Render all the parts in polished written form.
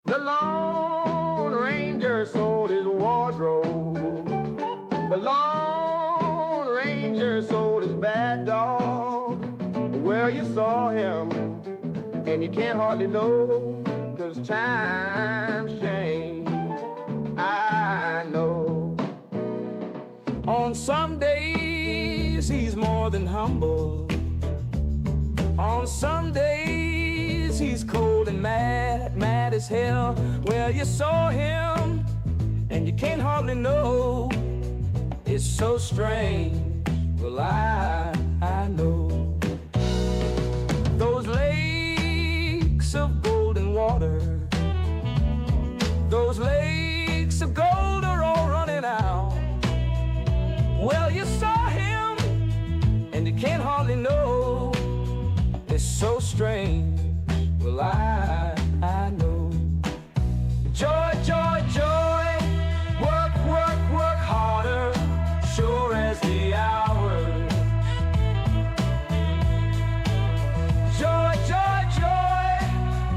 The Lone Ranger sold his wardrobe. The Lone Ranger sold his bad dog. Well, you saw him, and you can't hardly know, 'cause times change, I know. On some days, he's more than humble. On some days, he's cold and mad, mad as hell. Well, you saw him, and you can't hardly know. It's so strange. Well, I know. Those lakes of golden water, those lakes of gold are all running out. Well, you saw him, and you can't hardly know. It's so strange. Well, I know. Joy, joy, joy. Work, work, work harder, sure as the hours. Joy, joy, joy.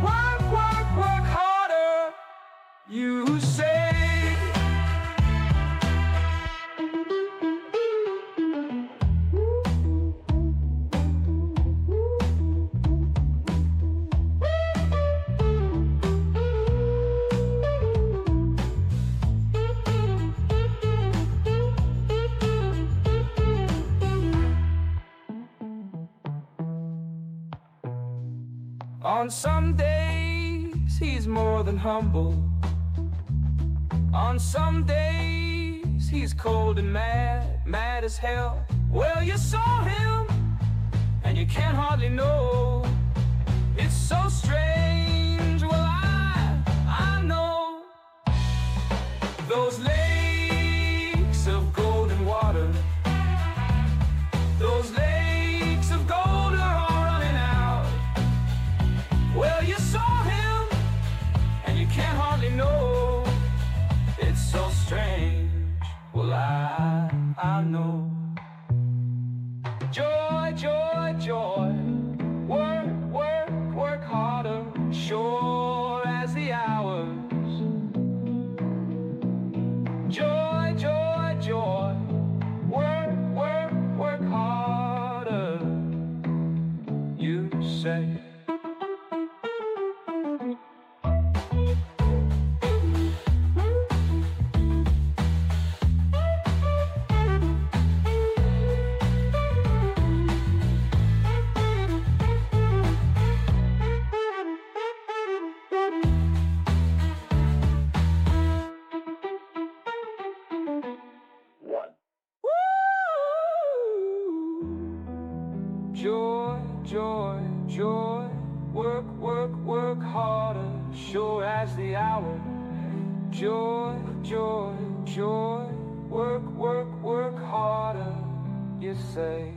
Work, work, work harder, you say. On some days, he's more than humble. On some days, he's cold and mad, mad as hell. Well, you saw him, and you can't hardly know. It's so strange. Well, I know. Those lakes of golden water, those lakes of gold are all running out. Well, you saw him, and you can't hardly know. It's so strange. Well, I know. Joy, joy, joy. Work, work, work harder, sure as the hours. Joy, joy, joy. Work, work, work harder, you say. Joy, joy, joy. Work, work, work harder, sure as the hour. Joy, joy, joy. Work, work, work harder, you say.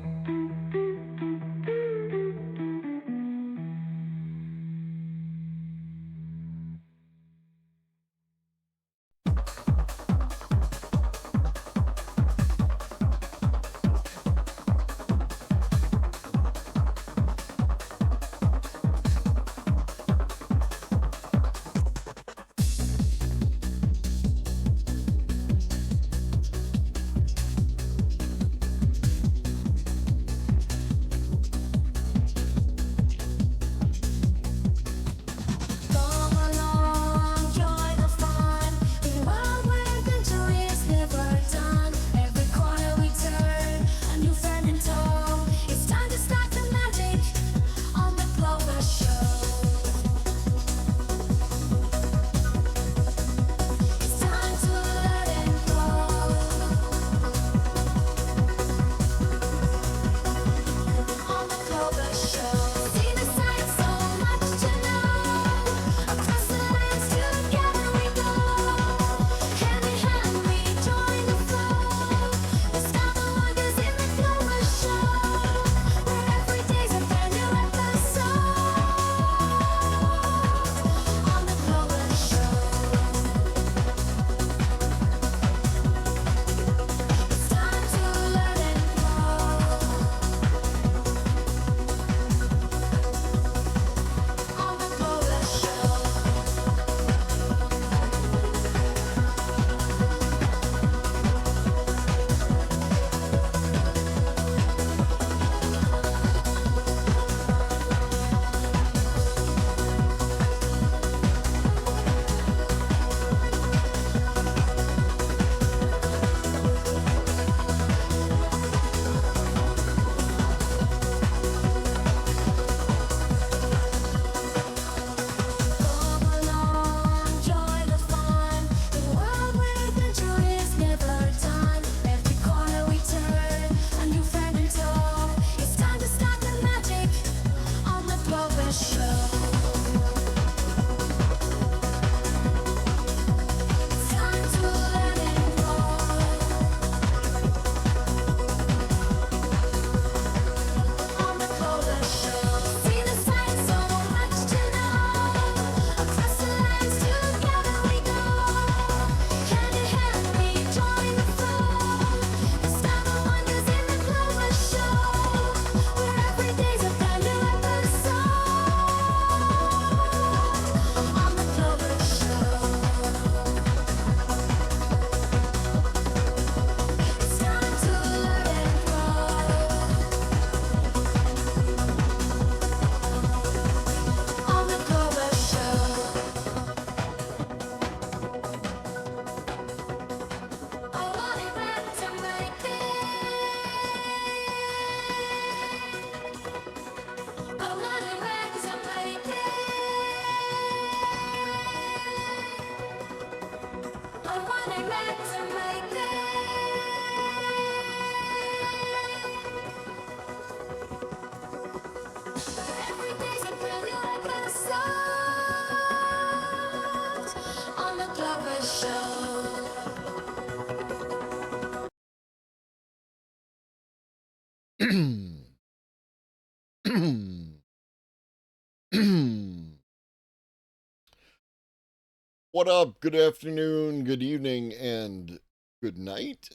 What up? Good afternoon, good evening, and good night.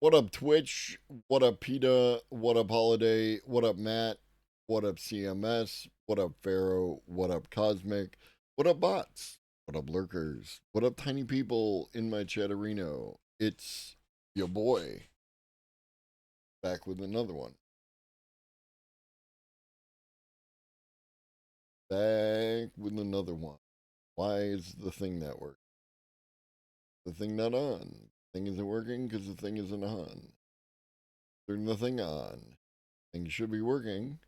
What up, Twitch? What up, PETA? What up, Holiday? What up, Matt? What up, CMS? What up, Pharaoh? What up, Cosmic? What up, bots? What up, lurkers? What up, tiny people in my chatterino? It's your boy back with another one. Back with another one. Why is the thing not working? The thing not on. The thing isn't working because the thing isn't on. Turn the thing on. Thing should be working.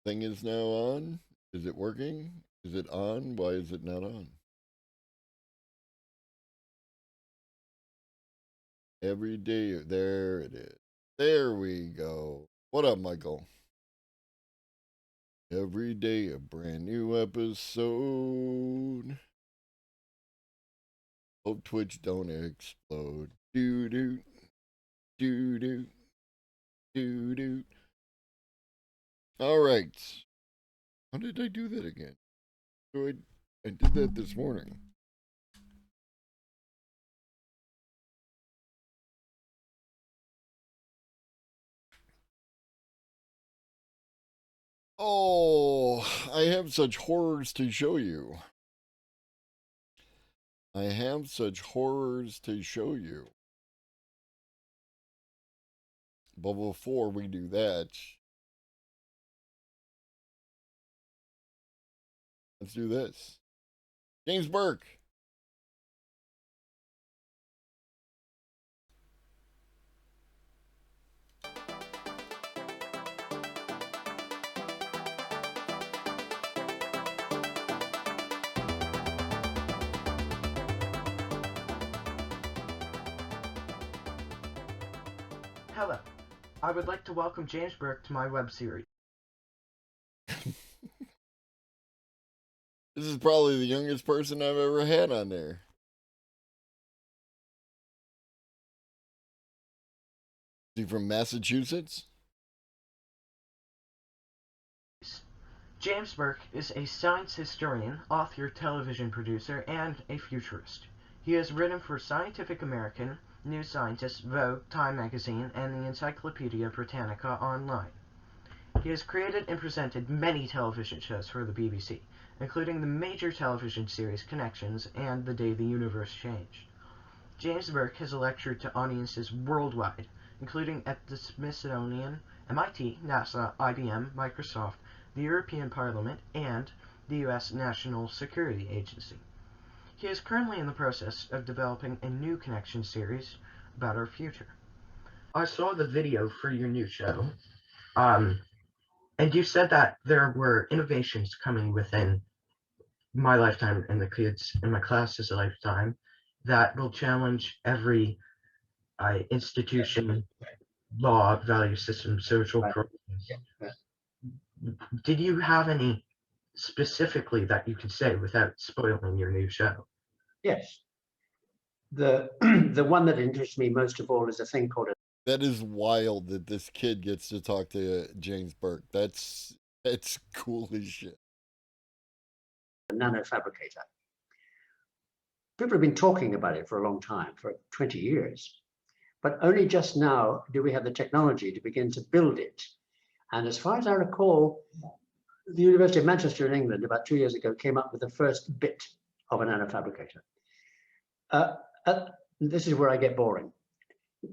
Thing is now on. Is it working? Is it on? Why is it not on? Every day. There it is. There we go. What up, Michael? Every day a brand new episode. Hope Twitch don't explode. Doo doo. Doo doo. Doo doo. All right. How did I do that again? So I did that this morning. Oh, I have such horrors to show you. I have such horrors to show you. But before we do that, let's do this. James Burke. Hello. I would like to welcome James Burke to my web series. This is probably the youngest person I've ever had on there. Is he from Massachusetts? James Burke is a science historian, author, television producer, and a futurist. He has written for Scientific American, New Scientist, Vogue, Time Magazine, and the Encyclopedia Britannica Online. He has created and presented many television shows for the BBC, including the major television series Connections and The Day the Universe Changed. James Burke has lectured to audiences worldwide, including at the Smithsonian, MIT, NASA, IBM, Microsoft, the European Parliament, and the U.S. National Security Agency. He is currently in the process of developing a new Connection series about our future. I saw the video for your new show, and you said that there were innovations coming within my lifetime and the kids in my class's lifetime that will challenge every institution, law, value system, social process. Did you have any specifically that you could say without spoiling your new show? Yes. The the one that interests me most of all is a thing called That is wild that this kid gets to talk to James Burke. That's cool as shit. a nanofabricator. People have been talking about it for a long time, for 20 years. But only just now do we have the technology to begin to build it. And as far as I recall, the University of Manchester in England about 2 years ago came up with the first bit of a nanofabricator. This is where I get boring.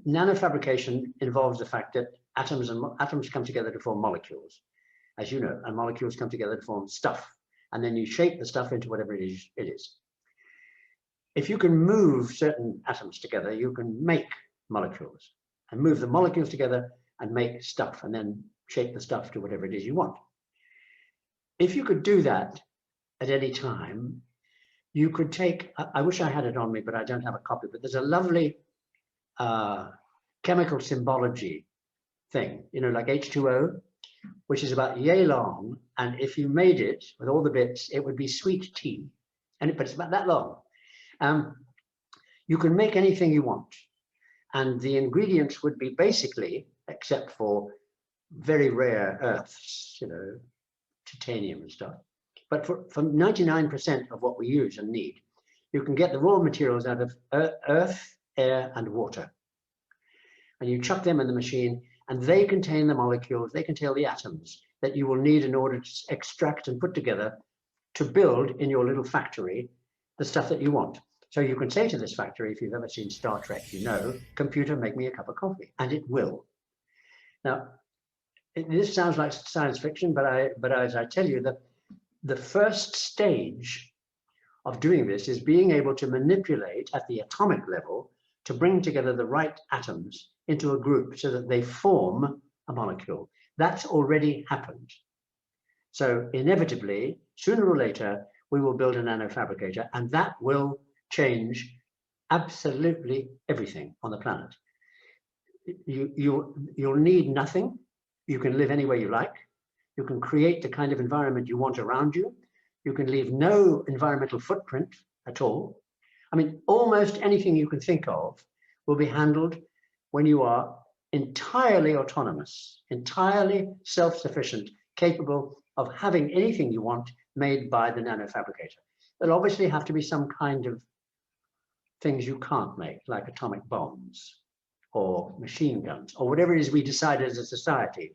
Nanofabrication involves the fact that atoms come together to form molecules, as you know, and molecules come together to form stuff. And then you shape the stuff into whatever it is. If you can move certain atoms together, you can make molecules, and move the molecules together and make stuff, and then shape the stuff to whatever it is you want. If you could do that at any time, you could take, I wish I had it on me, but I don't have a copy, but there's a lovely chemical symbology thing, like H2O, which is about yay long. And if you made it with all the bits, it would be sweet tea. But it's about that long. You can make anything you want. And the ingredients would be basically, except for very rare earths, titanium and stuff. But for 99% of what we use and need, you can get the raw materials out of earth, air, and water. And you chuck them in the machine, and they contain the molecules, they contain the atoms that you will need in order to extract and put together to build in your little factory the stuff that you want. So you can say to this factory, if you've ever seen Star Trek, computer, make me a cup of coffee, and it will. Now, this sounds like science fiction, but as I tell you, the first stage of doing this is being able to manipulate at the atomic level to bring together the right atoms into a group so that they form a molecule. That's already happened. So inevitably, sooner or later, we will build a nanofabricator, and that will change absolutely everything on the planet. You'll need nothing. You can live anywhere you like. You can create the kind of environment you want around you. You can leave no environmental footprint at all. I mean, almost anything you can think of will be handled when you are entirely autonomous, entirely self-sufficient, capable of having anything you want made by the nanofabricator. There'll obviously have to be some kind of things you can't make, like atomic bombs or machine guns, or whatever it is we decided as a society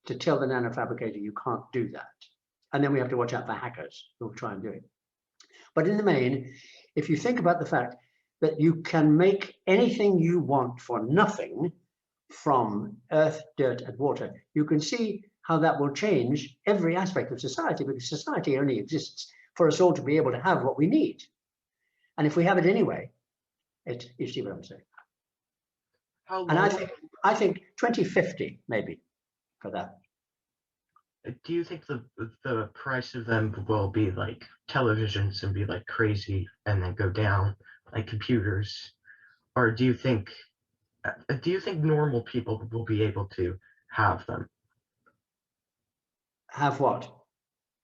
to tell the nanofabricator you can't do that. And then we have to watch out for hackers who will try and do it. But in the main, if you think about the fact that you can make anything you want for nothing from earth, dirt, and water, you can see how that will change every aspect of society, because society only exists for us all to be able to have what we need. And if we have it anyway, you see what I'm saying? And I think 2050 maybe for that. Do you think the price of them will be like televisions and be like crazy and then go down like computers, or do you think normal people will be able to have them? Have what?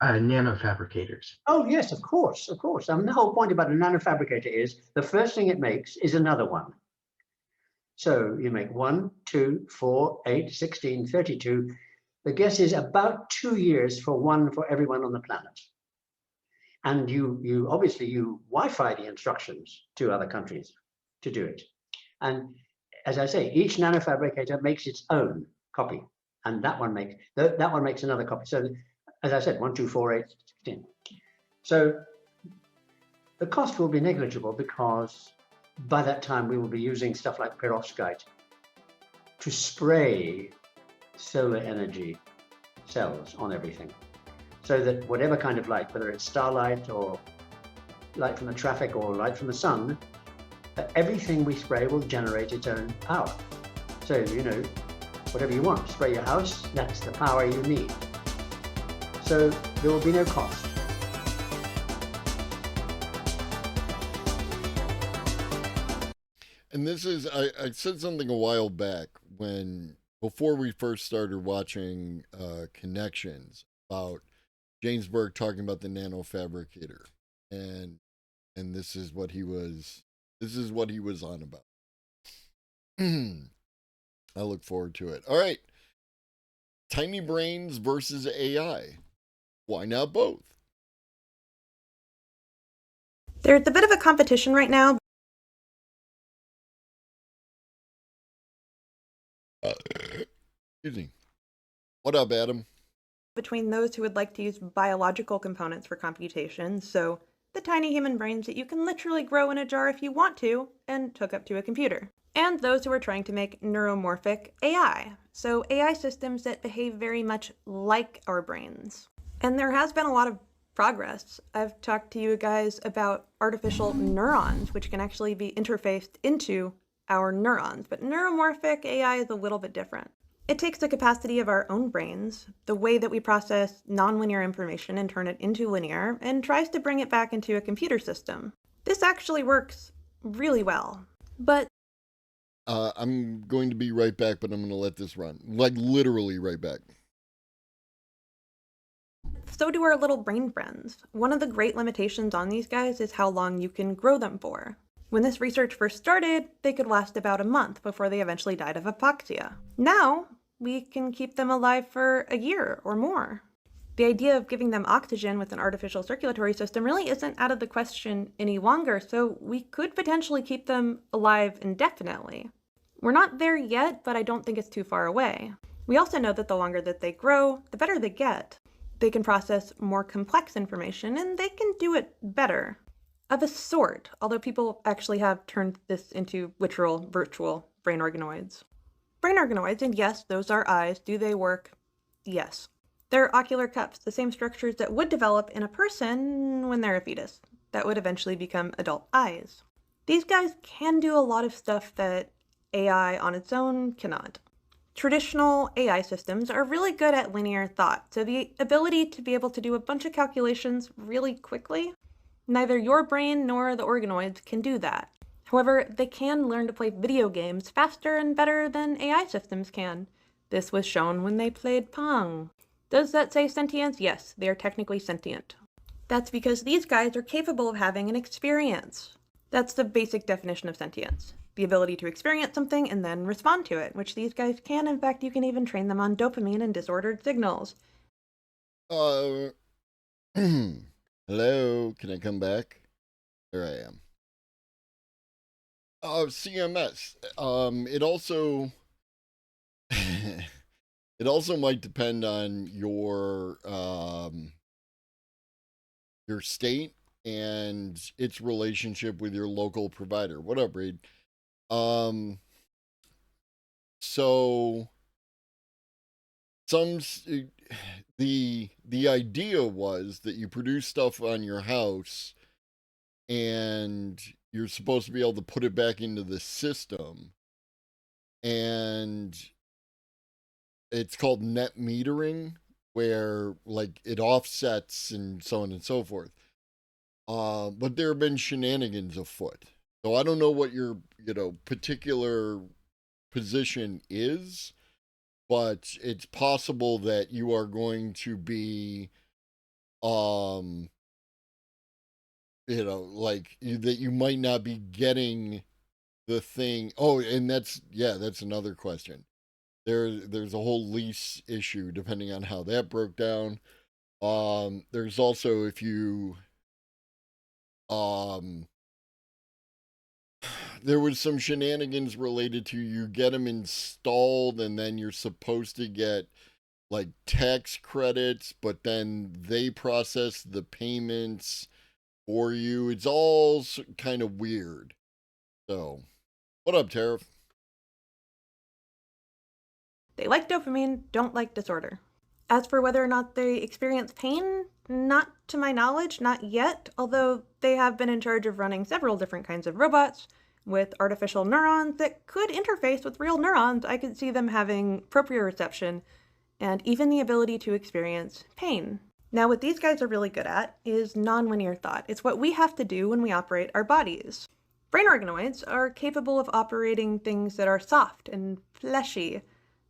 Nanofabricators. Oh yes, of course, of course. I mean, the whole point about a nanofabricator is the first thing it makes is another one. So you make 1, 2, 4, 8, 16, 32. The guess is about 2 years for one for everyone on the planet. And you obviously Wi-Fi the instructions to other countries to do it. And as I say, each nanofabricator makes its own copy, and that one makes another copy. So as I said, 1, 2, 4, 8, 16. So the cost will be negligible, because by that time we will be using stuff like perovskite to spray solar energy cells on everything, so that whatever kind of light, whether it's starlight or light from the traffic or light from the sun, everything we spray will generate its own power. So, whatever you want, spray your house, that's the power you need. So there will be no cost. And this is, I said something a while back before we first started watching Connections, about James Burke talking about the nanofabricator, and this is what he was on about. I look forward to it. All right, tiny brains versus AI. Why not both? There's a bit of a competition right now. Excuse me. What up, Adam? Between those who would like to use biological components for computation, so the tiny human brains that you can literally grow in a jar if you want to and hook up to a computer, and those who are trying to make neuromorphic AI, so AI systems that behave very much like our brains. And there has been a lot of progress. I've talked to you guys about artificial neurons, which can actually be interfaced into our neurons, but neuromorphic AI is a little bit different. It takes the capacity of our own brains, the way that we process nonlinear information and turn it into linear, and tries to bring it back into a computer system. This actually works really well. But I'm going to be right back, but I'm going to let this run. Like, literally right back. so do our little brain friends. One of the great limitations on these guys is how long you can grow them for. When this research first started, they could last about a month before they eventually died of hypoxia. Now, we can keep them alive for a year or more. The idea of giving them oxygen with an artificial circulatory system really isn't out of the question any longer, so we could potentially keep them alive indefinitely. We're not there yet, but I don't think it's too far away. We also know that the longer that they grow, the better they get. They can process more complex information, and they can do it better. Of a sort, although people actually have turned this into literal, virtual brain organoids. Brain organoids, and yes, those are eyes. Do they work? Yes. They're ocular cups, the same structures that would develop in a person when they're a fetus, that would eventually become adult eyes. These guys can do a lot of stuff that AI on its own cannot. Traditional AI systems are really good at linear thought, so the ability to be able to do a bunch of calculations really quickly, neither your brain nor the organoids can do that. However, they can learn to play video games faster and better than AI systems can. This was shown when they played Pong. Does that say sentience? Yes, they are technically sentient. That's because these guys are capable of having an experience. That's the basic definition of sentience. The ability to experience something and then respond to it, which these guys can. In fact, you can even train them on dopamine and disordered signals. Hello, can I come back? There I am. CMS. It also it also might depend on your state and its relationship with your local provider. What up, Reed? So the idea was that you produce stuff on your house and you're supposed to be able to put it back into the system, and it's called net metering, where like it offsets and so on and so forth. But there have been shenanigans afoot. So I don't know what your, particular position is, but it's possible that you are going to be, that you might not be getting the thing. Oh, and that's another question. There's a whole lease issue depending on how that broke down. There's also if you there was some shenanigans related to you get them installed and then you're supposed to get like tax credits, but then they process the payments for you. It's all kind of weird. So, what up, Tariff? They like dopamine, don't like disorder. As for whether or not they experience pain, not to my knowledge, not yet, although they have been in charge of running several different kinds of robots with artificial neurons that could interface with real neurons. I could see them having proprioception and even the ability to experience pain. Now, what these guys are really good at is nonlinear thought. It's what we have to do when we operate our bodies. Brain organoids are capable of operating things that are soft and fleshy.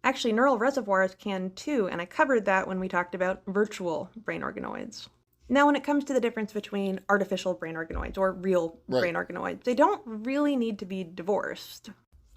Actually, neural reservoirs can too, and I covered that when we talked about virtual brain organoids. Now, when it comes to the difference between artificial brain organoids or real brain organoids, they don't really need to be divorced.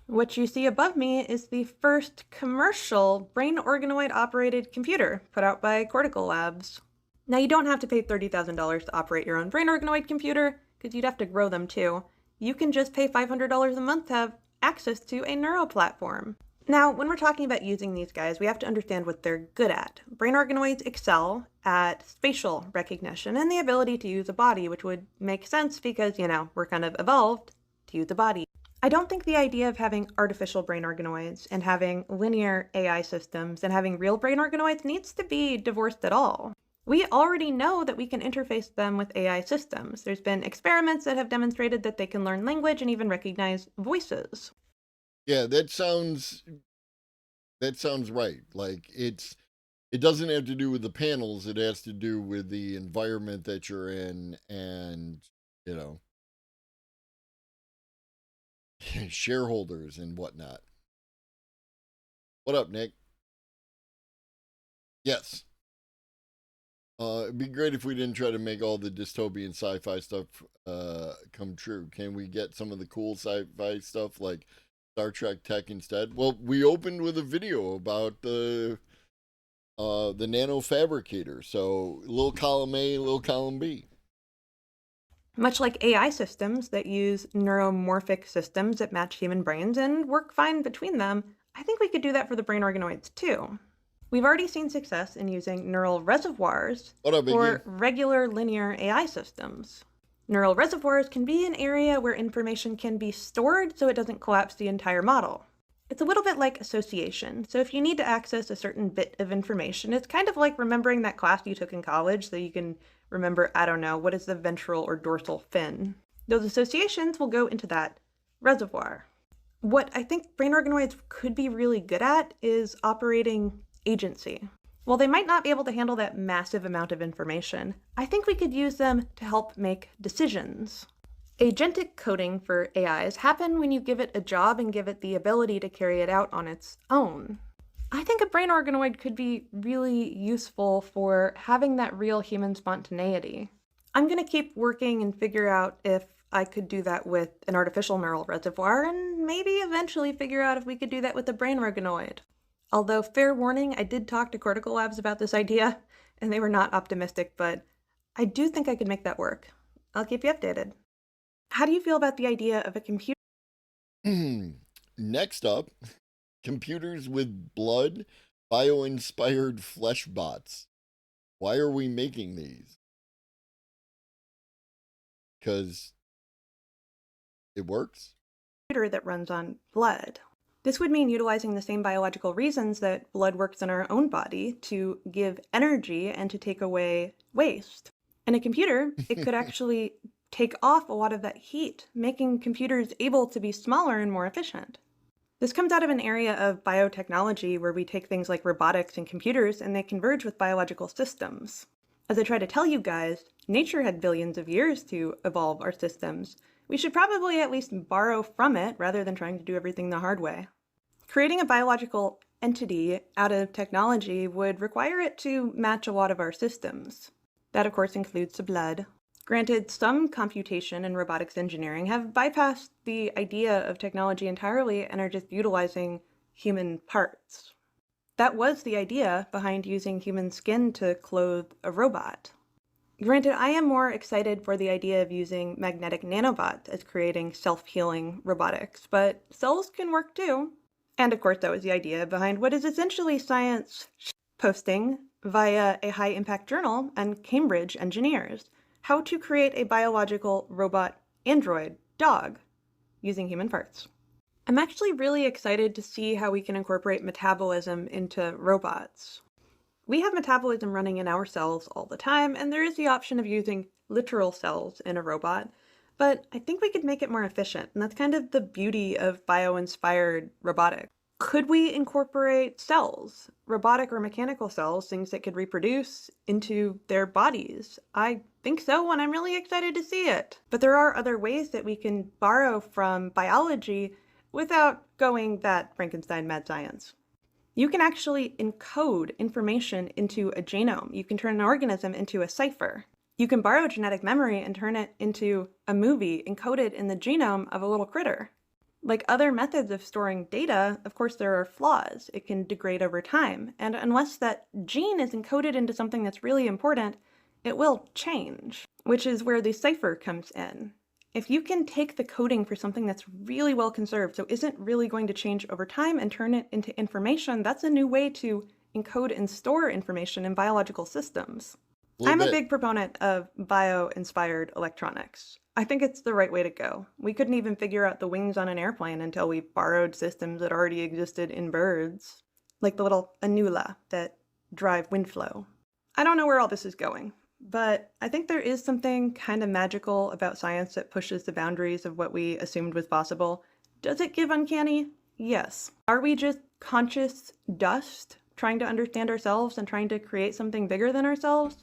What you see above me is the first commercial brain organoid operated computer put out by Cortical Labs. Now, you don't have to pay $30,000 to operate your own brain organoid computer, because you'd have to grow them too. You can just pay $500 a month to have access to a neuro platform. Now, when we're talking about using these guys, we have to understand what they're good at. Brain organoids excel at spatial recognition and the ability to use a body, which would make sense because, we're kind of evolved to use a body. I don't think the idea of having artificial brain organoids and having linear AI systems and having real brain organoids needs to be divorced at all. We already know that we can interface them with AI systems. There's been experiments that have demonstrated that they can learn language and even recognize voices. Yeah, that sounds That sounds right. Like it doesn't have to do with the panels, it has to do with the environment that you're in and, you know, shareholders and whatnot. What up, Nick? Yes. It'd be great if we didn't try to make all the dystopian sci-fi stuff come true. Can we get some of the cool sci-fi stuff like Star Trek tech instead? Well, we opened with a video about the nano fabricator. So little column A, little column B. Much like AI systems that use neuromorphic systems that match human brains and work fine between them, I think we could do that for the brain organoids too. We've already seen success in using neural reservoirs What up, for Iggy? regular linear AI systems. Neural reservoirs can be an area where information can be stored so it doesn't collapse the entire model. It's a little bit like association. So if you need to access a certain bit of information, it's kind of like remembering that class you took in college so you can remember, I don't know, what is the ventral or dorsal fin. Those associations will go into that reservoir. What I think brain organoids could be really good at is operating agency. While they might not be able to handle that massive amount of information, I think we could use them to help make decisions. Agentic coding for AIs happen when you give it a job and give it the ability to carry it out on its own. I think a brain organoid could be really useful for having that real human spontaneity. I'm going to keep working and figure out if I could do that with an artificial neural reservoir, and maybe eventually figure out if we could do that with a brain organoid. Although, fair warning, I did talk to Cortical Labs about this idea, and they were not optimistic, but I do think I could make that work. I'll keep you updated. How do you feel about the idea of a computer? Next up, computers with blood, bio-inspired flesh bots. Why are we making these? Because it works? That runs on blood. This would mean utilizing the same biological reasons that blood works in our own body to give energy and to take away waste. In a computer, it could actually take off a lot of that heat, making computers able to be smaller and more efficient. This comes out of an area of biotechnology where we take things like robotics and computers and they converge with biological systems. As I try to tell you guys, nature had billions of years to evolve our systems. We should probably at least borrow from it rather than trying to do everything the hard way. Creating a biological entity out of technology would require it to match a lot of our systems. That, of course, includes the blood. Granted, some computation and robotics engineering have bypassed the idea of technology entirely and are just utilizing human parts. That was the idea behind using human skin to clothe a robot. Granted, I am more excited for the idea of using magnetic nanobots as creating self-healing robotics, but cells can work too. And of course, that was the idea behind what is essentially science posting via a high-impact journal and Cambridge engineers. How to create a biological robot android dog using human parts. I'm actually really excited to see how we can incorporate metabolism into robots. We have metabolism running in our cells all the time, and there is the option of using literal cells in a robot, but I think we could make it more efficient, and that's kind of the beauty of bio-inspired robotics. Could we incorporate cells, robotic or mechanical cells, things that could reproduce, into their bodies? I think so, and I'm really excited to see it. But there are other ways that we can borrow from biology without going that Frankenstein mad science. You can actually encode information into a genome. You can turn an organism into a cipher. You can borrow genetic memory and turn it into a movie encoded in the genome of a little critter. Like other methods of storing data, of course there are flaws. It can degrade over time, and unless that gene is encoded into something that's really important, it will change, which is where the cipher comes in. If you can take the coding for something that's really well conserved, so isn't really going to change over time, and turn it into information, that's a new way to encode and store information in biological systems. I'm a big proponent of bio-inspired electronics. I think it's the right way to go. We couldn't even figure out the wings on an airplane until we borrowed systems that already existed in birds, like the little annula that drive wind flow. I don't know where all this is going, but I think there is something kind of magical about science that pushes the boundaries of what we assumed was possible. Does it give uncanny? Yes. Are we just conscious dust trying to understand ourselves and trying to create something bigger than ourselves?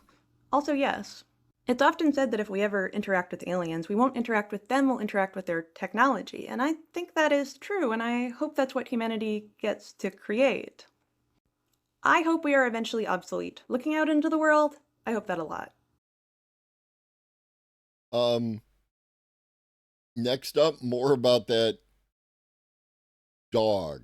Also, yes. It's often said that if we ever interact with aliens, we won't interact with them, we'll interact with their technology. And I think that is true, and I hope that's what humanity gets to create. I hope we are eventually obsolete. Looking out into the world, I hope that a lot. Next up, more about that dog.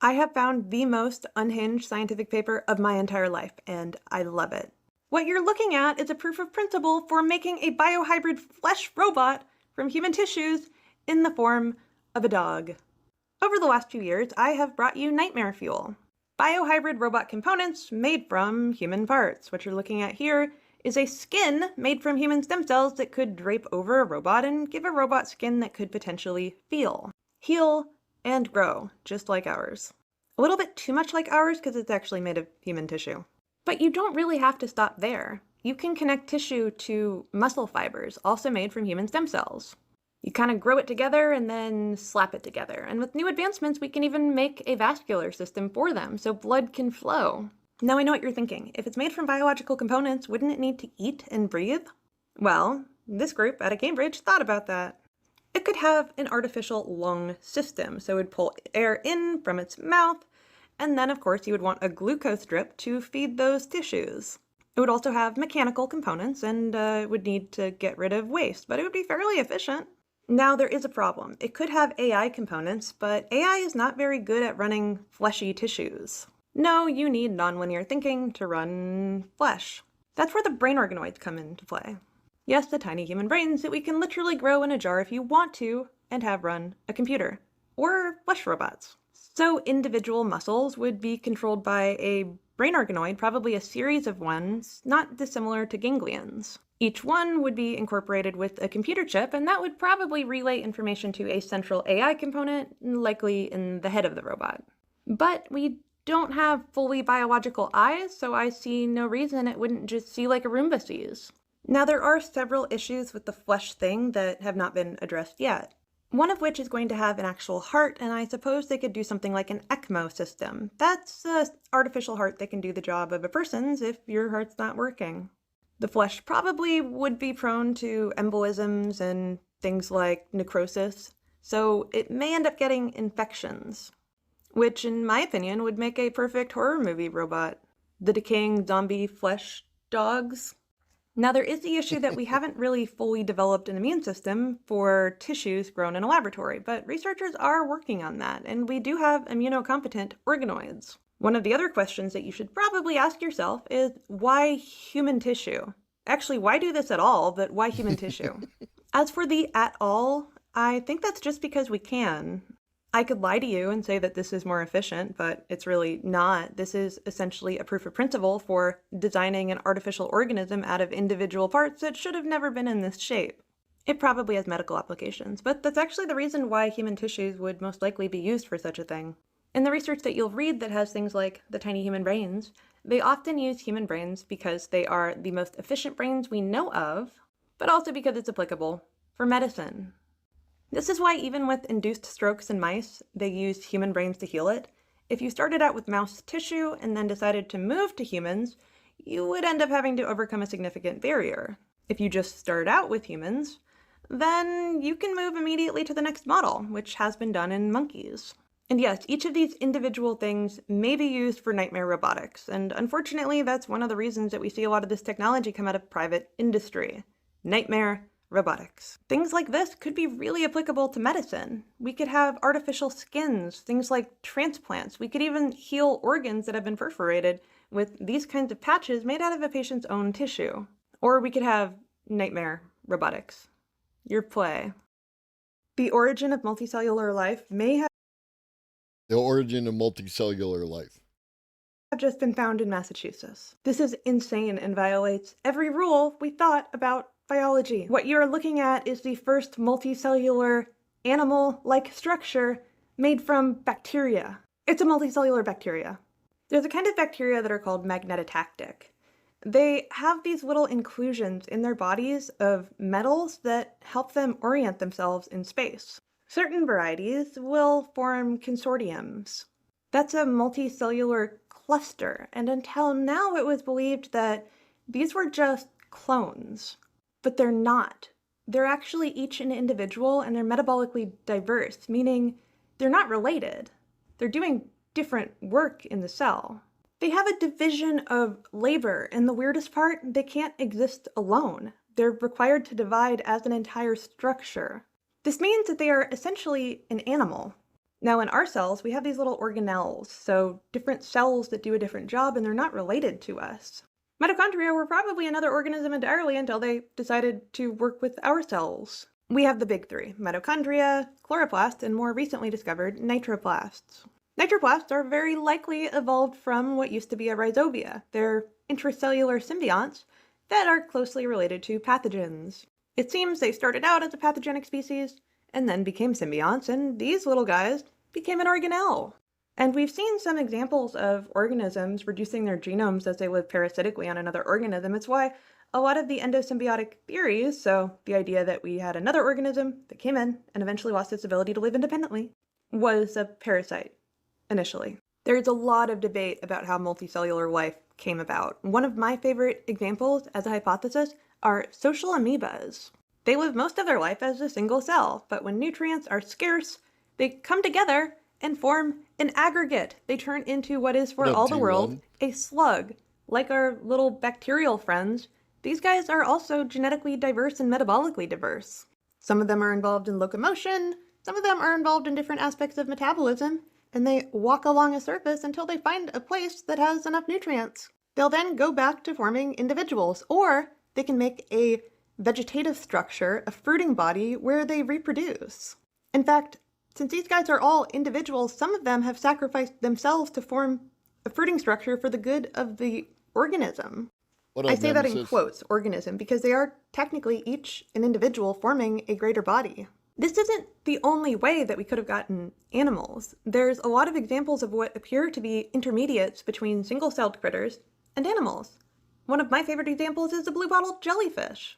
I have found the most unhinged scientific paper of my entire life, and I love it. What you're looking at is a proof of principle for making a biohybrid flesh robot from human tissues in the form of a dog. Over the last few years, I have brought you Nightmare Fuel, biohybrid robot components made from human parts. What you're looking at here is a skin made from human stem cells that could drape over a robot and give a robot skin that could potentially feel, heal, and grow, just like ours. A little bit too much like ours because it's actually made of human tissue. But you don't really have to stop there. You can connect tissue to muscle fibers, also made from human stem cells. You kind of grow it together and then slap it together. And with new advancements, we can even make a vascular system for them so blood can flow. Now I know what you're thinking. If it's made from biological components, wouldn't it need to eat and breathe? Well, this group out of Cambridge thought about that. It could have an artificial lung system, so it would pull air in from its mouth, and then of course you would want a glucose drip to feed those tissues. It would also have mechanical components and would need to get rid of waste, but it would be fairly efficient. Now there is a problem. It could have AI components, but AI is not very good at running fleshy tissues. No, you need nonlinear thinking to run flesh. That's where the brain organoids come into play. Yes, the tiny human brains that we can literally grow in a jar if you want to and have run a computer, or flesh robots. So individual muscles would be controlled by a brain organoid, probably a series of ones, not dissimilar to ganglions. Each one would be incorporated with a computer chip, and that would probably relay information to a central AI component, likely in the head of the robot. But we don't have fully biological eyes, so I see no reason it wouldn't just see like a Roomba sees. Now, there are several issues with the flesh thing that have not been addressed yet. One of which is going to have an actual heart, and I suppose they could do something like an ECMO system. That's an artificial heart that can do the job of a person's if your heart's not working. The flesh probably would be prone to embolisms and things like necrosis, so it may end up getting infections, which in my opinion would make a perfect horror movie robot. The decaying zombie flesh dogs. Now there is the issue that we haven't really fully developed an immune system for tissues grown in a laboratory, but researchers are working on that, and we do have immunocompetent organoids. One of the other questions that you should probably ask yourself is, why human tissue? Actually, why do this at all, but why human tissue? As for the at all, I think that's just because we can. I could lie to you and say that this is more efficient, but it's really not. This is essentially a proof of principle for designing an artificial organism out of individual parts that should have never been in this shape. It probably has medical applications, but that's actually the reason why human tissues would most likely be used for such a thing. In the research that you'll read that has things like the tiny human brains, they often use human brains because they are the most efficient brains we know of, but also because it's applicable for medicine. This is why even with induced strokes in mice, they used human brains to heal it. If you started out with mouse tissue and then decided to move to humans, you would end up having to overcome a significant barrier. If you just started out with humans, then you can move immediately to the next model, which has been done in monkeys. And yes, each of these individual things may be used for nightmare robotics, and unfortunately that's one of the reasons that we see a lot of this technology come out of private industry. Nightmare robotics. Things like this could be really applicable to medicine. We could have artificial skins, things like transplants. We could even heal organs that have been perforated with these kinds of patches made out of a patient's own tissue. Or we could have nightmare robotics. Your play. The origin of multicellular life may have The origin of multicellular life. just been found in Massachusetts. This is insane and violates every rule we thought about biology. What you're looking at is the first multicellular animal-like structure made from bacteria. It's a multicellular bacteria. There's a kind of bacteria that are called magnetotactic. They have these little inclusions in their bodies of metals that help them orient themselves in space. Certain varieties will form consortiums. That's a multicellular cluster, and until now it was believed that these were just clones. But they're not. They're actually each an individual, and they're metabolically diverse, meaning they're not related. They're doing different work in the cell. They have a division of labor, and the weirdest part, they can't exist alone. They're required to divide as an entire structure. This means that they are essentially an animal. Now in our cells, we have these little organelles, so different cells that do a different job, and they're not related to us. Mitochondria were probably another organism entirely until they decided to work with our cells. We have the big three: mitochondria, chloroplasts, and more recently discovered nitroplasts. Nitroplasts are very likely evolved from what used to be a rhizobia. They're intracellular symbionts that are closely related to pathogens. It seems they started out as a pathogenic species and then became symbionts, and these little guys became an organelle. And we've seen some examples of organisms reducing their genomes as they live parasitically on another organism. It's why a lot of the endosymbiotic theories, so the idea that we had another organism that came in and eventually lost its ability to live independently, was a parasite initially. There's a lot of debate about how multicellular life came about. One of my favorite examples as a hypothesis are social amoebas. They live most of their life as a single cell, but when nutrients are scarce, they come together and form an aggregate. They turn into what is for all the world a slug. Like our little bacterial friends, these guys are also genetically diverse and metabolically diverse. Some of them are involved in locomotion, some of them are involved in different aspects of metabolism, and they walk along a surface until they find a place that has enough nutrients. They'll then go back to forming individuals, or they can make a vegetative structure, a fruiting body, where they reproduce. In fact, since these guys are all individuals, some of them have sacrificed themselves to form a fruiting structure for the good of the organism. I say that in quotes, organism, because they are technically each an individual forming a greater body. This isn't the only way that we could have gotten animals. There's a lot of examples of what appear to be intermediates between single-celled critters and animals. One of my favorite examples is the blue-bottled jellyfish.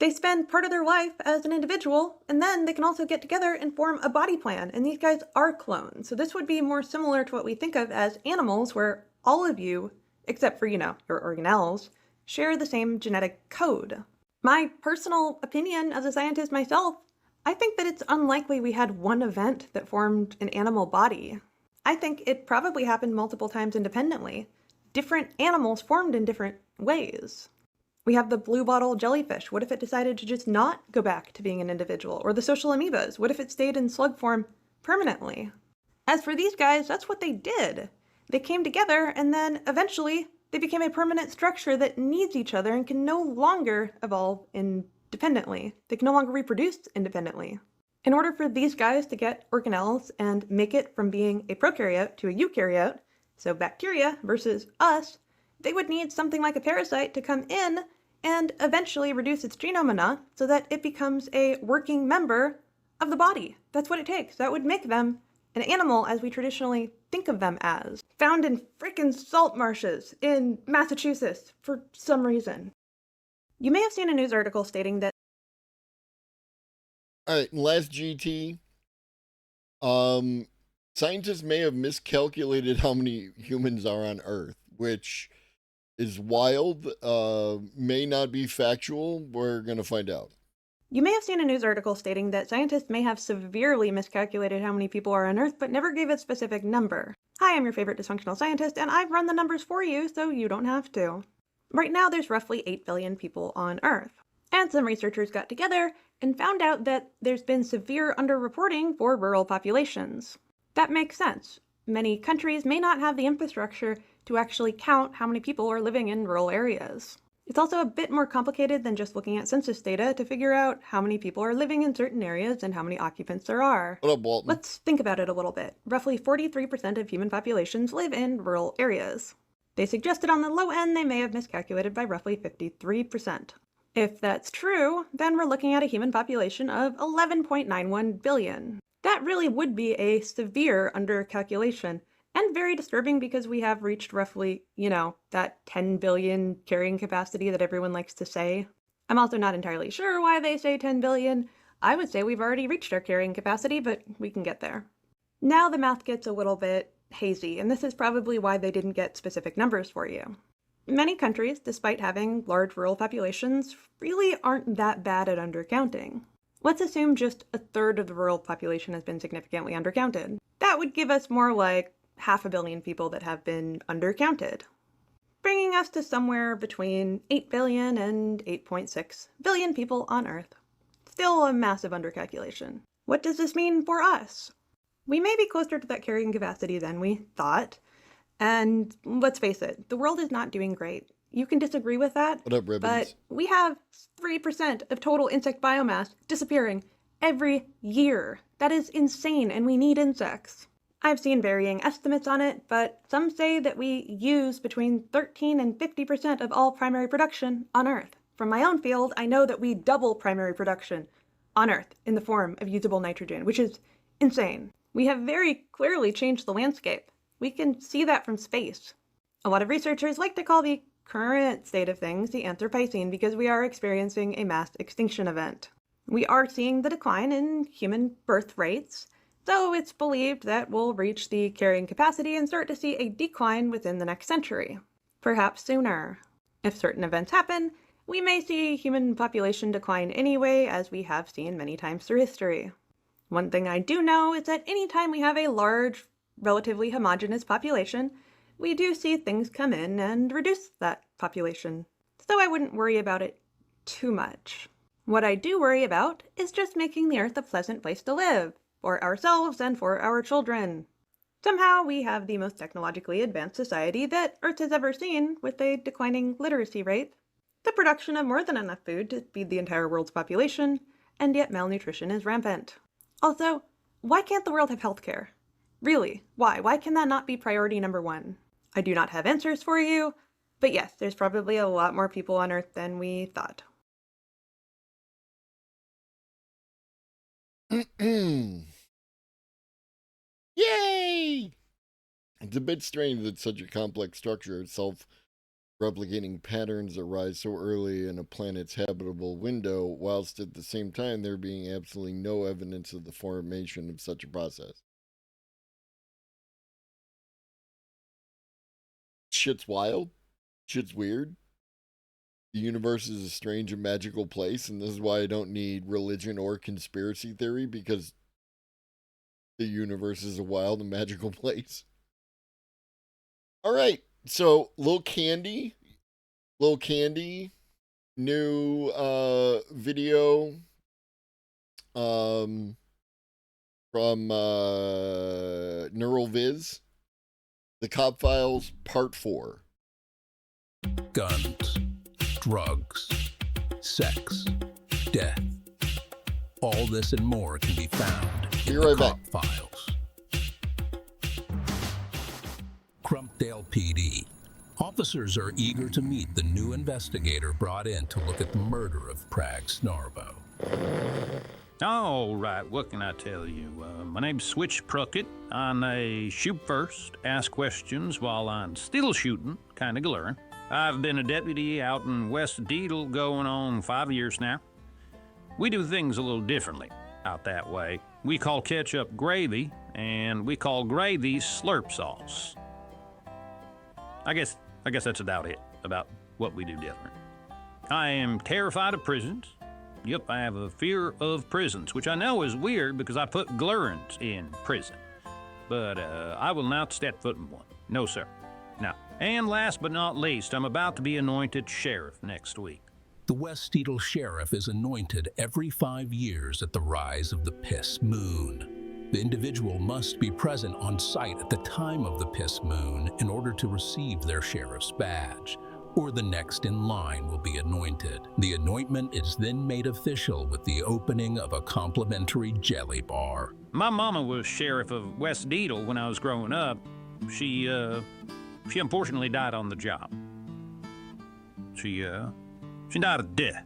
They spend part of their life as an individual, and then they can also get together and form a body plan, and these guys are clones. So this would be more similar to what we think of as animals, where all of you, except for, your organelles, share the same genetic code. My personal opinion as a scientist myself, I think that it's unlikely we had one event that formed an animal body. I think it probably happened multiple times independently. Different animals formed in different ways. We have the blue bottle jellyfish. What if it decided to just not go back to being an individual? Or the social amoebas. What if it stayed in slug form permanently? As for these guys, that's what they did. They came together and then eventually they became a permanent structure that needs each other and can no longer evolve independently. They can no longer reproduce independently. In order for these guys to get organelles and make it from being a prokaryote to a eukaryote, so bacteria versus us, they would need something like a parasite to come in and eventually reduce its genome enough so that it becomes a working member of the body. That's what it takes. That would make them an animal as we traditionally think of them as. Found in frickin' salt marshes in Massachusetts for some reason. You may have seen a news article stating that... Alright, last GT. Scientists may have miscalculated how many humans are on Earth, which is wild, may not be factual. We're going to find out. You may have seen a news article stating that scientists may have severely miscalculated how many people are on Earth, but never gave a specific number. Hi, I'm your favorite dysfunctional scientist, and I've run the numbers for you, so you don't have to. Right now, there's roughly 8 billion people on Earth. And some researchers got together and found out that there's been severe underreporting for rural populations. That makes sense. Many countries may not have the infrastructure to actually count how many people are living in rural areas. It's also a bit more complicated than just looking at census data to figure out how many people are living in certain areas and how many occupants there are. What up, Walton? Let's think about it a little bit. Roughly 43% of human populations live in rural areas. They suggested on the low end they may have miscalculated by roughly 53%. If that's true, then we're looking at a human population of 11.91 billion. That really would be a severe undercalculation, and very disturbing because we have reached roughly, that 10 billion carrying capacity that everyone likes to say. I'm also not entirely sure why they say 10 billion. I would say we've already reached our carrying capacity, but we can get there. Now the math gets a little bit hazy, and this is probably why they didn't get specific numbers for you. Many countries, despite having large rural populations, really aren't that bad at undercounting. Let's assume just a third of the rural population has been significantly undercounted. That would give us more like 500 million people that have been undercounted, bringing us to somewhere between 8 billion and 8.6 billion people on Earth. Still a massive undercalculation. What does this mean for us? We may be closer to that carrying capacity than we thought, and let's face it, the world is not doing great. You can disagree with that, What up, ribbons? but we have 3% of total insect biomass disappearing every year. That is insane, and we need insects. I've seen varying estimates on it, but some say that we use between 13 and 50% of all primary production on Earth. From my own field, I know that we double primary production on Earth in the form of usable nitrogen, which is insane. We have very clearly changed the landscape. We can see that from space. A lot of researchers like to call the current state of things the Anthropocene because we are experiencing a mass extinction event. We are seeing the decline in human birth rates, so it's believed that we'll reach the carrying capacity and start to see a decline within the next century, perhaps sooner. If certain events happen, we may see human population decline anyway, as we have seen many times through history. One thing I do know is that anytime we have a large, relatively homogeneous population, we do see things come in and reduce that population. So I wouldn't worry about it too much. What I do worry about is just making the Earth a pleasant place to live, for ourselves and for our children. Somehow we have the most technologically advanced society that Earth has ever seen, with a declining literacy rate, the production of more than enough food to feed the entire world's population, and yet malnutrition is rampant. Also, why can't the world have healthcare? Really, why? Why can that not be priority number one? I do not have answers for you, but yes, there's probably a lot more people on Earth than we thought. Yay! It's a bit strange that such a complex structure, self-replicating patterns arise so early in a planet's habitable window, whilst at the same time there being absolutely no evidence of the formation of such a process. Shit's wild. Shit's weird. The universe is a strange and magical place, and this is why I don't need religion or conspiracy theory, because the universe is a wild and magical place. All right, so Lil Candy, new video from Neural Viz, The Cop Files Part 4. Guns, drugs, sex, death. All this and more can be found in Be the right Cop back. Files. Crumpdale PD. Officers are eager to meet the new investigator brought in to look at the murder of Prag Snarbo. All right, what can I tell you? My name's Switch Pruckett. I'm a shoot first, ask questions while I'm still shooting kind of glaring. I've been a deputy out in West Deedle going on 5 years now. We do things a little differently out that way. We call ketchup gravy, and we call gravy slurp sauce. I guess that's about it, about what we do different. I am terrified of prisons. Yep, I have a fear of prisons, which I know is weird because I put Glurans in prison. But I will not step foot in one. No, sir. No. And last but not least, I'm about to be anointed sheriff next week. The West Deedle Sheriff is anointed every 5 years at the rise of the Piss Moon. The individual must be present on site at the time of the Piss Moon in order to receive their sheriff's badge, or the next in line will be anointed. The anointment is then made official with the opening of a complimentary jelly bar. My mama was sheriff of West Deedle when I was growing up. She unfortunately died on the job. She died of death.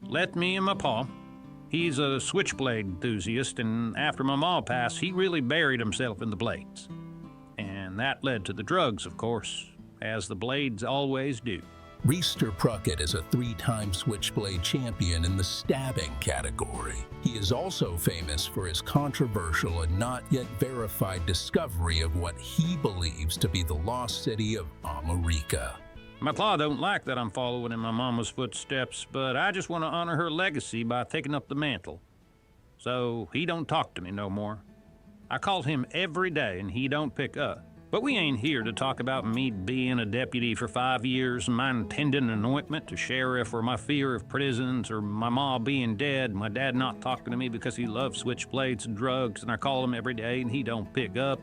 Left me and my pa. He's a switchblade enthusiast, and after my ma passed, he really buried himself in the blades. And that led to the drugs, of course, as the blades always do. Reister Puckett is a 3-time Switchblade champion in the stabbing category. He is also famous for his controversial and not yet verified discovery of what he believes to be the lost city of America. My pa don't like that I'm following in my mama's footsteps, but I just want to honor her legacy by taking up the mantle. So he don't talk to me no more. I call him every day and he don't pick up. But we ain't here to talk about me being a deputy for 5 years and my intending anointment to sheriff or my fear of prisons or my ma being dead, my dad not talking to me because he loves switchblades and drugs and I call him every day and he don't pick up.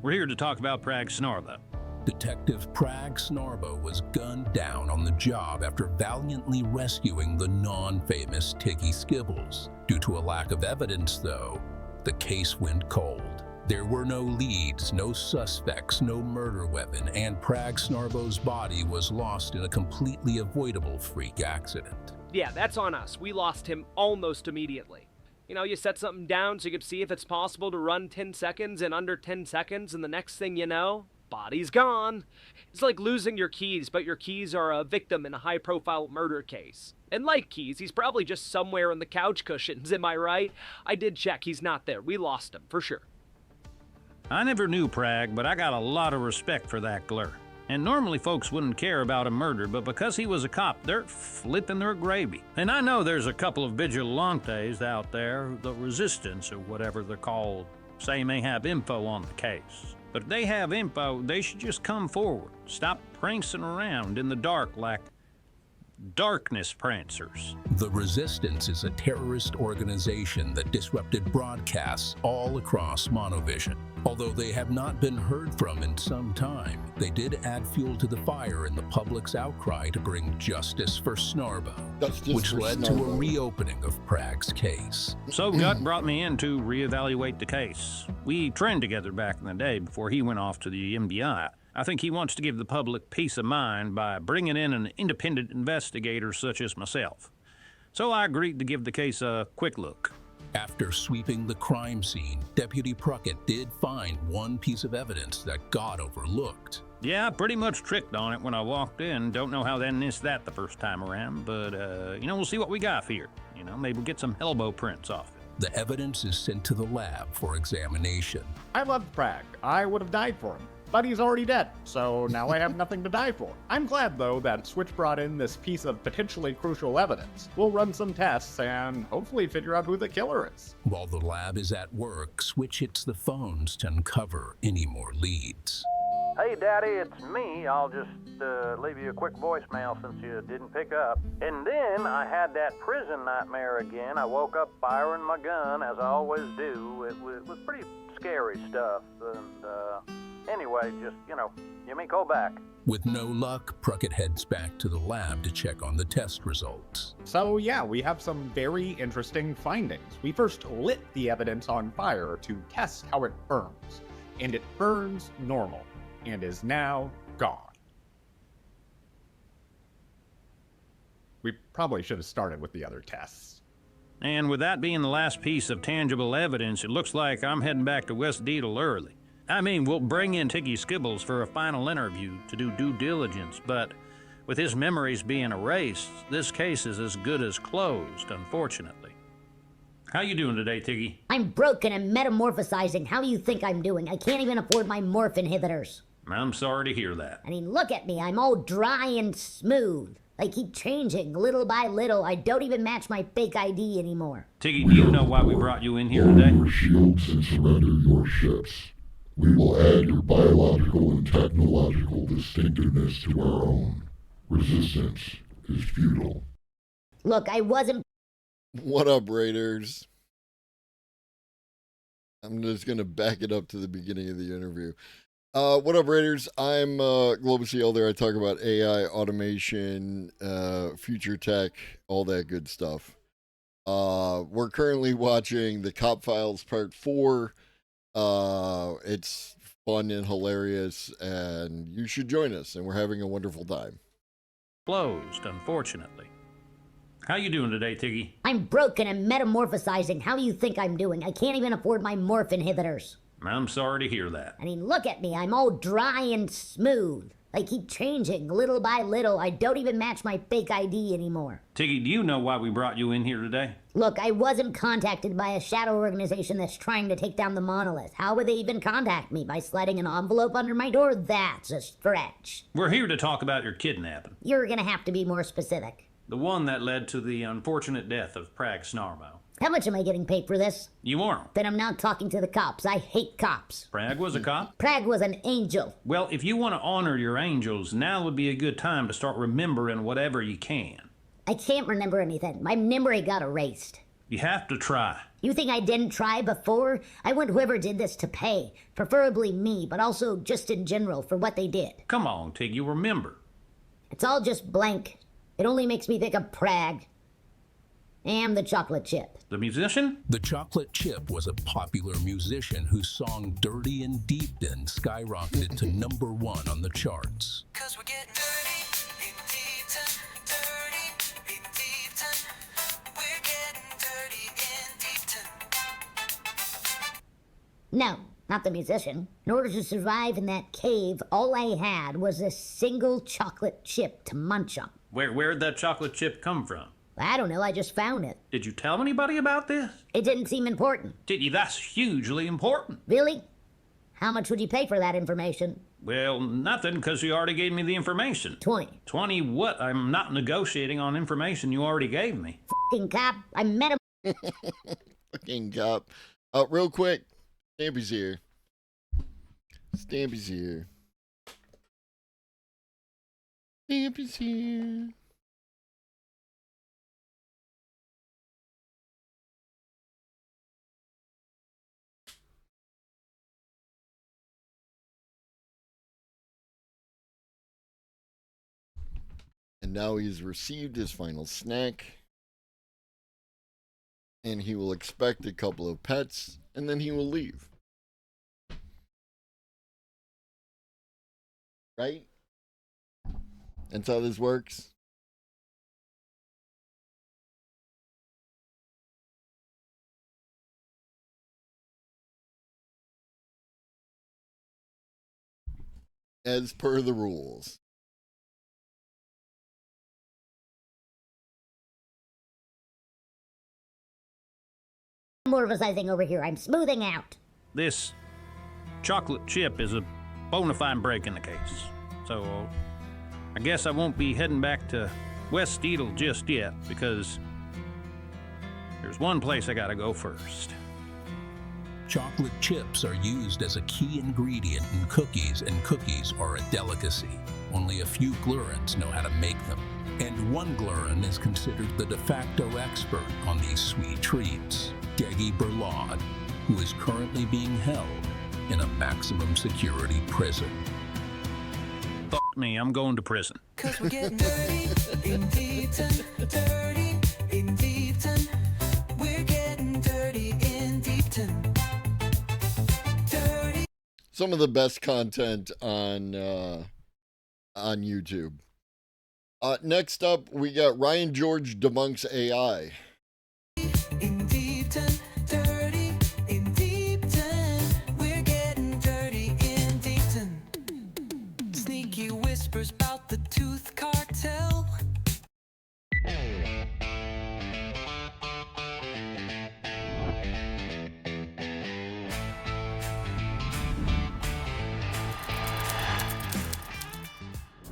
We're here to talk about Prag Snarbo. Detective Prag Snarbo was gunned down on the job after valiantly rescuing the non-famous Tiggy Skibbles. Due to a lack of evidence, though, the case went cold. There were no leads, no suspects, no murder weapon, and Prag Snarbo's body was lost in a completely avoidable freak accident. Yeah, that's on us. We lost him almost immediately. You know, you set something down so you could see if it's possible to run 10 seconds in under 10 seconds, and the next thing you know, body's gone. It's like losing your keys, but your keys are a victim in a high-profile murder case. And like keys, he's probably just somewhere in the couch cushions, am I right? I did check, he's not there. We lost him, for sure. I never knew Prag, but I got a lot of respect for that glur. And normally folks wouldn't care about a murder, but because he was a cop, they're flipping their gravy. And I know there's a couple of vigilantes out there, the resistance or whatever they're called, say may have info on the case. But if they have info, they should just come forward. Stop prancing around in the dark like darkness prancers. The Resistance is a terrorist organization that disrupted broadcasts all across Monovision. Although they have not been heard from in some time, they did add fuel to the fire in the public's outcry to bring justice for Snarbo, which led to a reopening of Prag's case. So Gut brought me in to reevaluate the case. We trained together back in the day before he went off to the MBI. I think he wants to give the public peace of mind by bringing in an independent investigator such as myself. So I agreed to give the case a quick look. After sweeping the crime scene, Deputy Puckett did find one piece of evidence that got overlooked. Yeah, I pretty much tricked on it when I walked in. Don't know how they missed that the first time around, but, we'll see what we got here. Maybe we'll get some elbow prints off it. The evidence is sent to the lab for examination. I loved Prag. I would have died for him. But he's already dead, so now I have nothing to die for. I'm glad, though, that Switch brought in this piece of potentially crucial evidence. We'll run some tests and hopefully figure out who the killer is. While the lab is at work, Switch hits the phones to uncover any more leads. Hey, Daddy, it's me. I'll just leave you a quick voicemail since you didn't pick up. And then I had that prison nightmare again. I woke up firing my gun, as I always do. It was pretty scary stuff. And, anyway, just, give me a call back. With no luck, Puckett heads back to the lab to check on the test results. So yeah, we have some very interesting findings. We first lit the evidence on fire to test how it burns. And it burns normal, and is now gone. We probably should have started with the other tests. And with that being the last piece of tangible evidence, it looks like I'm heading back to West Deedle early. We'll bring in Tiggy Skibbles for a final interview to do due diligence, but with his memories being erased, this case is as good as closed, unfortunately. How you doing today, Tiggy? I'm broken and metamorphosizing. How do you think I'm doing? I can't even afford my morph inhibitors. I'm sorry to hear that. Look at me. I'm all dry and smooth. I keep changing little by little. I don't even match my fake ID anymore. Tiggy, do you know why we brought you in here today? Your shields and surrender your ships. We will add your biological and technological distinctiveness to our own. Resistance is futile. Look, I wasn't... What up, Raiders? I'm just going to back it up to the beginning of the interview. What up, Raiders? I'm Global C Elder. I talk about AI, automation, future tech, all that good stuff. We're currently watching The Cop Files Part 4. It's fun and hilarious, and you should join us, and we're having a wonderful time. Closed, unfortunately. How you doing today, Tiggy? I'm broken and metamorphosizing. How do you think I'm doing? I can't even afford my morph inhibitors. I'm sorry to hear that. Look at me. I'm all dry and smooth. They keep changing little by little. I don't even match my fake ID anymore. Tiggy, do you know why we brought you in here today? Look, I wasn't contacted by a shadow organization that's trying to take down the monolith. How would they even contact me? By sliding an envelope under my door? That's a stretch. We're here to talk about your kidnapping. You're gonna have to be more specific. The one that led to the unfortunate death of Prag Snarmo. How much am I getting paid for this? You weren't. Then I'm not talking to the cops. I hate cops. Prag was a cop? Prag was an angel. Well, if you want to honor your angels, now would be a good time to start remembering whatever you can. I can't remember anything. My memory got erased. You have to try. You think I didn't try before? I want whoever did this to pay. Preferably me, but also just in general for what they did. Come on, Tig, you remember. It's all just blank. It only makes me think of Prag. And the chocolate chip. The musician? The Chocolate Chip was a popular musician whose song Dirty in Deepton skyrocketed to #1 on the charts. 'Cause we're getting dirty in Deepton, dirty in Deepton. We're getting dirty in Deepton. No, not the musician. In order to survive in that cave, all I had was a single chocolate chip to munch on. Where'd that chocolate chip come from? I don't know, I just found it. Did you tell anybody about this? It didn't seem important. Did you? That's hugely important. Really? How much would you pay for that information? Well, nothing, because you already gave me the information. 20. 20 what? I'm not negotiating on information you already gave me. Fucking cop, I met him. Fucking cop. Real quick, Stampy's here. Stampy's here. Stampy's here. And now he's received his final snack. And he will expect a couple of pets, and then he will leave. Right? That's how this works. As per the rules. More emphasizing over here. I'm smoothing out. This chocolate chip is a bona fide break in the case. So I guess I won't be heading back to West Steedle just yet, because there's one place I gotta go first. Chocolate chips are used as a key ingredient in cookies, and cookies are a delicacy. Only a few Glurans know how to make them, and one Gluran is considered the de facto expert on these sweet treats. Deggy Berlaud, who is currently being held in a maximum security prison. Fuck me, I'm going to prison. 'Cause we're getting dirty in Deepton, dirty in Deepton. We're getting dirty in Deepton. Dirty. Some of the best content on YouTube. Next up, we got Ryan George debunks AI. In Deepton, dirty in Deepton. We're getting dirty in Deepton. Sneaky whispers about the tooth cartel.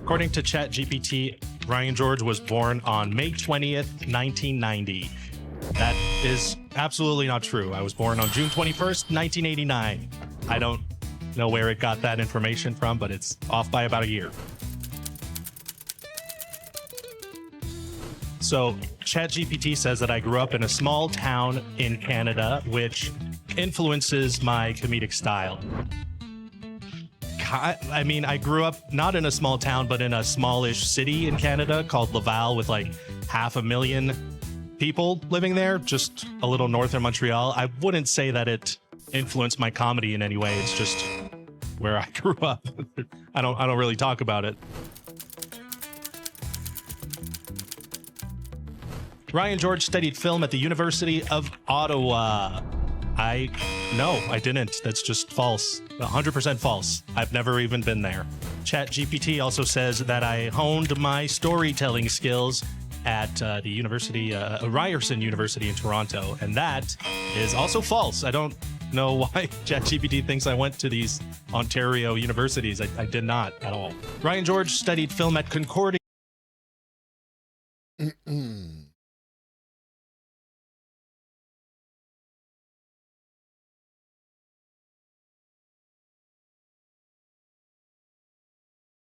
According to ChatGPT, Ryan George was born on May 20th, 1990. That is absolutely not true. I was born on June 21st, 1989. I don't know where it got that information from, but it's off by about a year. So ChatGPT says that I grew up in a small town in Canada, which influences my comedic style. I mean, I grew up not in a small town, but in a smallish city in Canada called Laval with like 500,000 people living there, just a little north of Montreal. I wouldn't say that it influenced my comedy in any way. It's just where I grew up. I don't really talk about it. Ryan George studied film at the University of Ottawa. No, I didn't. That's just false. 100% false. I've never even been there. ChatGPT also says that I honed my storytelling skills at the university, Ryerson University in Toronto, and that is also false. I don't know why ChatGPT thinks I went to these Ontario universities. I did not at all. Ryan George studied film at Concordia.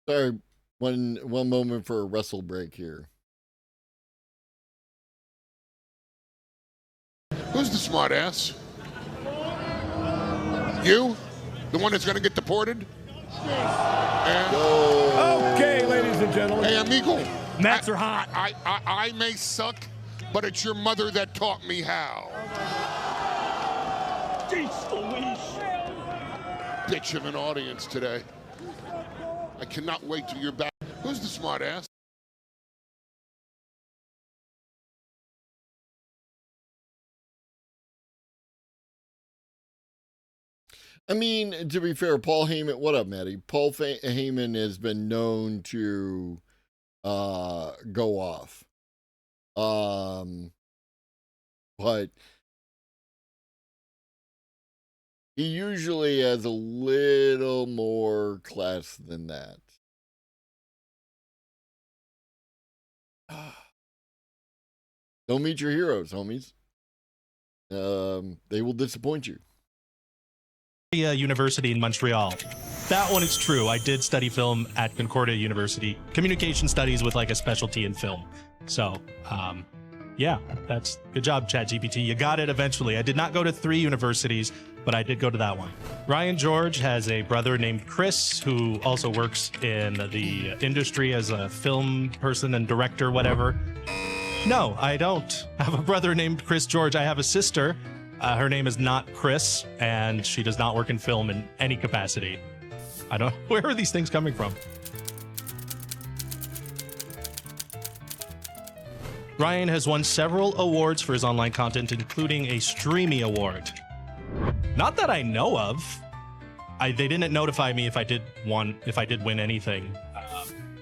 Sorry, one moment for a wrestle break here. Who's the smart ass? You? The one that's gonna get deported? And, Okay, ladies and gentlemen. hey, amigo. Gnats are hot. I may suck, but it's your mother that taught me how. Bitch of an audience today. I cannot wait till you're back. Who's the smart ass? I mean, to be fair, Paul Heyman, what up, Maddie? Paul Heyman has been known to go off. But he usually has a little more class than that. Don't meet your heroes, homies. They will disappoint you. University in Montreal. That one is true. I did study film at Concordia University, communication studies with like a specialty in film. So, yeah, that's good job, ChatGPT. You got it eventually. I did not go to 3 universities, but I did go to that one. Ryan George has a brother named Chris who also works in the industry as a film person and director, whatever. No, I don't have a brother named Chris George. I have a sister. Her name is not Chris, and she does not work in film in any capacity. I don't. Where are these things coming from? Ryan has won several awards for his online content, including a Streamy Award. Not that I know of. They didn't notify me if I did win anything.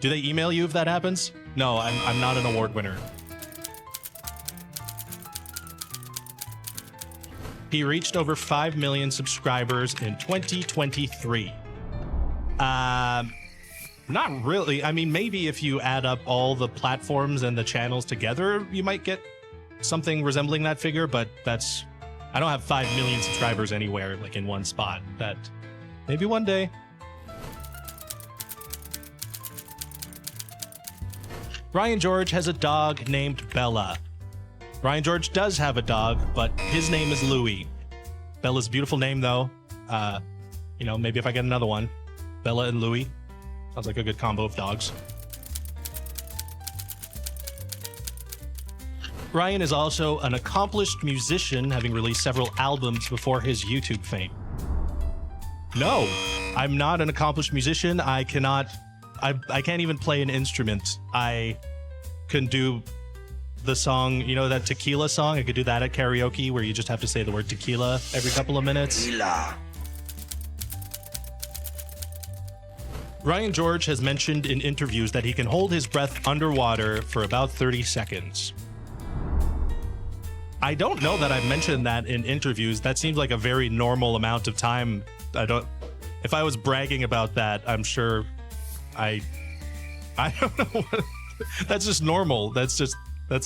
Do they email you if that happens? No, I'm not an award winner. He reached over 5 million subscribers in 2023. Not really. I mean, maybe if you add up all the platforms and the channels together, you might get something resembling that figure, but I don't have 5 million subscribers anywhere, like in one spot. That maybe one day. Ryan George has a dog named Bella. Ryan George does have a dog, but his name is Louie. Bella's a beautiful name, though. Maybe if I get another one. Bella and Louie. Sounds like a good combo of dogs. Ryan is also an accomplished musician, having released several albums before his YouTube fame. No, I'm not an accomplished musician. I can't even play an instrument. I can do the song, that tequila song. I could do that at karaoke where you just have to say the word tequila every couple of minutes. Tequila. Ryan George has mentioned in interviews that he can hold his breath underwater for about 30 seconds. I don't know that I've mentioned that in interviews. That seems like a very normal amount of time. If I was bragging about that, I'm sure I don't know. That's just normal. That's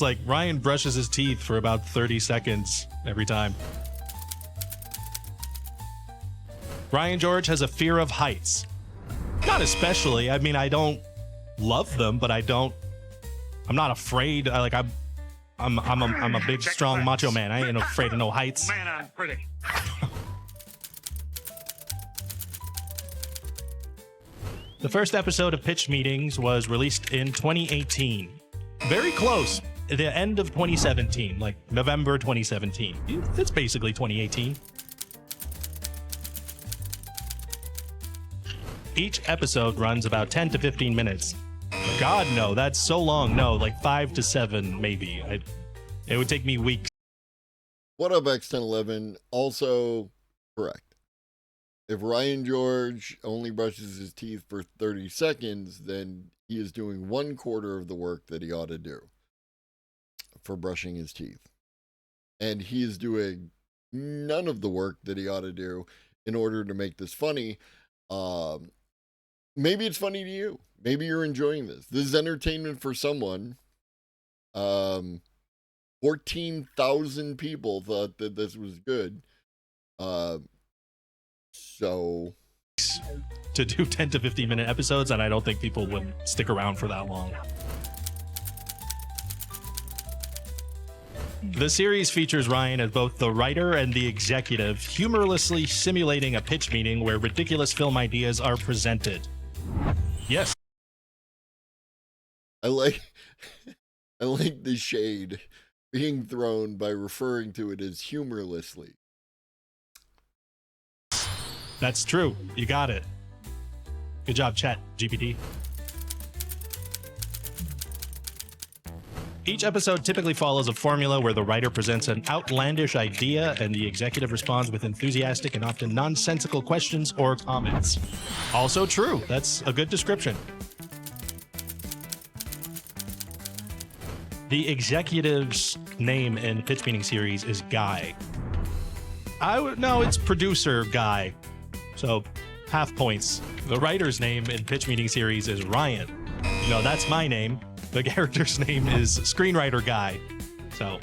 like Ryan brushes his teeth for about 30 seconds every time. Ryan George has a fear of heights. Not especially. I mean, I don't love them, but I'm not afraid. I'm a big, strong macho man. I ain't afraid of no heights. Man, I'm pretty. The first episode of Pitch Meetings was released in 2018. Very close. The end of 2017, like November 2017. It's basically 2018. Each episode runs about 10 to 15 minutes. God, no, that's so long. No, like 5 to 7, maybe. It would take me weeks. What up, X1011? Also correct. if Ryan George only brushes his teeth for 30 seconds, then he is doing 1/4 of the work that he ought to do for brushing his teeth. And he is doing none of the work that he ought to do in order to make this funny. Maybe it's funny to you. Maybe you're enjoying this. This is entertainment for someone. 14,000 people thought that this was good. So to do 10 to 15 minute episodes, and I don't think people would stick around for that long. The series features Ryan as both the writer and the executive, humorlessly simulating a pitch meeting where ridiculous film ideas are presented. Yes. I like the shade being thrown by referring to it as humorlessly. That's true. You got it. Good job, Chat GPT. Each episode typically follows a formula where the writer presents an outlandish idea and the executive responds with enthusiastic and often nonsensical questions or comments. Also true. That's a good description. The executive's name in Pitch Meeting series is Guy. No, it's producer Guy. So, half points. The writer's name in Pitch Meeting series is Ryan. No, that's my name. The character's name is Screenwriter Guy. So,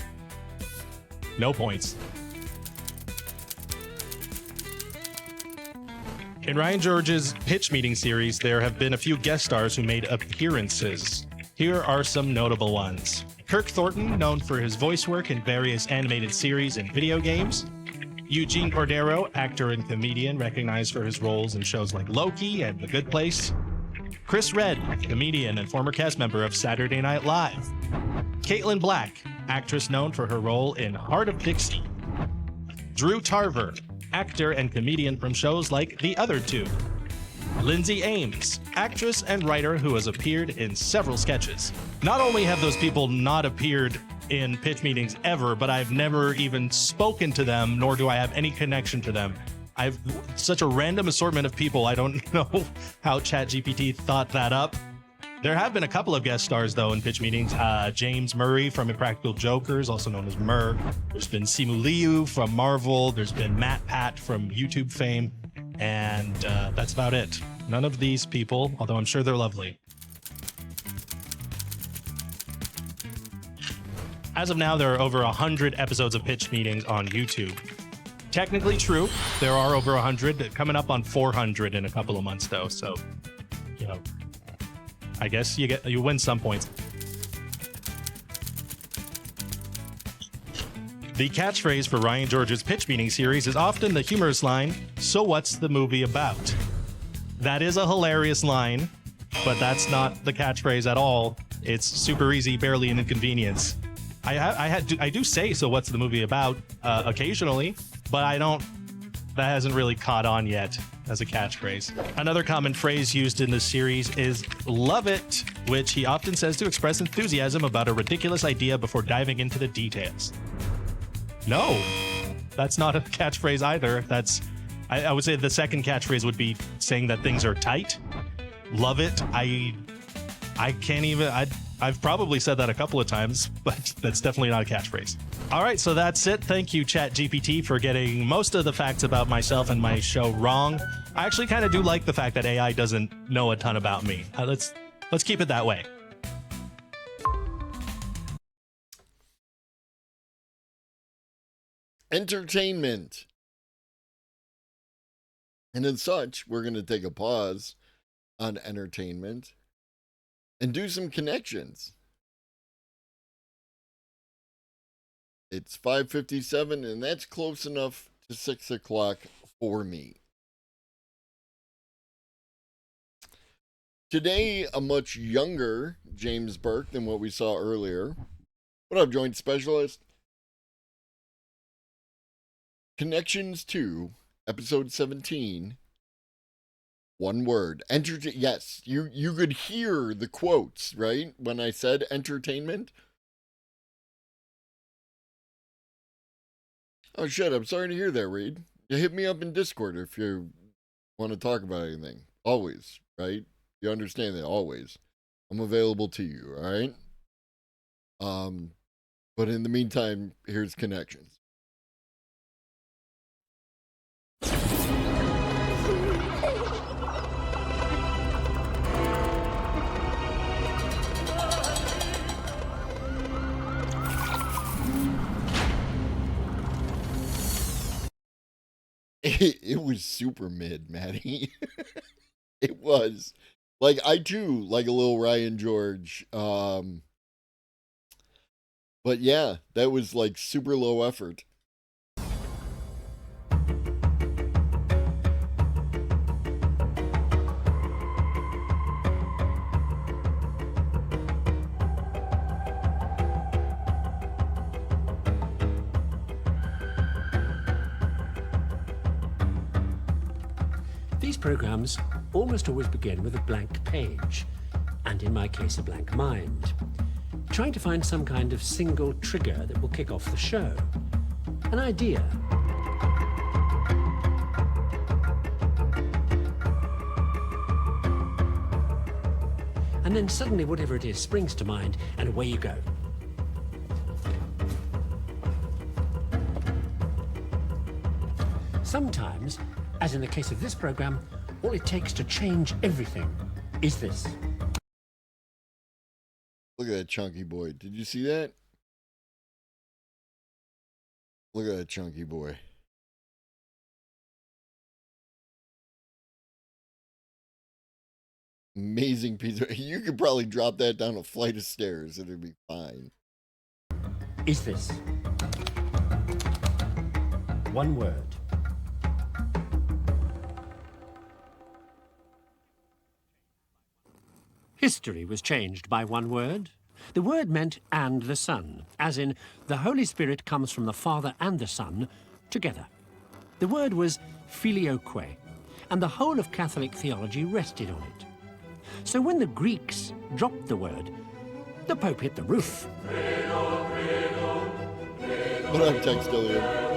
no points. In Ryan George's Pitch Meeting series, there have been a few guest stars who made appearances. Here are some notable ones. Kirk Thornton, known for his voice work in various animated series and video games. Eugene Cordero, actor and comedian recognized for his roles in shows like Loki and The Good Place. Chris Redd, comedian and former cast member of Saturday Night Live. Caitlin Black, actress known for her role in Heart of Dixie. Drew Tarver, actor and comedian from shows like The Other Two. Lindsay Ames, actress and writer who has appeared in several sketches. Not only have those people not appeared in pitch meetings ever, but I've never even spoken to them, nor do I have any connection to them. I've such a random assortment of people, I don't know how ChatGPT thought that up. There have been a couple of guest stars, though, in pitch meetings. James Murray from Impractical Jokers, also known as Murr. There's been Simu Liu from Marvel. There's been Matt Pat from YouTube fame. And that's about it. None of these people, although I'm sure they're lovely. As of now, there are over 100 episodes of pitch meetings on YouTube. Technically true, there are over 100, coming up on 400 in a couple of months, though. So, you know, I guess you win some points. The catchphrase for Ryan George's Pitch Meeting series is often the humorous line, "So what's the movie about?" That is a hilarious line, but that's not the catchphrase at all. It's super easy, barely an inconvenience. I do say "So what's the movie about?" Occasionally, but that hasn't really caught on yet as a catchphrase. Another common phrase used in this series is "love it," which he often says to express enthusiasm about a ridiculous idea before diving into the details. No, that's not a catchphrase either. I would say the second catchphrase would be saying that things are tight. Love it. I can't even, I've probably said that a couple of times, but that's definitely not a catchphrase. All right, so that's it. Thank you, ChatGPT, for getting most of the facts about myself and my show wrong. I actually kind of do like the fact that AI doesn't know a ton about me. Let's keep it that way. Entertainment. And as such, we're going to take a pause on entertainment and do some connections. It's 5:57, and that's close enough to 6 o'clock for me. Today, a much younger James Burke than what we saw earlier. What up, Joint Specialist? Connections to episode 17. One word. Yes, you could hear the quotes, right? When I said entertainment. Oh shit, I'm sorry to hear that, Reed. You hit me up in Discord if you want to talk about anything, always, right? You understand that, always. I'm available to you, all right? But in the meantime, here's connections. It was super mid, Maddie. It was. Like, I too like a little Ryan George. But yeah, that was like super low effort. These programs almost always begin with a blank page, and in my case, a blank mind, trying to find some kind of single trigger that will kick off the show. An idea. And then suddenly whatever it is springs to mind, and away you go. Sometimes, as in the case of this program, all it takes to change everything is this. Look at that chunky boy. Did you see that? Look at that chunky boy. Amazing piece of... You could probably drop that down a flight of stairs and it'd be fine. Is this. One word. History was changed by one word. The word meant "and the Son," as in the Holy Spirit comes from the Father and the Son together. The word was filioque, and the whole of Catholic theology rested on it. So when the Greeks dropped the word, the Pope hit the roof. What up, Textilian?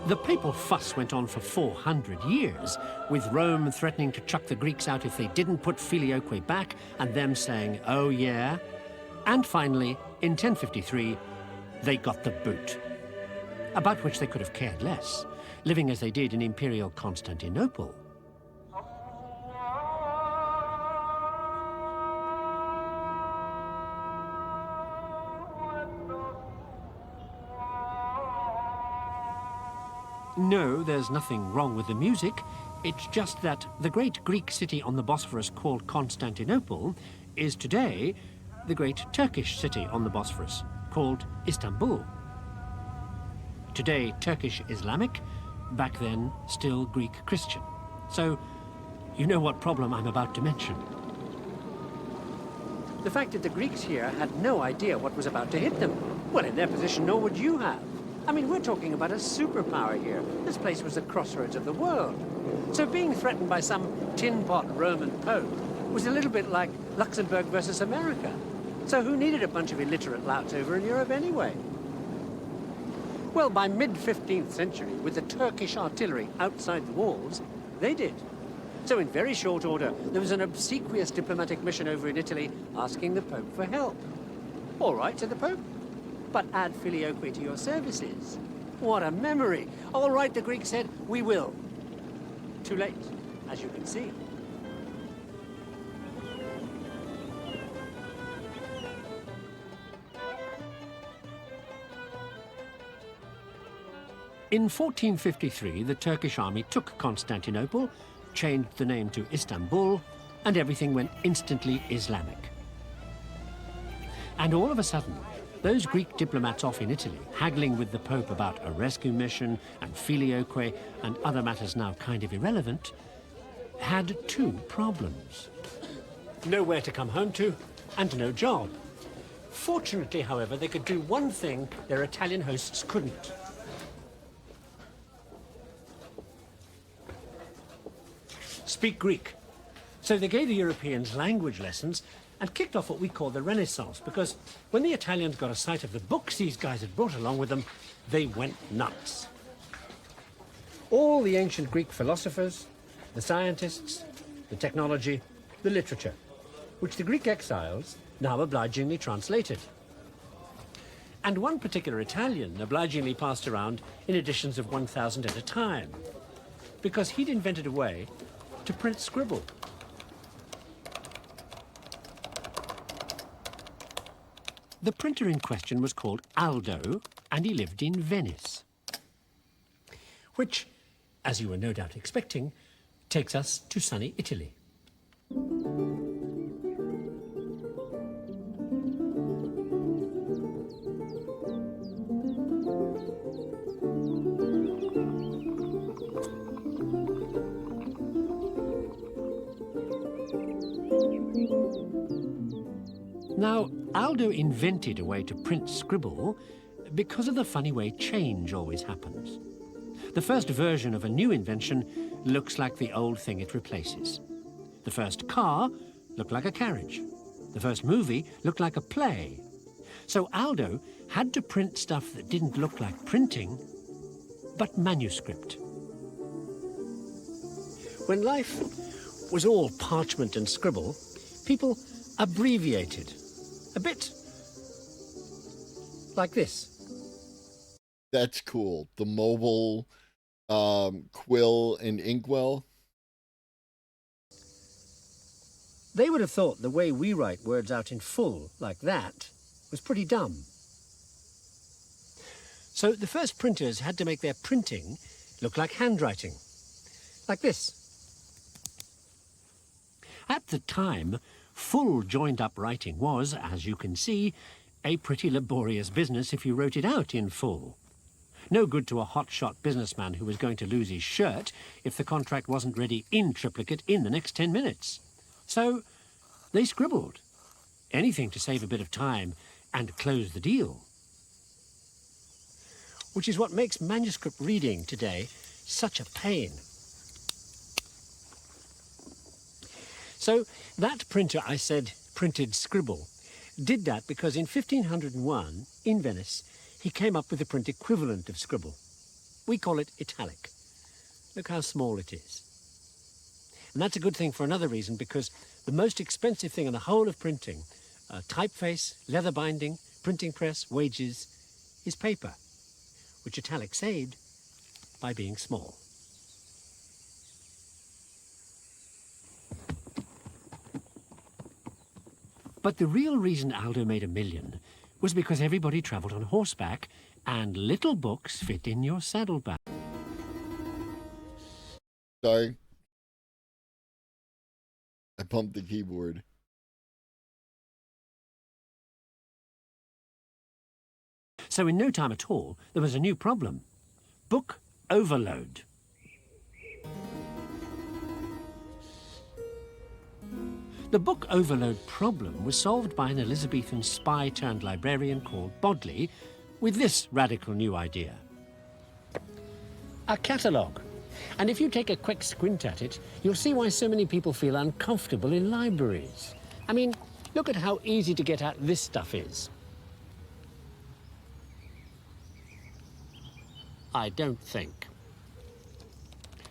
The papal fuss went on for 400 years, with Rome threatening to chuck the Greeks out if they didn't put filioque back, and them saying, oh yeah. And finally, in 1053, they got the boot. About which they could have cared less, living as they did in imperial Constantinople. No, there's nothing wrong with the music. It's just that the great Greek city on the Bosphorus called Constantinople is today the great Turkish city on the Bosphorus called Istanbul. Today Turkish Islamic, back then still Greek Christian. So you know what problem I'm about to mention. The fact that the Greeks here had no idea what was about to hit them. Well, in their position, nor would you have. I mean, we're talking about a superpower here. This place was the crossroads of the world. So being threatened by some tin-pot Roman Pope was a little bit like Luxembourg versus America. So who needed a bunch of illiterate louts over in Europe anyway? Well, by mid-15th century, with the Turkish artillery outside the walls, they did. So in very short order, there was an obsequious diplomatic mission over in Italy asking the Pope for help. All right, said the Pope. But add filioque to your services. What a memory. All right, the Greek said, we will. Too late, as you can see. In 1453, the Turkish army took Constantinople, changed the name to Istanbul, and everything went instantly Islamic. And all of a sudden, those Greek diplomats off in Italy, haggling with the Pope about a rescue mission and filioque and other matters now kind of irrelevant, had two problems. Nowhere to come home to and no job. Fortunately, however, they could do one thing their Italian hosts couldn't. Speak Greek. So they gave the Europeans language lessons and kicked off what we call the Renaissance, because when the Italians got a sight of the books these guys had brought along with them, they went nuts. All the ancient Greek philosophers, the scientists, the technology, the literature, which the Greek exiles now obligingly translated. And one particular Italian obligingly passed around in editions of 1,000 at a time, because he'd invented a way to print scribble. The printer in question was called Aldo, and he lived in Venice, which, as you were no doubt expecting, takes us to sunny Italy. Now, Aldo invented a way to print scribble because of the funny way change always happens. The first version of a new invention looks like the old thing it replaces. The first car looked like a carriage. The first movie looked like a play. So Aldo had to print stuff that didn't look like printing, but manuscript. When life was all parchment and scribble, people abbreviated. A bit like this. That's cool. The mobile quill and inkwell. They would have thought the way we write words out in full, like that, was pretty dumb. So the first printers had to make their printing look like handwriting, like this. At the time, full joined-up writing was, as you can see, a pretty laborious business if you wrote it out in full. No good to a hotshot businessman who was going to lose his shirt if the contract wasn't ready in triplicate in the next 10 minutes. So they scribbled. Anything to save a bit of time and close the deal. Which is what makes manuscript reading today such a pain. So that printer I said printed scribble did that because in 1501, in Venice, he came up with a print equivalent of scribble. We call it italic. Look how small it is. And that's a good thing for another reason, because the most expensive thing in the whole of printing, typeface, leather binding, printing press, wages, is paper, which italic saved by being small. But the real reason Aldo made $1 million was because everybody travelled on horseback and little books fit in your saddlebag. Sorry. I bumped the keyboard. So in no time at all, there was a new problem. Book overload. The book overload problem was solved by an Elizabethan spy-turned-librarian called Bodley with this radical new idea. A catalogue. And if you take a quick squint at it, you'll see why so many people feel uncomfortable in libraries. I mean, look at how easy to get at this stuff is. I don't think.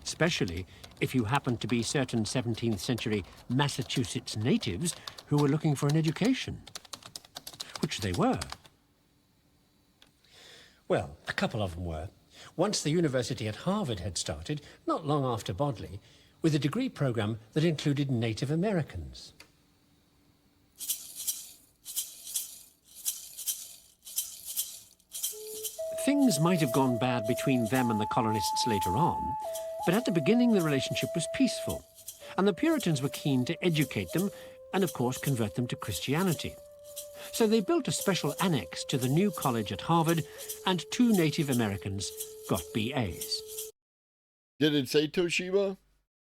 Especially if you happen to be certain 17th century Massachusetts natives who were looking for an education, which they were. Well, a couple of them were. Once the university at Harvard had started, not long after Bodley, with a degree program that included Native Americans. Things might have gone bad between them and the colonists later on, but at the beginning the relationship was peaceful, and the Puritans were keen to educate them and, of course, convert them to Christianity. So they built a special annex to the new college at Harvard, and 2 Native Americans got BAs. Did it say Toshiba?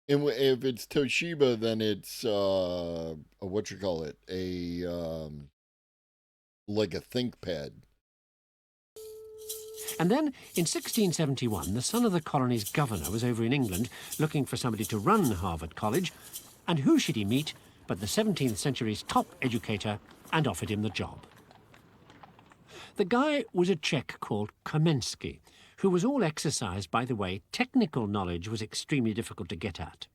And if it's Toshiba, then it's what you call it, like a ThinkPad. And then, in 1671, the son of the colony's governor was over in England looking for somebody to run Harvard College, and who should he meet but the 17th century's top educator and offered him the job. The guy was a Czech called Kamensky, who was all exercised by the way technical knowledge was extremely difficult to get at.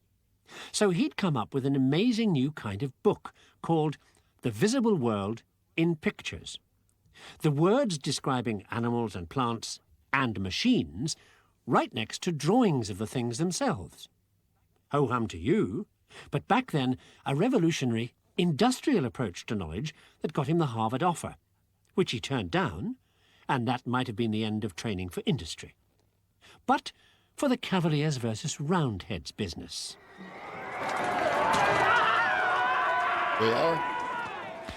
So he'd come up with an amazing new kind of book called The Visible World in Pictures. The words describing animals and plants and machines right next to drawings of the things themselves. Ho-hum to you, but back then a revolutionary industrial approach to knowledge that got him the Harvard offer, which he turned down, and that might have been the end of training for industry. But for the Cavaliers versus Roundheads business. They are?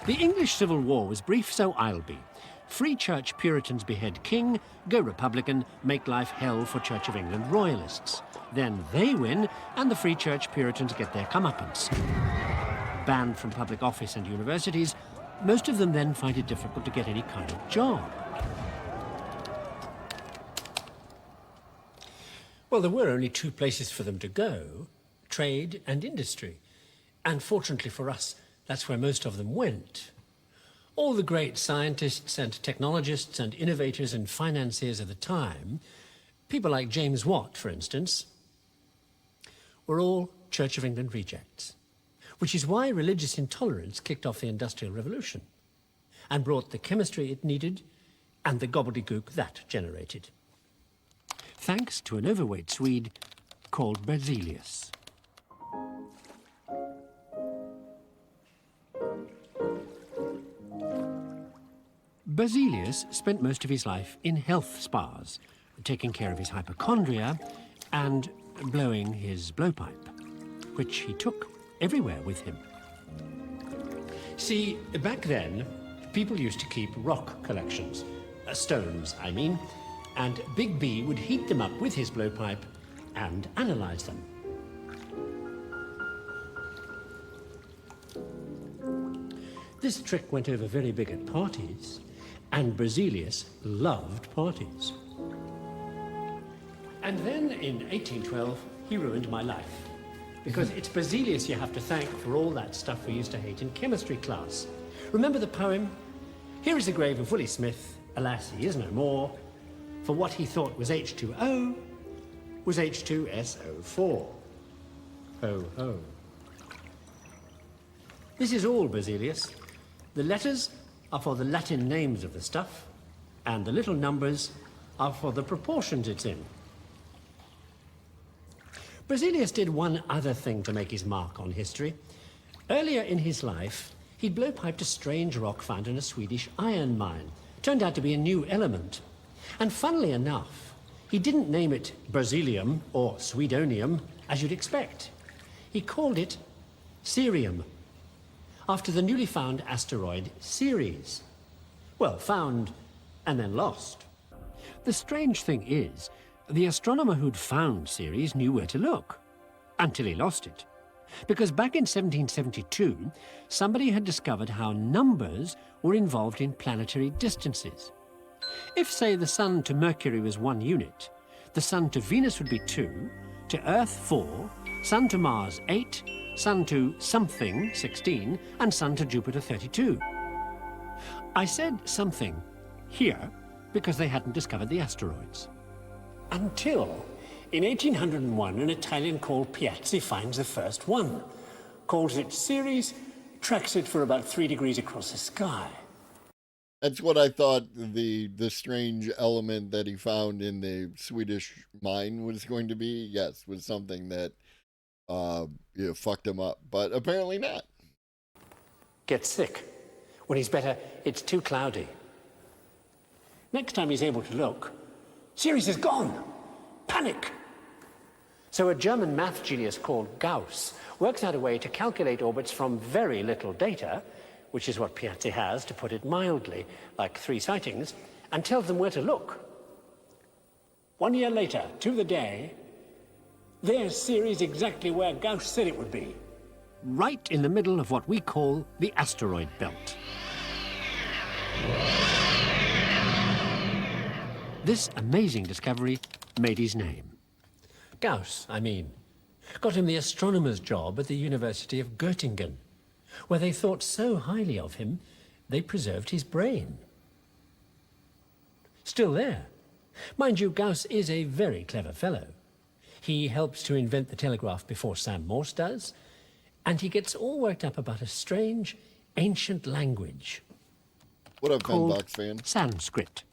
The English Civil War was brief, so I'll be. Free Church Puritans behead king, go Republican, make life hell for Church of England royalists. Then they win, and the Free Church Puritans get their comeuppance. Banned from public office and universities, most of them then find it difficult to get any kind of job. Well, there were only two places for them to go, trade and industry. And fortunately for us, that's where most of them went. All the great scientists and technologists and innovators and financiers of the time, people like James Watt, for instance, were all Church of England rejects, which is why religious intolerance kicked off the Industrial Revolution and brought the chemistry it needed and the gobbledygook that generated. Thanks to an overweight Swede called Berzelius. Berzelius spent most of his life in health spas, taking care of his hypochondria and blowing his blowpipe, which he took everywhere with him. See, back then, people used to keep rock collections, stones, I mean, and Big B would heat them up with his blowpipe and analyze them. This trick went over very big at parties, and Berzelius loved parties. And then in 1812, he ruined my life. Because it's Berzelius you have to thank for all that stuff we used to hate in chemistry class. Remember the poem? Here is the grave of Willie Smith, alas, he is no more, for what he thought was H2O was H2SO4. Ho, ho. This is all Berzelius. The letters are for the Latin names of the stuff, and the little numbers are for the proportions it's in. Berzelius did one other thing to make his mark on history. Earlier in his life, he'd blowpiped a strange rock found in a Swedish iron mine. Turned out to be a new element. And funnily enough, he didn't name it Berzelium or Swedonium, as you'd expect. He called it Cerium, after the newly found asteroid Ceres. Well, found and then lost. The strange thing is, the astronomer who'd found Ceres knew where to look, until he lost it. Because back in 1772, somebody had discovered how numbers were involved in planetary distances. If, say, the Sun to Mercury was 1 unit, the Sun to Venus would be 2, to Earth 4, Sun to Mars 8, Sun to something 16, and Sun to Jupiter 32. I said something here because they hadn't discovered the asteroids. Until, in 1801, an Italian called Piazzi finds the first one, calls it Ceres, tracks it for about 3 degrees across the sky. That's what I thought the strange element that he found in the Swedish mine was going to be. Yes, was something that fucked him up, but apparently not. Gets sick. When he's better, it's too cloudy. Next time he's able to look, Ceres is gone. Panic. So a German math genius called Gauss works out a way to calculate orbits from very little data, which is what Piazzi has, to put it mildly, like 3 sightings, and tells them where to look. 1 year later, to the day, there's Ceres exactly where Gauss said it would be. Right in the middle of what we call the asteroid belt. This amazing discovery made his name. Gauss, I mean. Got him the astronomer's job at the University of Göttingen. where they thought so highly of him, they preserved his brain. Still there. Mind you, Gauss is a very clever fellow. He helps to invent the telegraph before Sam Morse does, and he gets all worked up about a strange, ancient language. What up, called Box fan? Sanskrit.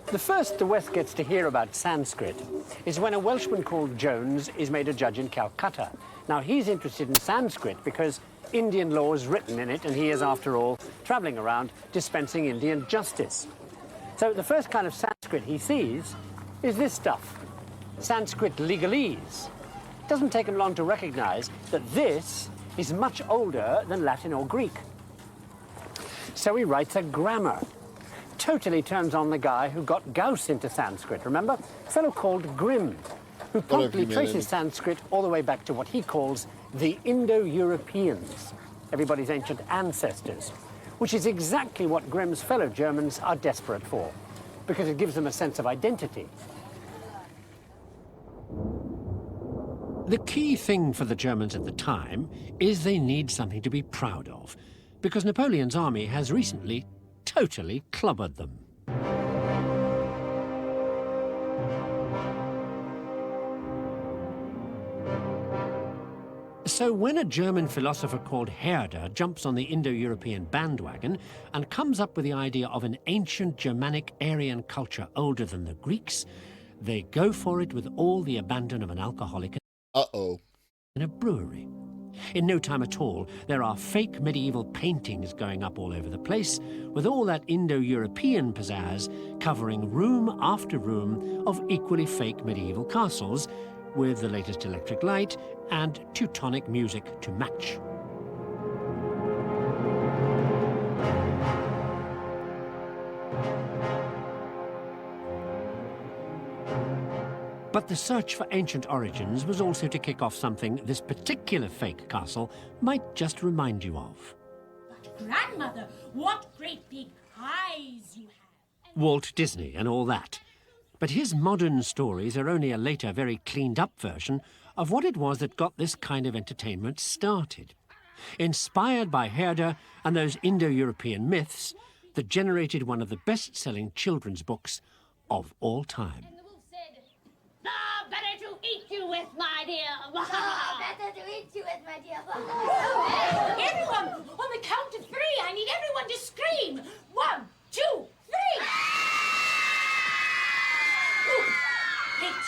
The first the West gets to hear about Sanskrit is when a Welshman called Jones is made a judge in Calcutta. Now, he's interested in Sanskrit because Indian law is written in it, and he is, after all, traveling around dispensing Indian justice. So the first kind of Sanskrit he sees is this stuff, Sanskrit legalese. It doesn't take him long to recognize that this is much older than Latin or Greek. So he writes a grammar. Totally turns on the guy who got Gauss into Sanskrit, remember? A fellow called Grimm, who promptly traces Sanskrit all the way back to what he calls the Indo-Europeans, everybody's ancient ancestors, which is exactly what Grimm's fellow Germans are desperate for, because it gives them a sense of identity. The key thing for the Germans at the time is they need something to be proud of, because Napoleon's army has recently totally clobbered them. So when a German philosopher called Herder jumps on the Indo-European bandwagon and comes up with the idea of an ancient Germanic Aryan culture older than the Greeks, they go for it with all the abandon of an alcoholic in a brewery. In no time at all, there are fake medieval paintings going up all over the place, with all that Indo-European pizzazz covering room after room of equally fake medieval castles, with the latest electric light and Teutonic music to match. But the search for ancient origins was also to kick off something this particular fake castle might just remind you of. Grandmother, what great big eyes you have! Walt Disney and all that. But his modern stories are only a later, very cleaned-up version of what it was that got this kind of entertainment started. Inspired by Herder and those Indo-European myths that generated one of the best-selling children's books of all time. Better to eat you with, my dear. Better to eat you with, my dear. Everyone, on the count of three, I need everyone to scream. 1, 2, 3. Wait,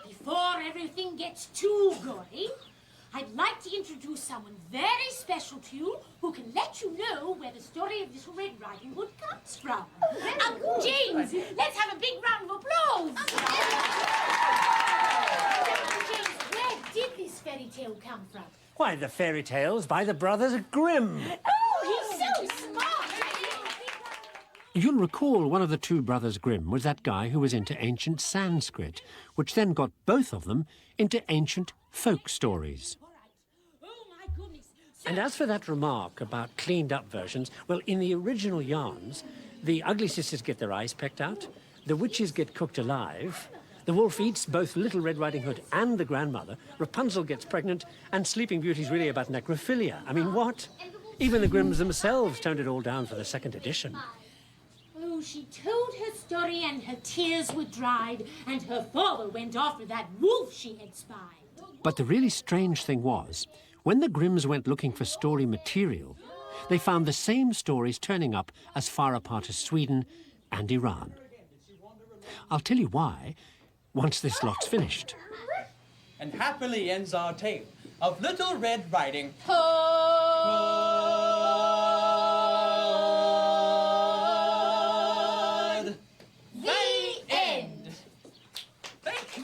before everything gets too gory, I'd like to introduce someone very special to you who can let you know where the story of Little Red Riding Hood comes from. Uncle James, let's have a big round of applause. Uncle James, where did this fairy tale come from? Why, the fairy tales by the brothers Grimm. Oh, he's so smart. You'll recall one of the two brothers Grimm was that guy who was into ancient Sanskrit, which then got both of them into ancient folk stories. And as for that remark about cleaned-up versions, well, in the original yarns, the ugly sisters get their eyes pecked out, the witches get cooked alive, the wolf eats both Little Red Riding Hood and the grandmother, Rapunzel gets pregnant, and Sleeping Beauty's really about necrophilia. I mean, what? Even the Grimms themselves toned it all down for the second edition. Oh, she told her story and her tears were dried, and her father went after that wolf she had spied. But the really strange thing was, when the Grimms went looking for story material, they found the same stories turning up as far apart as Sweden and Iran. I'll tell you why, once this lot's finished. And happily ends our tale of Little Red Riding Hood. The end. Thank you.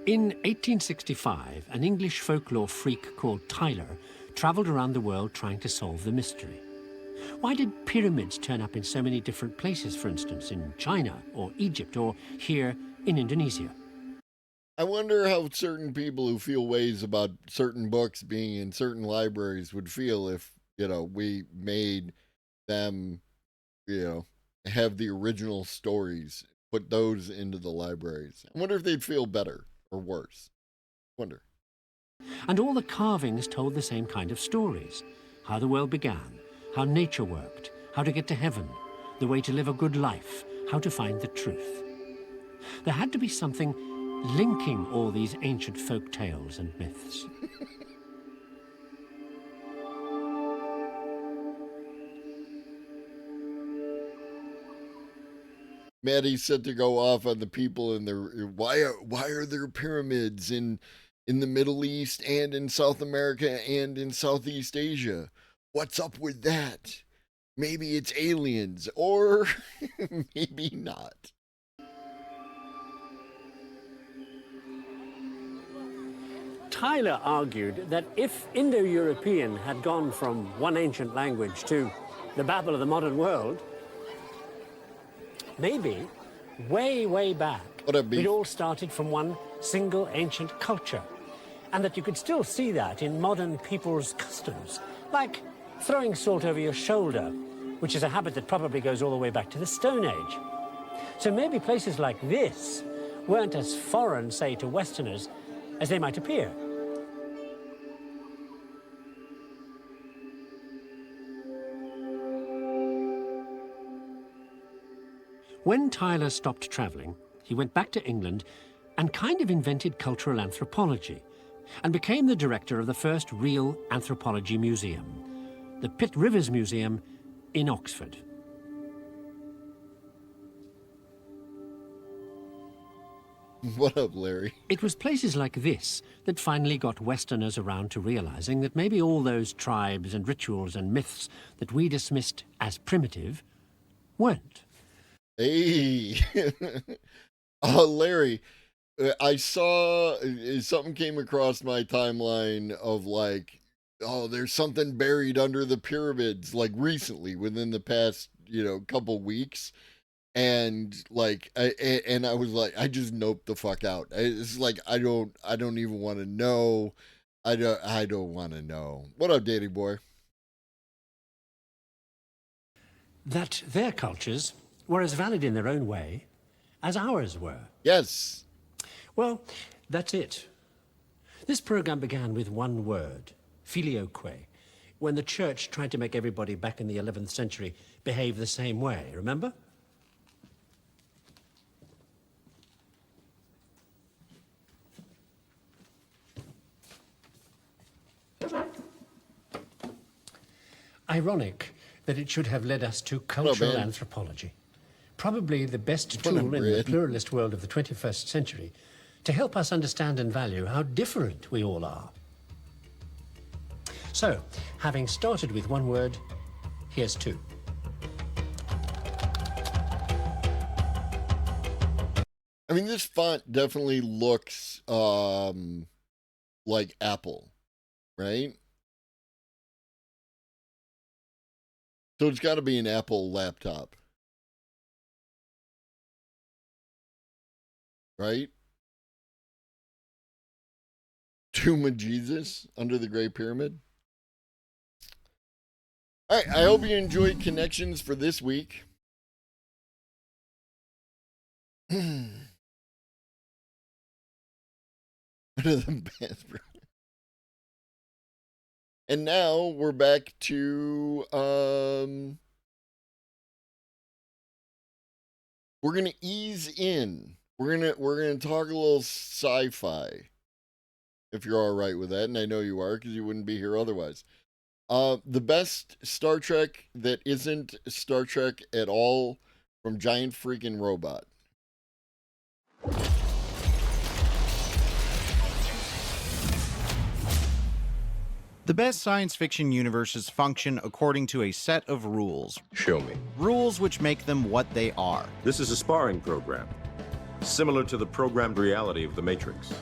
In 1865, an English folklore freak called Tyler traveled around the world trying to solve the mystery. Why did pyramids turn up in so many different places, for instance, in China or Egypt or here in Indonesia? I wonder how certain people who feel ways about certain books being in certain libraries would feel if, we made them, have the original stories, put those into the libraries. I wonder if they'd feel better or worse. Wonder. And all the carvings told the same kind of stories. How the world began, how nature worked, how to get to heaven, the way to live a good life, how to find the truth. There had to be something linking all these ancient folk tales and myths. Maddie's set to go off on the people in their why are there pyramids in the Middle East and in South America and in Southeast Asia? What's up with that? Maybe it's aliens, or maybe not. Tyler argued that if Indo-European had gone from one ancient language to the babble of the modern world, maybe way, way back, it all started from one single ancient culture, and that you could still see that in modern people's customs, like throwing salt over your shoulder, which is a habit that probably goes all the way back to the Stone Age. So maybe places like this weren't as foreign, say, to Westerners as they might appear. When Tyler stopped traveling, he went back to England and kind of invented cultural anthropology and became the director of the first real anthropology museum, the Pitt Rivers Museum in Oxford. What up, Larry? It was places like this that finally got Westerners around to realizing that maybe all those tribes and rituals and myths that we dismissed as primitive weren't. Hey, Larry, I saw something came across my timeline of like, oh, there's something buried under the pyramids, like recently within the past, couple weeks. And like, I was like, I just noped the fuck out. It's like, I don't even want to know. I don't want to know. What up, Daddy boy? That their cultures were as valid in their own way as ours were. Yes. Well, that's it. This program began with one word, filioque, when the church tried to make everybody back in the 11th century behave the same way, remember? Ironic that it should have led us to cultural anthropology. Probably the best tool in the pluralist world of the 21st century to help us understand and value how different we all are. So, having started with one word, here's two. I mean, this font definitely looks like Apple, right? So it's got to be an Apple laptop. Right? Tomb of Jesus under the Great Pyramid. All right, I hope you enjoyed Connections for this week. What are the best, bro? And now we're back to we're gonna ease in. We're gonna talk a little sci-fi, if you're all right with that, and I know you are, because you wouldn't be here otherwise. The best Star Trek that isn't Star Trek at all, from Giant Freaking Robot. The best science fiction universes function according to a set of rules. Show me. Rules which make them what they are. This is a sparring program, similar to the programmed reality of The Matrix.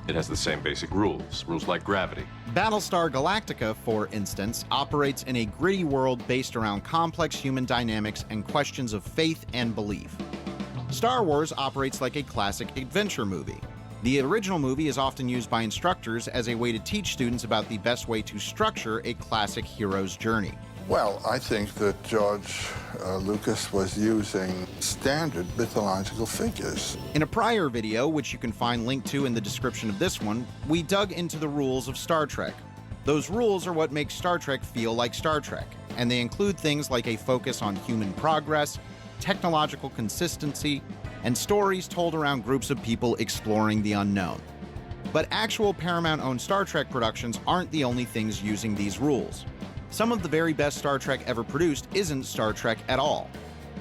It has the same basic rules like gravity. Battlestar Galactica, for instance, operates in a gritty world based around complex human dynamics and questions of faith and belief. Star Wars operates like a classic adventure movie. The original movie is often used by instructors as a way to teach students about the best way to structure a classic hero's journey. Well, I think that George Lucas was using standard mythological figures. In a prior video, which you can find linked to in the description of this one, we dug into the rules of Star Trek. Those rules are what make Star Trek feel like Star Trek, and they include things like a focus on human progress, technological consistency, and stories told around groups of people exploring the unknown. But actual Paramount-owned Star Trek productions aren't the only things using these rules. Some of the very best Star Trek ever produced isn't Star Trek at all.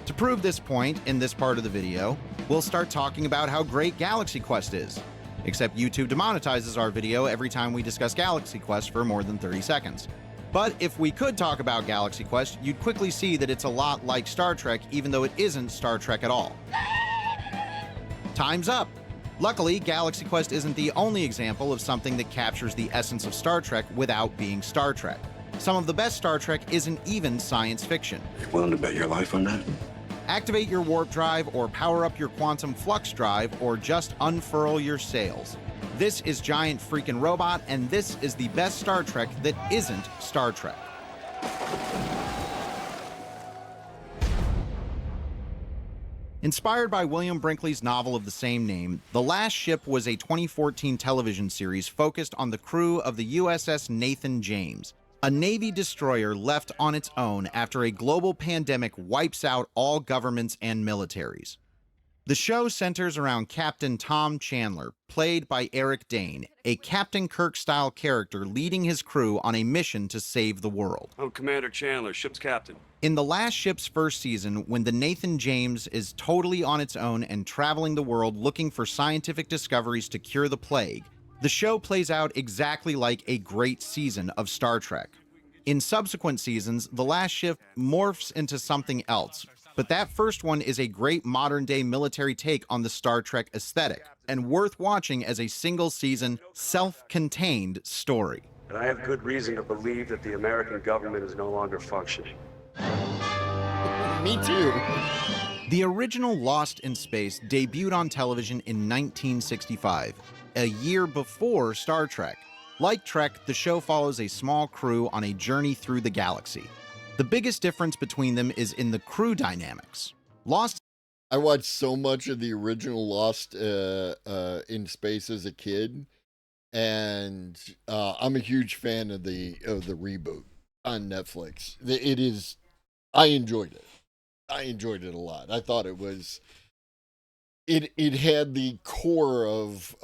To prove this point in this part of the video, we'll start talking about how great Galaxy Quest is. Except YouTube demonetizes our video every time we discuss Galaxy Quest for more than 30 seconds. But if we could talk about Galaxy Quest, you'd quickly see that it's a lot like Star Trek, even though it isn't Star Trek at all. Time's up! Luckily, Galaxy Quest isn't the only example of something that captures the essence of Star Trek without being Star Trek. Some of the best Star Trek isn't even science fiction. You willing to bet your life on that? Activate your warp drive, or power up your quantum flux drive, or just unfurl your sails. This is Giant Freaking Robot, and this is the best Star Trek that isn't Star Trek. Inspired by William Brinkley's novel of the same name, The Last Ship was a 2014 television series focused on the crew of the USS Nathan James, a Navy destroyer left on its own after a global pandemic wipes out all governments and militaries. The show centers around Captain Tom Chandler, played by Eric Dane, a Captain Kirk-style character leading his crew on a mission to save the world. I'm Commander Chandler, ship's captain. In The Last Ship's first season, when the Nathan James is totally on its own and traveling the world looking for scientific discoveries to cure the plague, the show plays out exactly like a great season of Star Trek. In subsequent seasons, The Last Ship morphs into something else, but that first one is a great modern-day military take on the Star Trek aesthetic, and worth watching as a single-season, self-contained story. And I have good reason to believe that the American government is no longer functioning. Me too. The original Lost in Space debuted on television in 1965, a year before Star Trek. Like Trek, the show follows a small crew on a journey through the galaxy. The biggest difference between them is in the crew dynamics. Lost. I watched so much of the original Lost in Space as a kid, and I'm a huge fan of the reboot on Netflix. It is. I enjoyed it. I enjoyed it a lot. I thought it was. It had the core of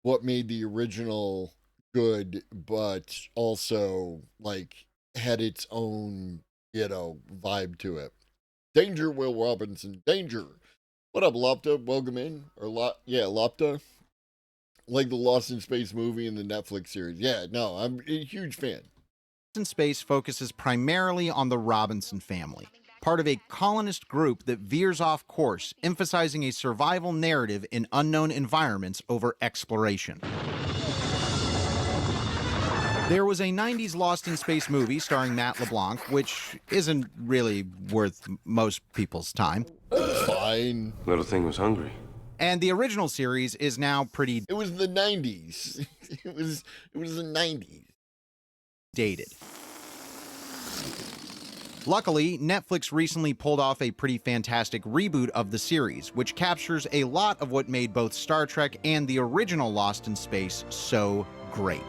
what made the original good, but also like had its own, vibe to it. Danger, Will Robinson. Danger. What up, Lopta? Welcome in. Lopta. Like the Lost in Space movie and the Netflix series. Yeah, no, I'm a huge fan. Lost in Space focuses primarily on the Robinson family, part of a colonist group that veers off course, emphasizing a survival narrative in unknown environments over exploration. There was a 90s Lost in Space movie starring Matt LeBlanc, which isn't really worth most people's time. Fine. Little thing was hungry. And the original series is now pretty... It was the 90s. It was the 90s. Dated. Luckily, Netflix recently pulled off a pretty fantastic reboot of the series, which captures a lot of what made both Star Trek and the original Lost in Space so great.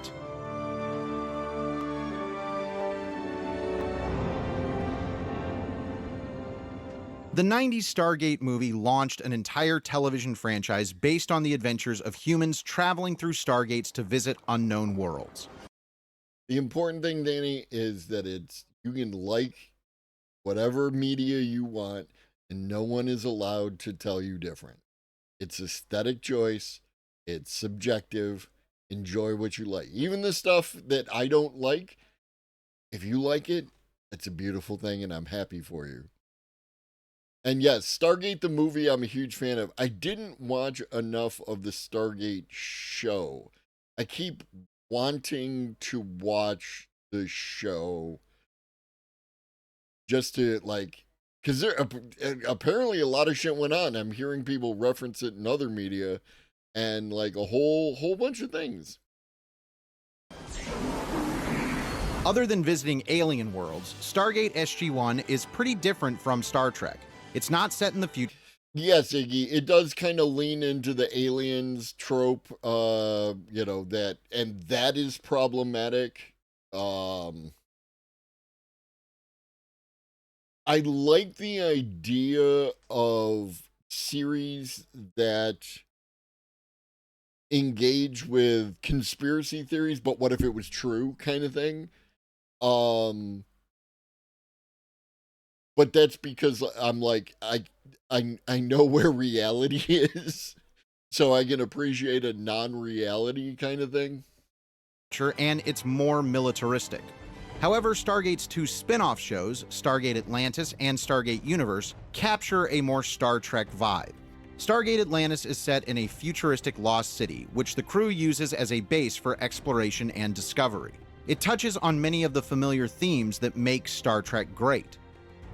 The 90s Stargate movie launched an entire television franchise based on the adventures of humans traveling through stargates to visit unknown worlds. The important thing, Danny, is that you can like whatever media you want, and no one is allowed to tell you different. It's aesthetic choice. It's subjective. Enjoy what you like. Even the stuff that I don't like, if you like it, it's a beautiful thing, and I'm happy for you. And yes, Stargate the movie I'm a huge fan of. I didn't watch enough of the Stargate show. I keep wanting to watch the show just to like, because there apparently a lot of shit went on. I'm hearing people reference it in other media, and like a whole bunch of things. Other than visiting alien worlds, Stargate SG-1 is pretty different from Star Trek. It's not set in the future. Yes, Iggy, it does kind of lean into the aliens trope, you know, and that is problematic. I like the idea of series that engage with conspiracy theories, but what if it was true kind of thing. But that's because I'm like, I know where reality is, so I can appreciate a non-reality kind of thing. And it's more militaristic. However, Stargate's two spin-off shows, Stargate Atlantis and Stargate Universe, capture a more Star Trek vibe. Stargate Atlantis is set in a futuristic lost city, which the crew uses as a base for exploration and discovery. It touches on many of the familiar themes that make Star Trek great.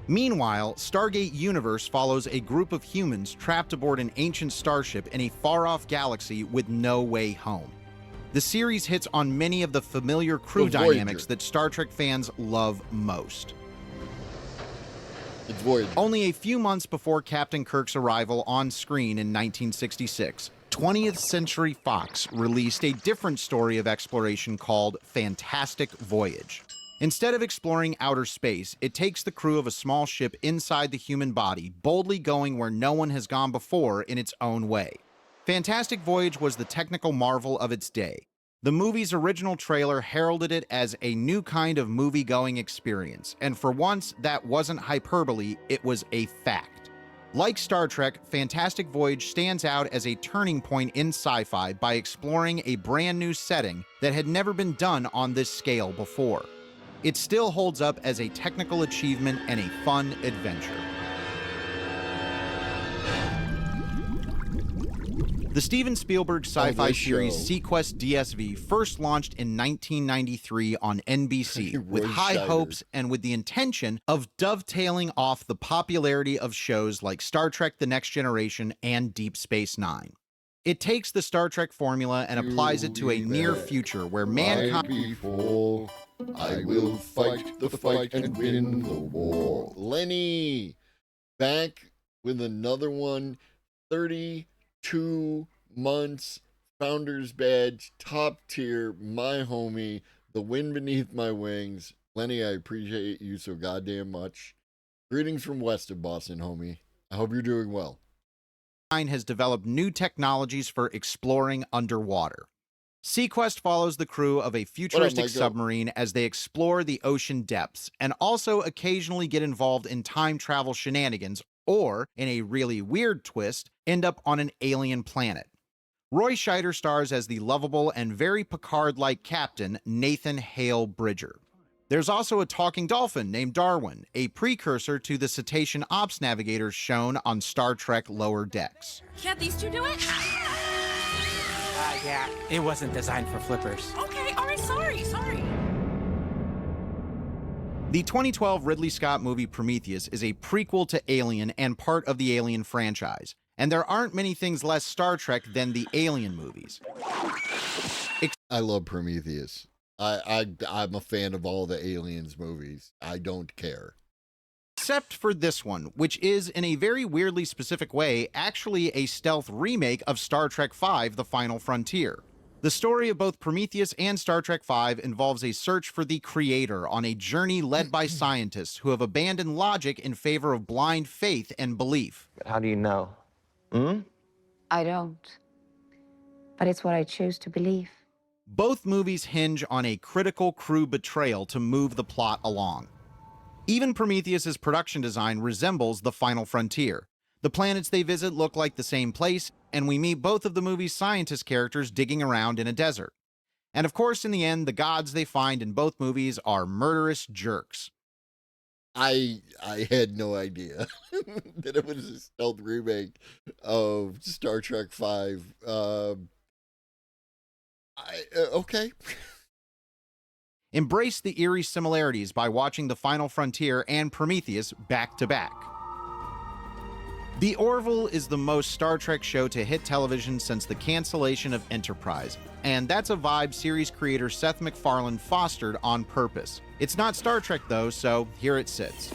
Meanwhile, Stargate Universe follows a group of humans trapped aboard an ancient starship in a far-off galaxy with no way home. The series hits on many of the familiar crew dynamics that Star Trek fans love most. It's Voyager. Only a few months before Captain Kirk's arrival on screen in 1966, 20th Century Fox released a different story of exploration called Fantastic Voyage. Instead of exploring outer space, it takes the crew of a small ship inside the human body, boldly going where no one has gone before in its own way. Fantastic Voyage was the technical marvel of its day. The movie's original trailer heralded it as a new kind of movie-going experience, and for once, that wasn't hyperbole, it was a fact. Like Star Trek, Fantastic Voyage stands out as a turning point in sci-fi by exploring a brand new setting that had never been done on this scale before. It still holds up as a technical achievement and a fun adventure. The Steven Spielberg sci-fi series Sequest DSV first launched in 1993 on NBC with high hopes and with the intention of dovetailing off the popularity of shows like Star Trek The Next Generation and Deep Space Nine. It takes the Star Trek formula and applies it to a near future where mankind... I will fight the fight and win the war. Lenny, back with another one. 32 months, Founder's Badge, top tier, my homie, the wind beneath my wings. Lenny, I appreciate you so goddamn much. Greetings from west of Boston, homie. I hope you're doing well. Has developed new technologies for exploring underwater. Sequest follows the crew of a futuristic submarine as they explore the ocean depths and also occasionally get involved in time travel shenanigans or, in a really weird twist, end up on an alien planet. Roy Scheider stars as the lovable and very Picard-like captain, Nathan Hale Bridger. There's also a talking dolphin named Darwin, a precursor to the cetacean ops navigators shown on Star Trek Lower Decks. Can't these two do it? Yeah, it wasn't designed for flippers. Okay, all right, sorry. The 2012 Ridley Scott movie Prometheus is a prequel to Alien and part of the Alien franchise, and there aren't many things less Star Trek than the Alien movies. I love Prometheus. I'm a fan of all the Aliens movies. I don't care. Except for this one, which is, in a very weirdly specific way, actually a stealth remake of Star Trek V: The Final Frontier. The story of both Prometheus and Star Trek V involves a search for the Creator on a journey led by scientists who have abandoned logic in favor of blind faith and belief. How do you know? I don't. But it's what I choose to believe. Both movies hinge on a critical crew betrayal to move the plot along. Even Prometheus's production design resembles The Final Frontier. The planets they visit look like the same place, and we meet both of the movie's scientist characters digging around in a desert. And of course, in the end, the gods they find in both movies are murderous jerks. I had no idea that it was a stealth remake of Star Trek Five. Okay. Embrace the eerie similarities by watching The Final Frontier and Prometheus back to back. The Orville is the most Star Trek show to hit television since the cancellation of Enterprise, and that's a vibe series creator Seth MacFarlane fostered on purpose. It's not Star Trek though, so here it sits.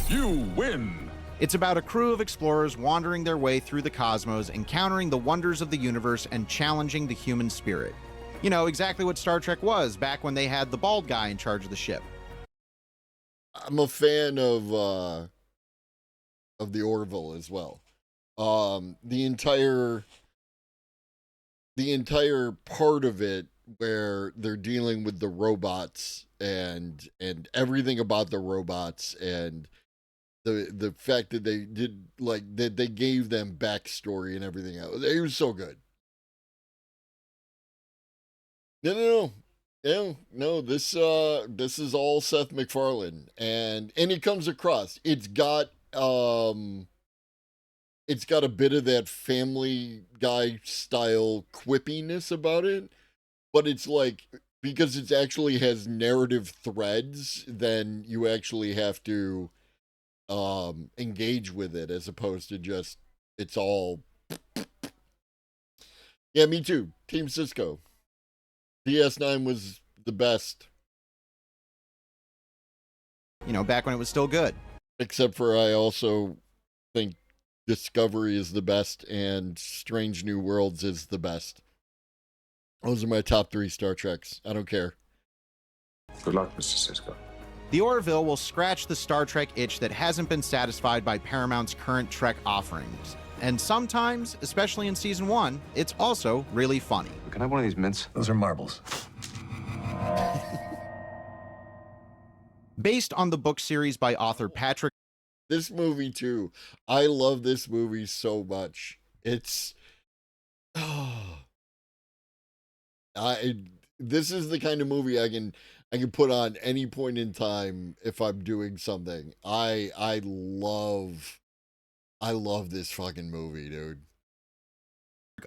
You win! It's about a crew of explorers wandering their way through the cosmos, encountering the wonders of the universe and challenging the human spirit. You know, exactly what Star Trek was back when they had the bald guy in charge of the ship. I'm a fan of the Orville as well. The entire part of it where they're dealing with the robots and everything about the robots, and the fact that they did, like, that they gave them backstory and everything else. It was so good. No. This is all Seth MacFarlane, and it comes across. It's got a bit of that Family Guy style quippiness about it, but it's like, because it actually has narrative threads, then you actually have to engage with it, as opposed to just, it's all, yeah, me too. Team Cisco. DS9 was the best. You know, back when it was still good. Except for, I also think Discovery is the best and Strange New Worlds is the best. Those are my top 3 Star Treks. I don't care. Good luck, Mr. Cisco. The Orville will scratch the Star Trek itch that hasn't been satisfied by Paramount's current Trek offerings. And sometimes, especially in season 1, it's also really funny. Can I have one of these mints? Those are marbles. Based on the book series by author Patrick. This movie too. I love this movie so much. It's this is the kind of movie I can put on any point in time if I'm doing something. I love this fucking movie, dude.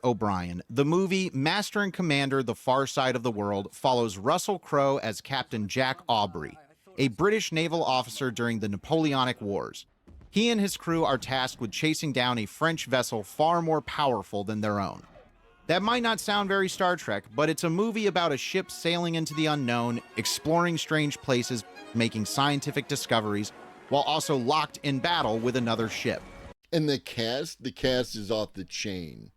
O'Brien. The movie Master and Commander: The Far Side of the World follows Russell Crowe as Captain Jack Aubrey, a British naval officer during the Napoleonic Wars. He and his crew are tasked with chasing down a French vessel far more powerful than their own. That might not sound very Star Trek, but it's a movie about a ship sailing into the unknown, exploring strange places, making scientific discoveries, while also locked in battle with another ship. And the cast is off the chain.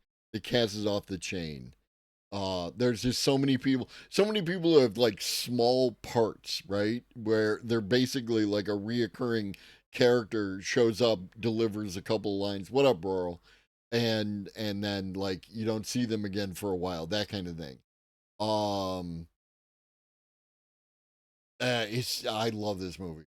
There's just so many people who have like small parts, right? Where they're basically like a reoccurring character, shows up, delivers a couple lines, what up, Burl? And then like you don't see them again for a while, that kind of thing. I love this movie.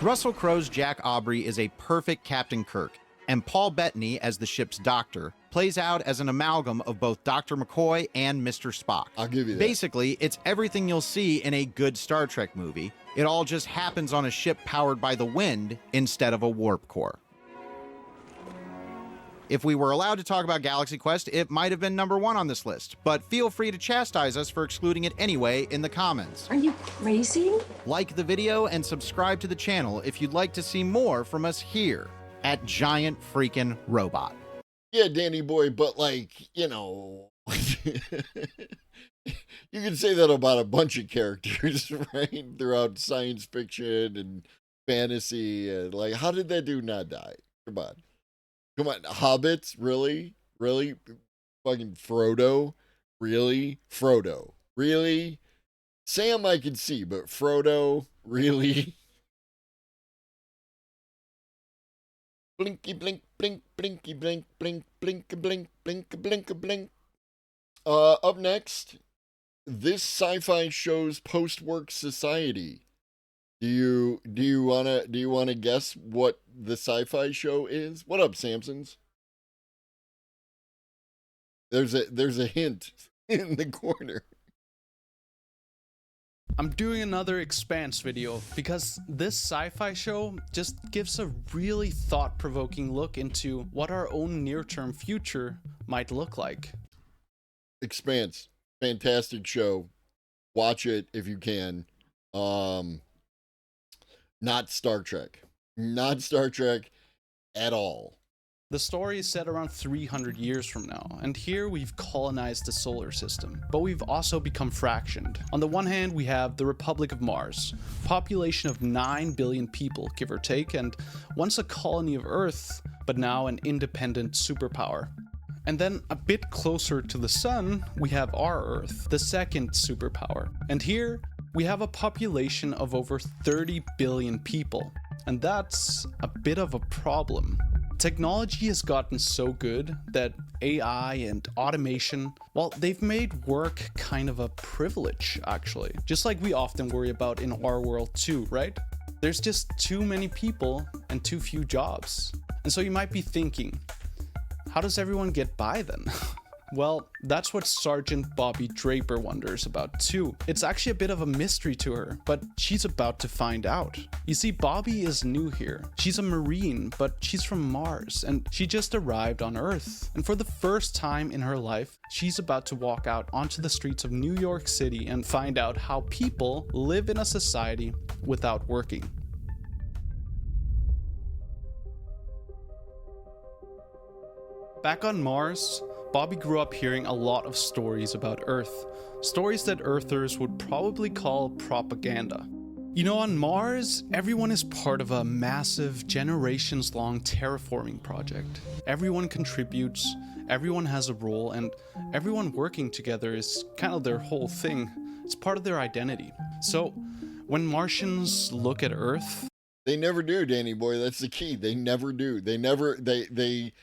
Russell Crowe's Jack Aubrey is a perfect Captain Kirk, and Paul Bettany, as the ship's doctor, plays out as an amalgam of both Dr. McCoy and Mr. Spock. I'll give you that. Basically, it's everything you'll see in a good Star Trek movie. It all just happens on a ship powered by the wind instead of a warp core. If we were allowed to talk about Galaxy Quest, it might have been number 1 on this list, but feel free to chastise us for excluding it anyway in the comments. Are you crazy? Like the video and subscribe to the channel if you'd like to see more from us here at Giant Freaking Robot. Yeah, Danny boy, but like, you know, you can say that about a bunch of characters, right? Throughout science fiction and fantasy, and like, how did that dude not die? Come on, hobbits, really, fucking Frodo, really, Sam I can see, but Frodo, really. Blinky blink, blink, blinky blink, blink, blink, blink, blink, blink, blink. Up next, this sci-fi show's post-work society. Do you wanna guess what the sci-fi show is? What up, Samsons? There's a hint in the corner. I'm doing another Expanse video because this sci-fi show just gives a really thought-provoking look into what our own near-term future might look like. Expanse, fantastic show. Watch it if you can. Not Star Trek. Not Star Trek at all. The story is set around 300 years from now, and here we've colonized the solar system, but we've also become fractioned. On the one hand, we have the Republic of Mars, population of 9 billion people, give or take, and once a colony of Earth, but now an independent superpower. And then a bit closer to the sun, we have our Earth, the second superpower. And here, we have a population of over 30 billion people, and that's a bit of a problem. Technology has gotten so good that AI and automation, well, they've made work kind of a privilege, actually. Just like we often worry about in our world too, right? There's just too many people and too few jobs. And so you might be thinking, how does everyone get by then? Well, that's what Sergeant Bobby Draper wonders about too. It's actually a bit of a mystery to her, but she's about to find out. You see, Bobby is new here. She's a Marine, but she's from Mars, and she just arrived on Earth. And for the first time in her life, she's about to walk out onto the streets of New York City and find out how people live in a society without working. Back on Mars, Bobby grew up hearing a lot of stories about Earth, stories that Earthers would probably call propaganda. You know, on Mars, everyone is part of a massive, generations-long terraforming project. Everyone contributes, everyone has a role, and everyone working together is kind of their whole thing. It's part of their identity. So, when Martians look at Earth... They never do, Danny boy, that's the key. They never do. They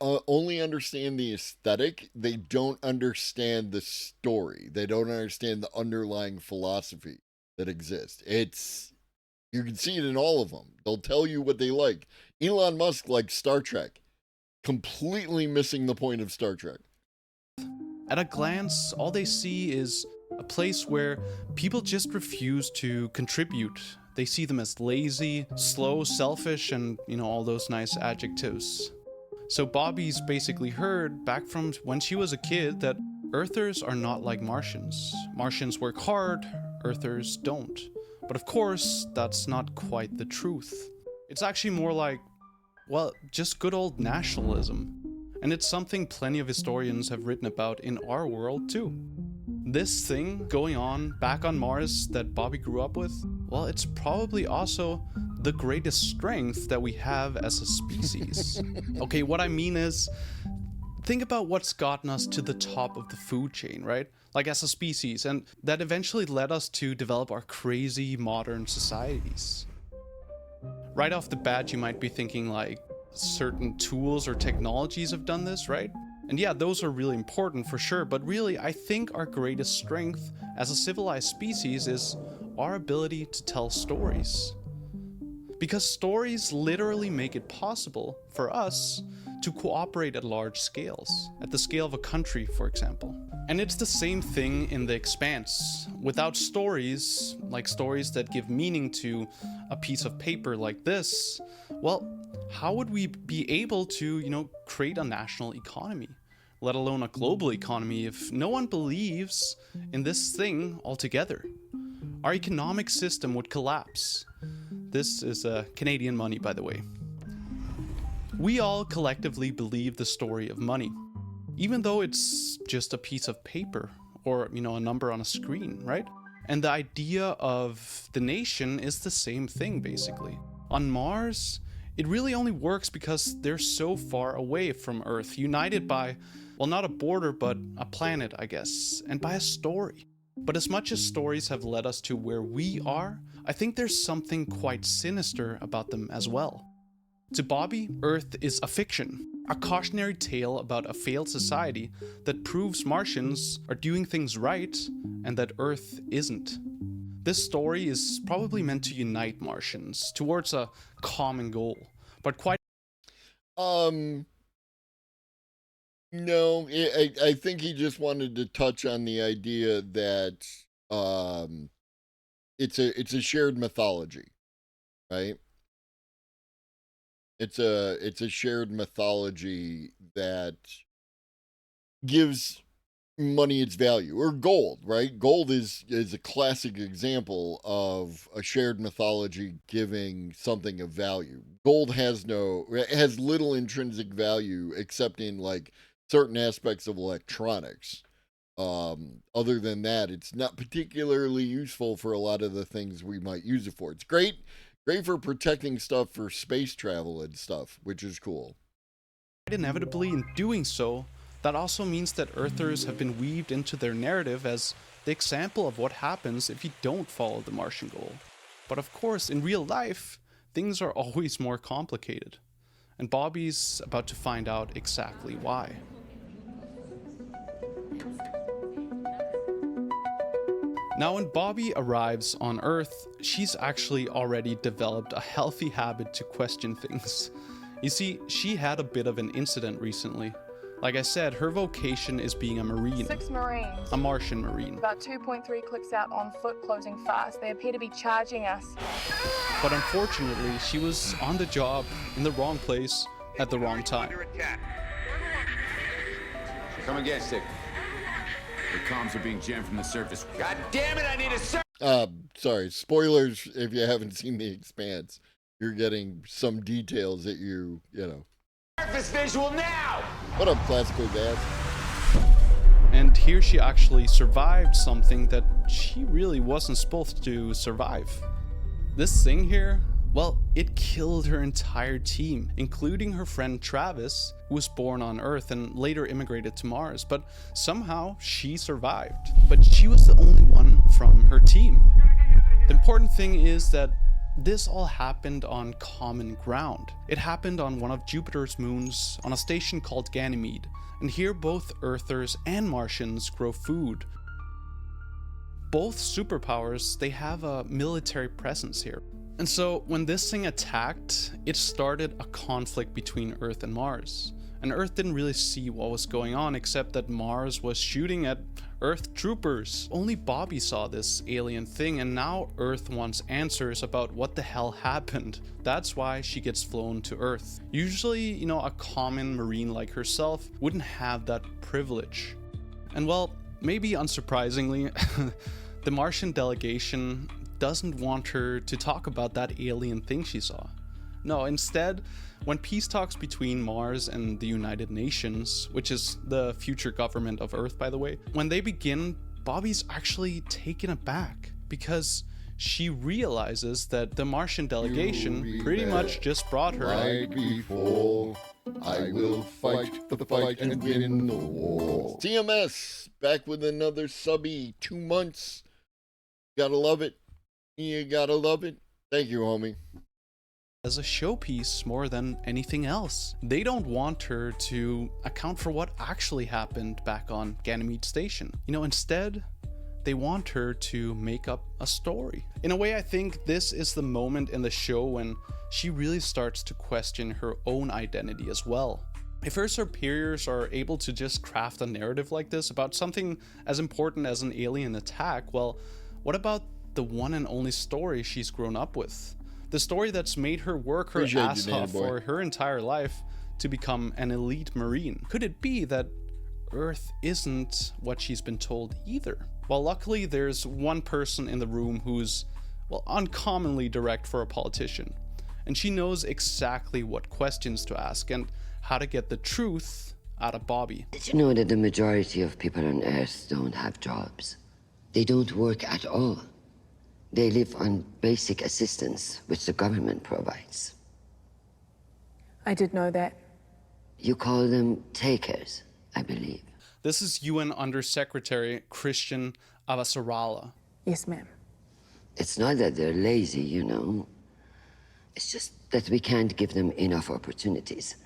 only understand the aesthetic. They don't understand the story. They don't understand the underlying philosophy that exists. You can see it in all of them. They'll tell you what they like. Elon Musk likes Star Trek, completely missing the point of Star Trek. At a glance, all they see is a place where people just refuse to contribute. They see them as lazy, slow, selfish, and, all those nice adjectives. So Bobby's basically heard back from when she was a kid that Earthers are not like Martians. Martians work hard, Earthers don't. But of course, that's not quite the truth. It's actually more like, well, just good old nationalism. And it's something plenty of historians have written about in our world too. This thing going on back on Mars that Bobby grew up with, well, it's probably also the greatest strength that we have as a species. Okay, what I mean is, think about what's gotten us to the top of the food chain, right? Like as a species, and that eventually led us to develop our crazy modern societies. Right off the bat, you might be thinking like, certain tools or technologies have done this, right? And yeah, those are really important for sure, but really, I think our greatest strength as a civilized species is our ability to tell stories. Because stories literally make it possible for us to cooperate at large scales, at the scale of a country, for example. And it's the same thing in The Expanse. Without stories, like stories that give meaning to a piece of paper like this, well, how would we be able to, create a national economy, let alone a global economy, if no one believes in this thing altogether? Our economic system would collapse. This is Canadian money, by the way. We all collectively believe the story of money, even though it's just a piece of paper or, a number on a screen, right? And the idea of the nation is the same thing, basically. On Mars, it really only works because they're so far away from Earth, united by, well, not a border, but a planet, I guess, and by a story. But as much as stories have led us to where we are, I think there's something quite sinister about them as well. To Bobby, Earth is a fiction, a cautionary tale about a failed society that proves Martians are doing things right and that Earth isn't. This story is probably meant to unite Martians towards a common goal, but quite... No, I think he just wanted to touch on the idea that it's a shared mythology, right? It's a shared mythology that gives money its value, or gold, right? Gold is a classic example of a shared mythology giving something of value. Gold has little intrinsic value except in like certain aspects of electronics. Other than that, it's not particularly useful for a lot of the things we might use it for. It's great for protecting stuff for space travel and stuff, which is cool. Inevitably, in doing so, that also means that Earthers have been weaved into their narrative as the example of what happens if you don't follow the Martian goal. But of course, in real life, things are always more complicated. And Bobby's about to find out exactly why. Now, when Bobby arrives on Earth, she's actually already developed a healthy habit to question things. You see, she had a bit of an incident recently. Like I said, her vocation is being a Marine. 6 Marines. A Martian Marine. About 2.3 clicks out on foot closing fast. They appear to be charging us. But unfortunately, she was on the job, in the wrong place, at the wrong time. Come again, Stick. The comms are being jammed from the surface. God damn it, I need a Sorry, spoilers if you haven't seen The Expanse. You're getting some details that you know. surface visual now! What up, classical guys? And here she actually survived something that she really wasn't supposed to survive. This thing here, well, it killed her entire team, including her friend Travis, who was born on Earth and later immigrated to Mars, but somehow she survived. But she was the only one from her team. The important thing is that this all happened on common ground. It happened on one of Jupiter's moons on a station called Ganymede, and here both Earthers and Martians grow food. Both superpowers, they have a military presence here. And so when this thing attacked, it started a conflict between Earth and Mars. And Earth didn't really see what was going on except that Mars was shooting at Earth troopers. Only Bobby saw this alien thing, and now Earth wants answers about what the hell happened. That's why she gets flown to Earth. Usually, a common Marine like herself wouldn't have that privilege. And well, maybe unsurprisingly, the Martian delegation doesn't want her to talk about that alien thing she saw. No, instead, when peace talks between Mars and the United Nations, which is the future government of Earth, by the way, when they begin, Bobby's actually taken aback because she realizes that the Martian delegation pretty much just brought her. Right before I will fight the fight and win the war. CMS back with another subby. 2 months. Gotta love it. You gotta love it. Thank you, homie. As a showpiece more than anything else. They don't want her to account for what actually happened back on Ganymede Station. Instead, they want her to make up a story. In a way, I think this is the moment in the show when she really starts to question her own identity as well. If her superiors are able to just craft a narrative like this about something as important as an alien attack, well, what about the one and only story she's grown up with? The story that's made her work her ass off for her entire life to become an elite Marine. Could it be that Earth isn't what she's been told either? Well, luckily there's one person in the room who's, well, uncommonly direct for a politician. And she knows exactly what questions to ask and how to get the truth out of Bobby. Did you know that the majority of people on Earth don't have jobs? They don't work at all. They live on basic assistance, which the government provides. I did know that. You call them takers, I believe. This is UN Undersecretary Christian Avasarala. Yes, ma'am. It's not that they're lazy, It's just that we can't give them enough opportunities.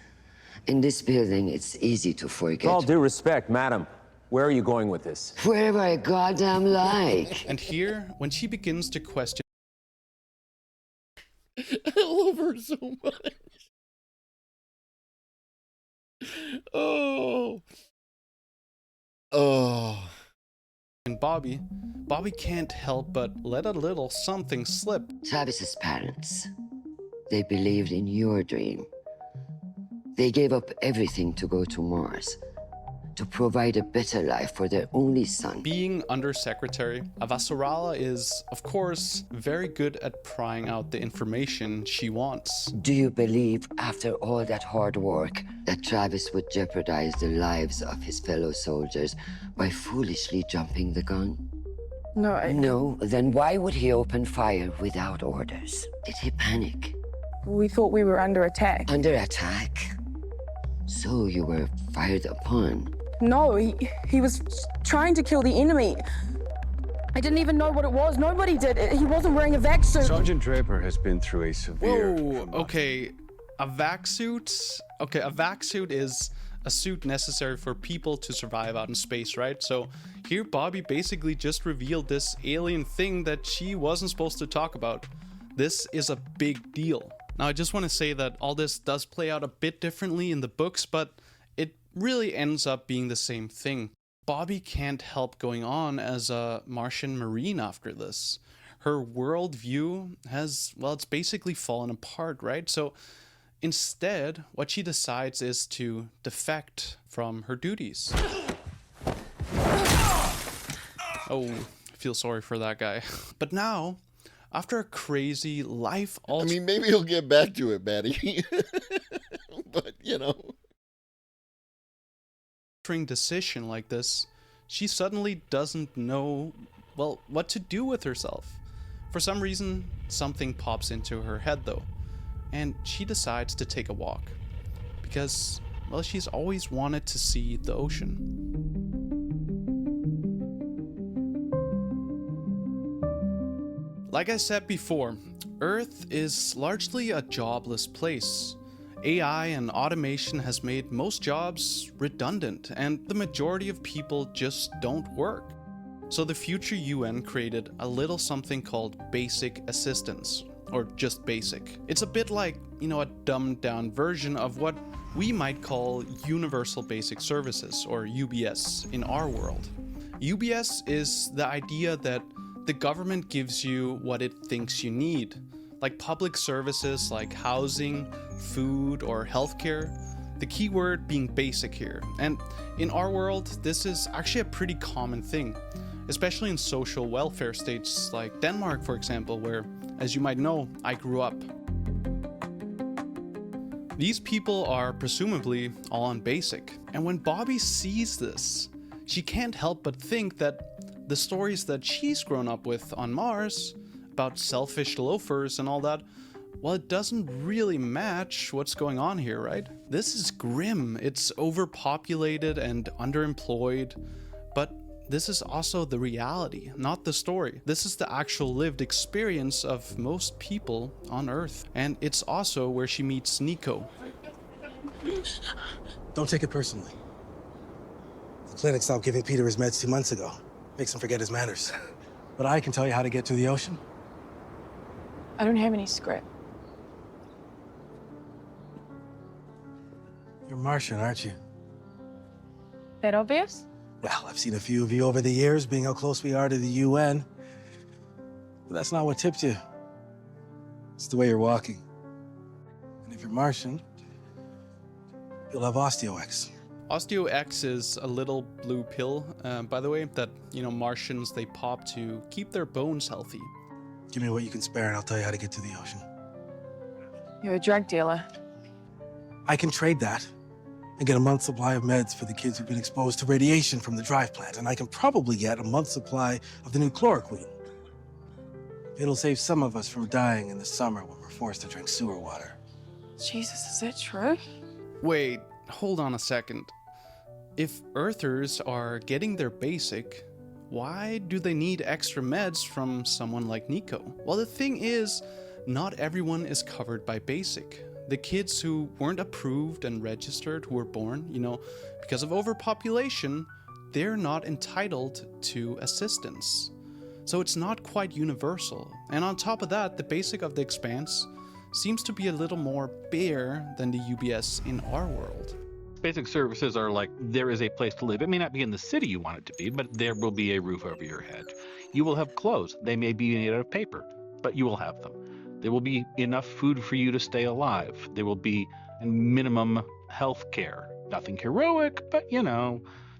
In this building, it's easy to forget. With all due respect, madam, where are you going with this? Wherever I goddamn like. And here, when she begins to question... I love her so much. Oh. Bobby, Bobby can't help but let a little something slip. Travis's parents, they believed in your dream. They gave up everything to go to Mars, to provide a better life for their only son. Being Undersecretary, Avasarala is, of course, very good at prying out the information she wants. Do you believe, after all that hard work, that Travis would jeopardize the lives of his fellow soldiers by foolishly jumping the gun? No, No? Then why would he open fire without orders? Did he panic? We thought we were under attack. Under attack? So you were fired upon? No, he was trying to kill the enemy. I didn't even know what it was. Nobody did. He wasn't wearing a vac suit. Sergeant Draper has been through a severe... Whoa, okay. A vac suit? Okay, a vac suit is a suit necessary for people to survive out in space, right? So here Bobby basically just revealed this alien thing that she wasn't supposed to talk about. This is a big deal. Now, I just want to say that all this does play out a bit differently in the books, but it really ends up being the same thing. Bobby can't help going on as a Martian Marine after this. Her worldview has, well, it's basically fallen apart, right? So instead, what she decides is to defect from her duties. Oh, I feel sorry for that guy. But now, after a crazy life... I mean, maybe he'll get back to it, Maddie. But, you know... decision like this, she suddenly doesn't know, well, what to do with herself. For some reason, something pops into her head though, and she decides to take a walk. Because, well, she's always wanted to see the ocean. Like I said before, Earth is largely a jobless place. AI and automation has made most jobs redundant, and the majority of people just don't work. So the future UN created a little something called basic assistance, or just basic. It's a bit like, you know, a dumbed down version of what we might call Universal Basic Services, or UBS, in our world. UBS is the idea that the government gives you what it thinks you need, like public services like housing, food, or healthcare, the key word being basic here. And in our world, this is actually a pretty common thing, especially in social welfare states like Denmark, for example, where, as you might know, I grew up. These people are presumably all on basic, and when Bobby sees this, she can't help but think that the stories that she's grown up with on Mars about selfish loafers and all that, well, it doesn't really match what's going on here, right? This is grim. It's overpopulated and underemployed, but this is also the reality, not the story. This is the actual lived experience of most people on Earth, and it's also where she meets Nico. Don't take it personally. The clinic stopped giving Peter his meds 2 months ago. Makes him forget his manners. But I can tell you how to get to the ocean. I don't have any script. You're Martian, aren't you? That obvious? Well, I've seen a few of you over the years, being how close we are to the UN. But that's not what tipped you. It's the way you're walking. And if you're Martian, you'll have Osteo-X. Osteo-X is a little blue pill, by the way, that, you know, Martians, they pop to keep their bones healthy. Give me what you can spare and I'll tell you how to get to the ocean. You're a drug dealer. I can trade that and get a month's supply of meds for the kids who've been exposed to radiation from the drive plant, and I can probably get a month's supply of the new chloroquine. It'll save some of us from dying in the summer when we're forced to drink sewer water. Jesus, is that true? Wait, hold on a second. If Earthers are getting their basic, why do they need extra meds from someone like Nico? Well, the thing is, not everyone is covered by basic. The kids who weren't approved and registered, who were born, you know, because of overpopulation, they're not entitled to assistance. So it's not quite universal. And on top of that, the basic of the Expanse seems to be a little more bare than the UBS in our world. Basic services are like there is a place to live. It may not be in the city you want it to be, but there will be a roof over your head. You will have clothes. They may be made out of paper, but you will have them. There will be enough food for you to stay alive. There will be minimum health care. Nothing heroic, but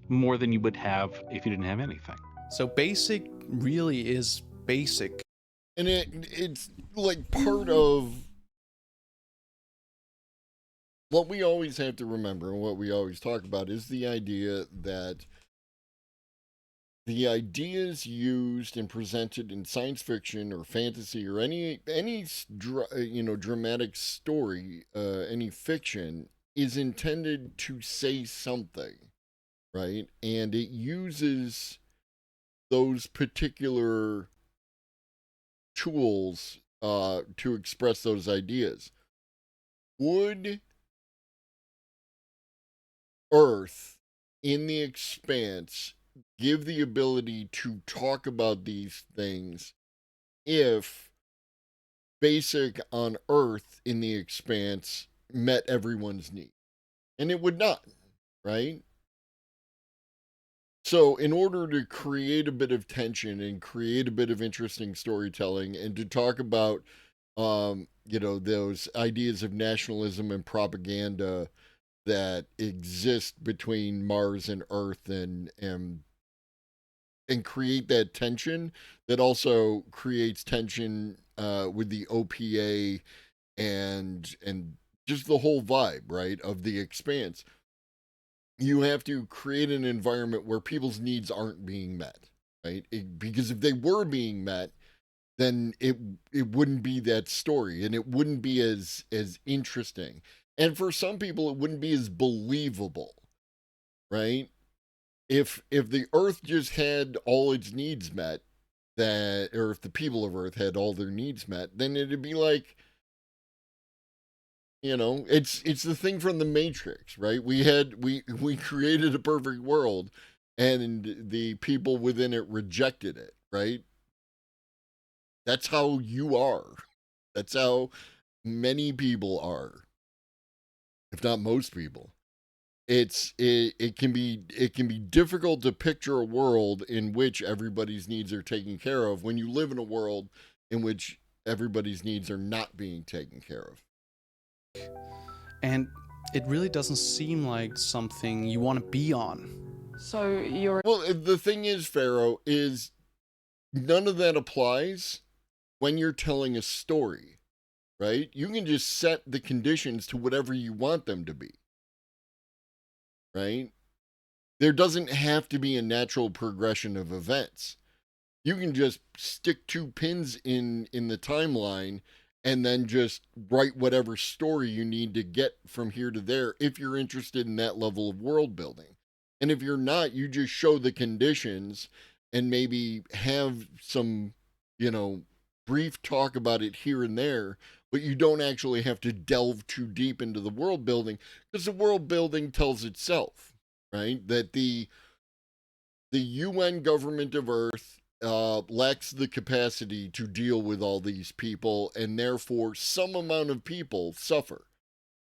more than you would have if you didn't have anything. So basic really is basic. And it's like part of what we always have to remember and what we always talk about is the idea that the ideas used and presented in science fiction or fantasy or any dramatic story, any fiction is intended to say something, right? And it uses those particular tools to express those ideas. Would Earth in the expanse give the ability to talk about these things if basic on Earth in the expanse met everyone's need? And it would not, right? So in order to create a bit of tension and create a bit of interesting storytelling and to talk about those ideas of nationalism and propaganda that exist between Mars and Earth and create that tension that also creates tension with the OPA and just the whole vibe, right, of the expanse. You have to create an environment where people's needs aren't being met, right? Because if they were being met, then it wouldn't be that story and it wouldn't be as interesting. And for some people, it wouldn't be as believable, right? If the Earth just had all its needs met, or if the people of Earth had all their needs met, then it'd be like, it's the thing from the Matrix, right? We created a perfect world, and the people within it rejected it, right? That's how you are. That's how many people are, if not most people. It can be difficult to picture a world in which everybody's needs are taken care of when you live in a world in which everybody's needs are not being taken care of. And it really doesn't seem like something you want to be on. So you're... Well, the thing is, Pharaoh, is none of that applies when you're telling a story, right? You can just set the conditions to whatever you want them to be, right? There doesn't have to be a natural progression of events. You can just stick two pins in the timeline and then just write whatever story you need to get from here to there if you're interested in that level of world building. And if you're not, you just show the conditions and maybe have some, brief talk about it here and there, but you don't actually have to delve too deep into the world building because the world building tells itself, right? That the UN government of Earth lacks the capacity to deal with all these people, and therefore some amount of people suffer.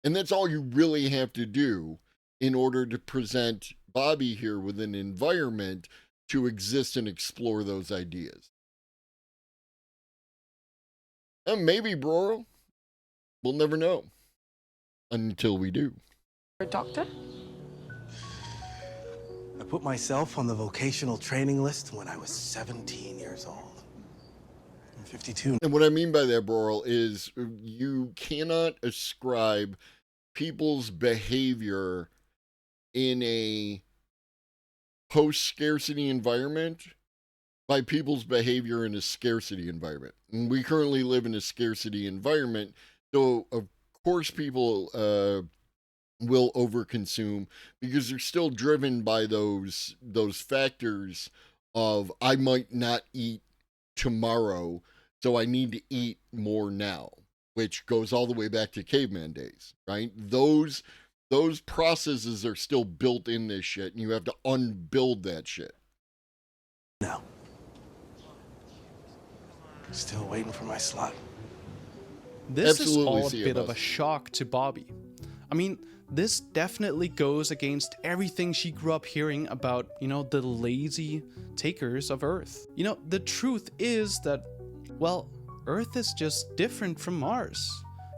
And that's all you really have to do in order to present Bobby here with an environment to exist and explore those ideas. And maybe, bro, we'll never know until we do. A doctor? I put myself on the vocational training list when I was 17 years old. I'm 52. And what I mean by that, Boral, is you cannot ascribe people's behavior in a post-scarcity environment by people's behavior in a scarcity environment. And we currently live in a scarcity environment, so of course people will overconsume because they're still driven by those factors of I might not eat tomorrow, so I need to eat more now, which goes all the way back to caveman days, right? Those processes are still built in this shit, and you have to unbuild that shit. No. Still waiting for my slot. This Absolutely is all a bit of a shock to Bobby. I mean, this definitely goes against everything she grew up hearing about, the lazy takers of Earth. The truth is that, well, Earth is just different from Mars.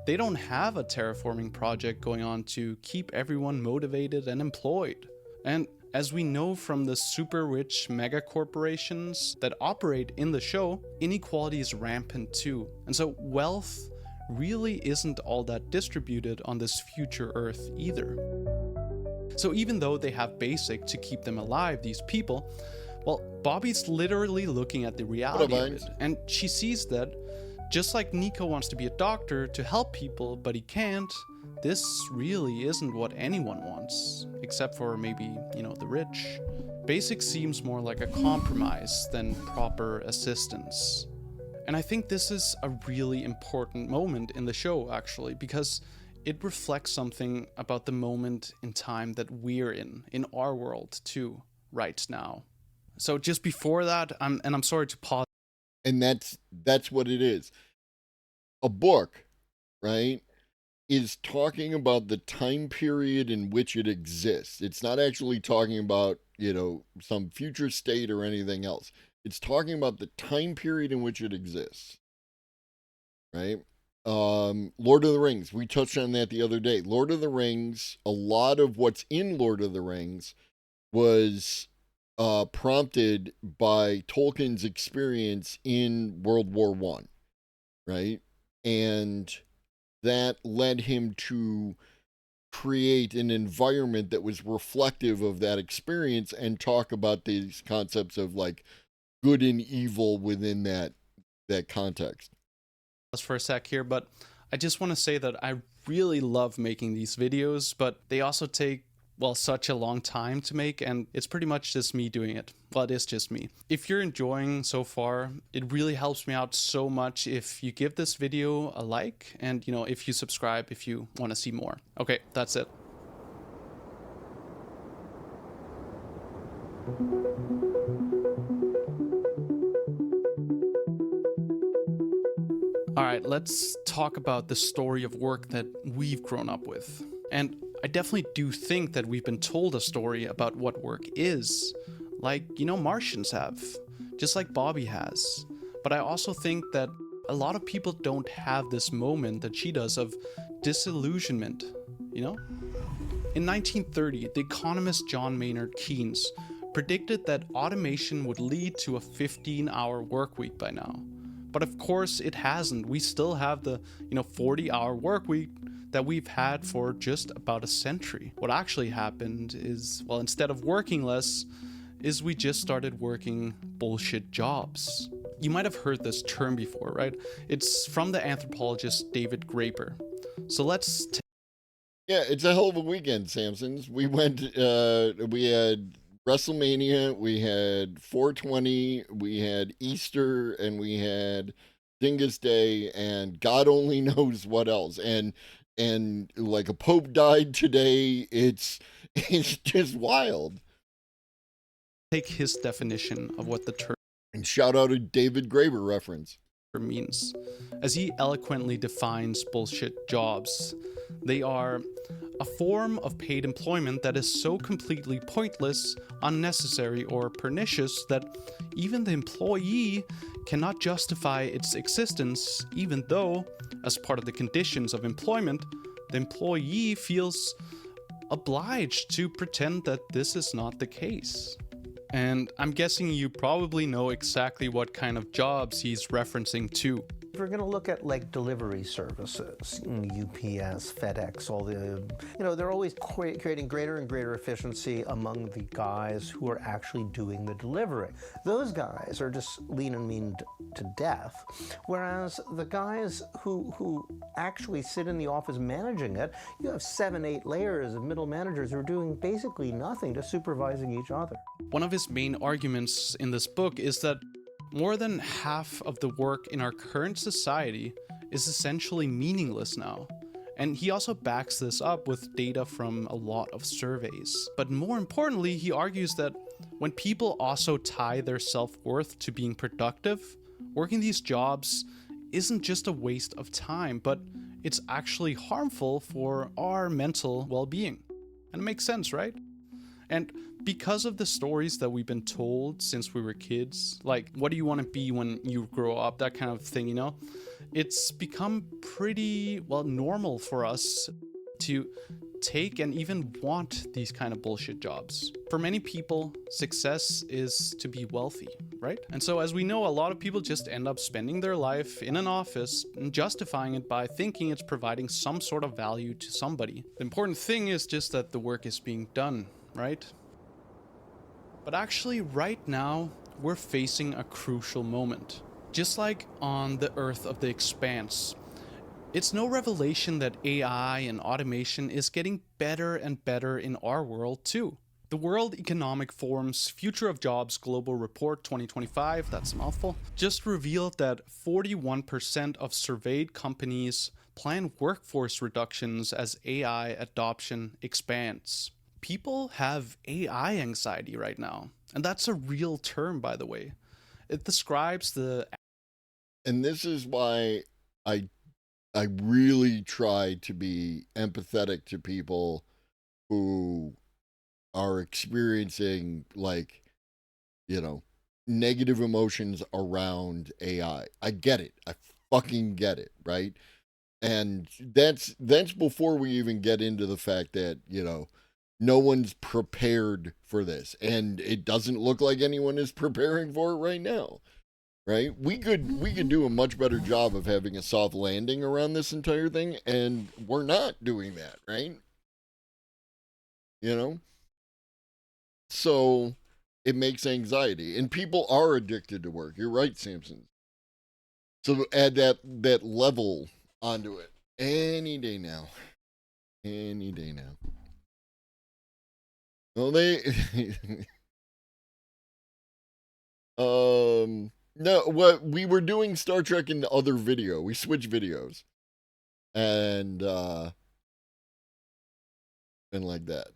They don't have a terraforming project going on to keep everyone motivated and employed. And as we know from the super rich mega corporations that operate in the show, inequality is rampant too. And so wealth really isn't all that distributed on this future Earth either. So even though they have basic to keep them alive, these people, well, Bobby's literally looking at the reality of it. And she sees that just like Nico wants to be a doctor to help people, but he can't, this really isn't what anyone wants, except for maybe, the rich. Basic seems more like a compromise than proper assistance. And I think this is a really important moment in the show, actually, because it reflects something about the moment in time that we're in our world too, right now. So just before that, I'm sorry to pause. And that's what it is. A book, right, is talking about the time period in which it exists. It's not actually talking about, some future state or anything else. It's talking about the time period in which it exists, right? Lord of the Rings, we touched on that the other day. Lord of the Rings, a lot of what's in Lord of the Rings was prompted by Tolkien's experience in World War I, right? And that led him to create an environment that was reflective of that experience and talk about these concepts of like good and evil within that context. For a sec here, but I just want to say that I really love making these videos, but they also take, well, such a long time to make, and it's pretty much just me doing it. Well, it is just me. If you're enjoying so far, it really helps me out so much if you give this video a like, and if you subscribe if you want to see more. Okay, that's it. All right, let's talk about the story of work that we've grown up with. And I definitely do think that we've been told a story about what work is, like, Martians have, just like Bobby has. But I also think that a lot of people don't have this moment that she does of disillusionment, In 1930, the economist John Maynard Keynes predicted that automation would lead to a 15-hour work week by now. But of course it hasn't. We still have the, 40-hour work week that we've had for just about a century. What actually happened is, well, instead of working less, is we just started working bullshit jobs. You might have heard this term before, right? It's from the anthropologist David Graeber. So let's yeah, it's a hell of a weekend, Samsons. We went, we had WrestleMania, we had 420, we had Easter, and we had Dingus Day, and God only knows what else. And like a pope died today. It's just wild. Take his definition of what the term, and shout out a David Graeber reference, means. As he eloquently defines bullshit jobs, they are a form of paid employment that is so completely pointless, unnecessary, or pernicious that even the employee cannot justify its existence, even though, as part of the conditions of employment, the employee feels obliged to pretend that this is not the case. And I'm guessing you probably know exactly what kind of jobs he's referencing to. If we're going to look at like delivery services, UPS, FedEx, all the, they're always creating greater and greater efficiency among the guys who are actually doing the delivery. Those guys are just lean and mean to death, whereas the guys who actually sit in the office managing it, you have 7, 8 layers of middle managers who are doing basically nothing, just supervising each other. One of his main arguments in this book is that more than half of the work in our current society is essentially meaningless now. And he also backs this up with data from a lot of surveys. But more importantly, he argues that when people also tie their self-worth to being productive, working these jobs isn't just a waste of time, but it's actually harmful for our mental well-being. And it makes sense, right? And because of the stories that we've been told since we were kids, like, what do you want to be when you grow up, that kind of thing, you know, it's become pretty, well, normal for us to take and even want these kind of bullshit jobs. For many people, success is to be wealthy, right? And so, as we know, a lot of people just end up spending their life in an office and justifying it by thinking it's providing some sort of value to somebody. The important thing is just that the work is being done, right? But actually, right now, we're facing a crucial moment. Just like on the Earth of the Expanse, it's no revelation that AI and automation is getting better and better in our world too. The World Economic Forum's Future of Jobs Global Report 2025, that's a mouthful, just revealed that 41% of surveyed companies plan workforce reductions as AI adoption expands. People have AI anxiety right now, and that's a real term, by the way. It describes the... And this is why I really try to be empathetic to people who are experiencing, like, you know, negative emotions around AI. I get it. I fucking get it, right? And that's before we even get into the fact that, you know, no one's prepared for this. And it doesn't look like anyone is preparing for it right now. Right? We could do a much better job of having a soft landing around this entire thing, and we're not doing that, right? You know? So it makes anxiety. And people are addicted to work. You're right, Samson. So add that level onto it. Any day now. Any day now. Well, no, what we were doing Star Trek in the other video. We switched videos. And like that.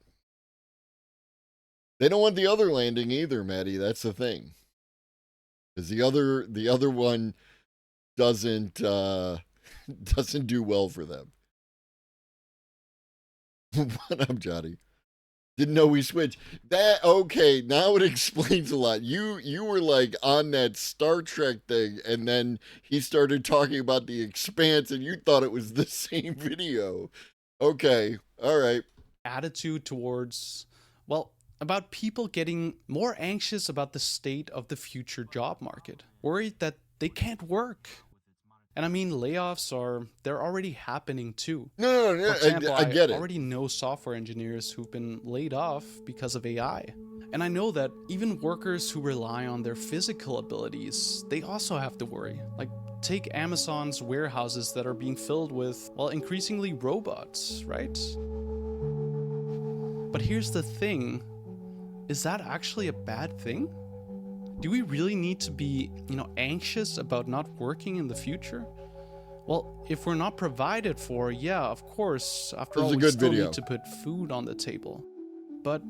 They don't want the other landing either, Maddie. That's the thing. Because the other one doesn't do well for them. What up, Johnny? Didn't know we switched. That okay, now it explains a lot. You were like on that Star Trek thing, and then he started talking about the Expanse, and you thought it was the same video. Okay, all right. Attitude towards, well, about people getting more anxious about the state of the future job market, worried that they can't work. And I mean, layoffs they're already happening too. No, For example, I get it. already know software engineers who've been laid off because of AI. And I know that even workers who rely on their physical abilities, they also have to worry. Like, take Amazon's warehouses that are being filled with, well, increasingly robots, right? But here's the thing, is that actually a bad thing? Do we really need to be, anxious about not working in the future? Well, if we're not provided for, yeah, of course, after all, we still need to put food on the table. But